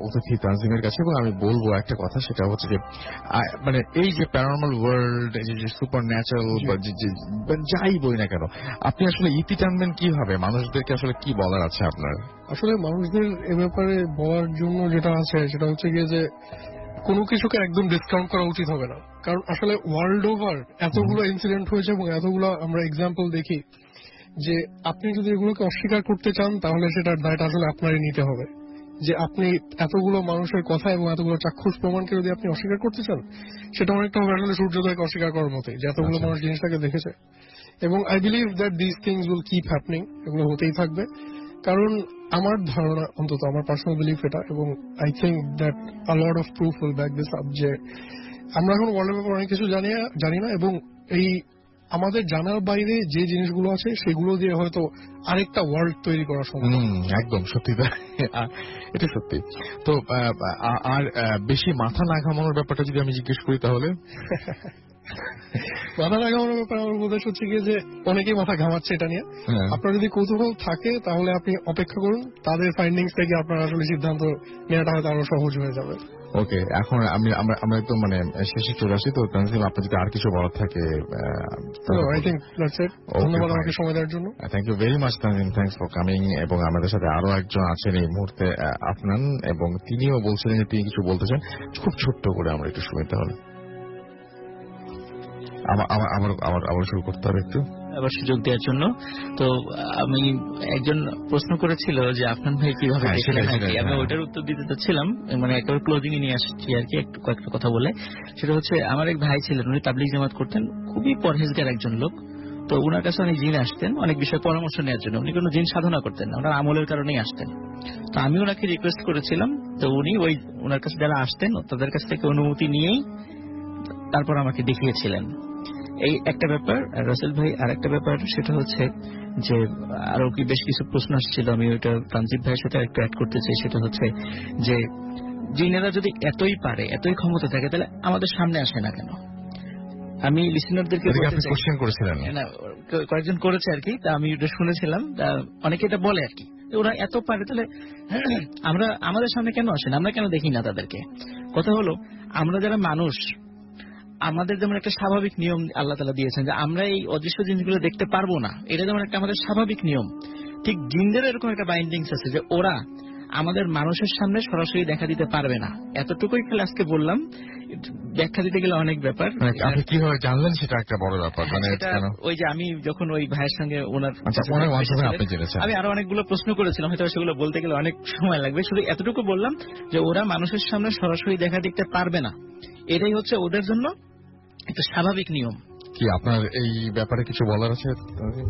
অতিথি তানজিমের কাছে। এবং আমি বলবো একটা কথা, সেটা হচ্ছে যে মানে এই যে প্যারানর্মাল ওয়ার্ল্ড, এই যে সুপার ন্যাচারাল যাই বই না কেন, আপনি আসলে ইতি টানবেন কিভাবে? মানুষদেরকে আসলে কি বলার আছে আপনার? আসলে মানুষদের এ ব্যাপারে বলার জন্য যেটা আছে সেটা হচ্ছে গিয়ে যে কোনো কিছুকে একদম ডিসকাউন্ট করা উচিত হবে না। কারণ আসলে ওয়ার্ল্ড ওভার এতগুলো ইনসিডেন্ট হয়েছে এবং এতগুলো আমরা এক্সাম্পল দেখি যে আপনি যদি এগুলোকে অস্বীকার করতে চান তাহলে সেটার দায়টা আসলে আপনারই নিতে হবে। যে আপনি এতগুলো মানুষের কথা এবং এতগুলো চাক্ষুষ প্রমাণকে যদি আপনি অস্বীকার করতে চান, সেটা অনেকটা হবে আসলে সূর্যোদয়কে অস্বীকার করার মতোই, যে এতগুলো মানুষ জিনিসটাকে দেখেছে। এবং I believe that this things will keep happening, এগুলো হতেই থাকবে। কারণ আমার ধারণা, অন্তত আমার পার্সোনাল বিলিফ এটা, এবং I think that a lot of proof will back this up, যে আমরা এখন ওয়ার্ল্ডের ব্যাপারে অনেক কিছু জানি না, এবং এই আমাদের জানার বাইরে যে জিনিসগুলো আছে সেগুলো দিয়ে হয়তো আরেকটা ওয়ার্ল্ড তৈরি করা সম্ভব। একদম সত্যি, এটা সত্যি। তো আর বেশি মাথা না ঘামানোর ব্যাপারটা যদি আমি জিজ্ঞেস করি তাহলে? মাথা না ঘামানোর ব্যাপারে আমার বোধ হচ্ছে গিয়ে যে অনেকেই মাথা ঘামাচ্ছে এটা নিয়ে। আপনার যদি কৌতূহল থাকে তাহলে আপনি অপেক্ষা করুন, তাদের ফাইন্ডিংস থেকে আপনার আসলে সিদ্ধান্ত নেওয়াটা হয়তো আরো সহজ হয়ে যাবে। ওকে, এখন আমরা একদম মানে শেষে চলে আসি। তো তানজিম, আপনার যদি আর কিছু বলার থাকে? I think that's it. ধন্যবাদ আমাকে সময় দেওয়ার জন্য। Thank you very much Tanjim, thanks for coming. এবং আমাদের সাথে আরো একজন আছেন এই মুহূর্তে, আফনান, এবং তিনিও বলছিলেন যে তিনি কিছু বলতে চান। খুব ছোট্ট করে আমরা একটু শুনি তাহলে। আবার শুরু করতে হবে একটু, আবার সুযোগ দেওয়ার জন্য। তো আমি একজন প্রশ্ন করেছিল যে আফনান ভাই কিভাবে দেখলেন, আমি ওইটার উত্তর দিতে চাচ্ছিলাম, মানে একবার ক্লোজিং এ নিয়ে আসছি আর কি, একটু কয়েকটা কথা বলে। সেটা হচ্ছে আমার এক ভাই ছিলেন, উনি তাবলিগ জামাত করতেন, খুবই পরহেজগার একজন লোক। তো ওনার কাছে অনেক জিন আসতেন অনেক বিষয়ে পরামর্শ নেওয়ার জন্য। উনি কোনো জিন সাধনা করতেন না, ওনার আমলের কারণেই আসতেন। তো আমি ওনাকে রিকোয়েস্ট করেছিলাম, তো উনি ওনার কাছে যারা আসতেন তাদের কাছ থেকে অনুমতি নিয়েই তারপর আমাকে দেখিয়েছিলেন। এই একটা ব্যাপার। রাসেল ভাই আর একটা ব্যাপার, সেটা হচ্ছে যে আরো কি বেশ কিছু প্রশ্ন আসছিল, আমি ওইটা তানজিব ভাইয়ের সাথে একটু অ্যাড করতে চাই। সেটা হচ্ছে যে জিনেরা যদি এতই পারে, এতই ক্ষমতা থাকে, তাহলে আমাদের সামনে আসে না কেন? আমি লিসেনারদেরকে কোশ্চেন করেছিলাম, কয়েকজন করেছে আর কি, তা আমি ওটা শুনেছিলাম। অনেকে এটা বলে আর কি, ওরা এত পারে তাহলে আমরা আমাদের সামনে কেন আসে না, আমরা কেন দেখি না তাদেরকে? কথা হলো, আমরা যারা মানুষ, আমাদের যেমন একটা স্বাভাবিক নিয়ম আল্লাহ তাআলা দিয়েছেন যে আমরা এই অদৃশ্য জিনিসগুলো দেখতে পারবো না, এটা যেমন একটা আমাদের স্বাভাবিক নিয়ম, ঠিক জিনদের এরকম একটা বাইন্ডিংস আছে যে ওরা আমাদের মানুষের সামনে সরাসরি দেখা দিতে পারবে না। এতটুকুই খেলে আজকে বললাম, ব্যাখ্যা দিতে গেলে অনেক ব্যাপার। আপনি কিভাবে জানলেন সেটা একটা বড় ব্যাপার। মানে ওই যে আমি যখন ওই ভাইয়ের সঙ্গে আমি আরো অনেকগুলো প্রশ্ন করেছিলাম, হয়তো সেগুলো বলতে গেলে অনেক সময় লাগবে। শুধু এতটুকু বললাম যে ওরা মানুষের সামনে সরাসরি দেখা দিতে পারবে না, এটাই হচ্ছে ওদের জন্য একটা স্বাভাবিক নিয়ম। কি আপনার এই ব্যাপারে কিছু বলার আছে?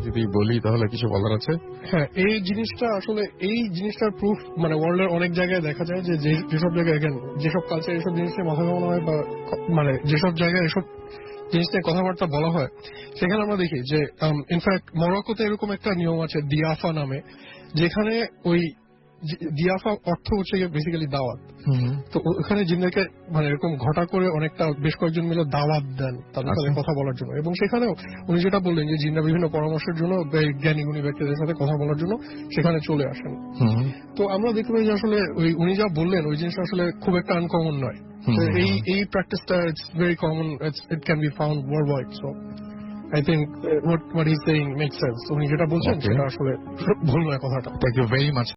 যদি বলি তাহলে কিছু বলার আছে। হ্যাঁ, এই জিনিসটা আসলে এই জিনিসটার প্রুফ মানে ওয়ার্ল্ডের অনেক জায়গায় দেখা যায় যে যেসব জায়গায় যেসব কালচার এসব জিনিস নিয়ে মাথা ঘামানো হয়, বা মানে যেসব জায়গায় এসব জিনিস নিয়ে কথাবার্তা বলা হয়, সেখানে আমরা দেখি যে ইনফ্যাক্ট মরক্কোতে এরকম একটা নিয়ম আছে দিয়াফা নামে, যেখানে ওই দিয়াফা অর্থ হচ্ছে বেসিক্যালি দাওয়াত। তো ওখানে জিনদেরকে মানে এরকম ঘটা করে অনেকটা বেশ কয়েকজন মিলে দাওয়াত দেন তাদের সাথে কথা বলার জন্য, এবং সেখানেও উনি যেটা বললেন যে জিনরা বিভিন্ন পরামর্শের জন্য জ্ঞানী গুণী ব্যক্তিদের সাথে কথা বলার জন্য সেখানে চলে আসেন। তো আমরা দেখতে পাই যে আসলে ওই উনি যা বললেন ওই জিনিসটা আসলে খুব একটা আনকমন নয়। এই প্র্যাকটিসটা it's very common, it can be found world wide. So I think what he's saying makes sense. উনি যেটা বলছেন সেটা আসলে ভুল নয় কথাটা। Thank you very much.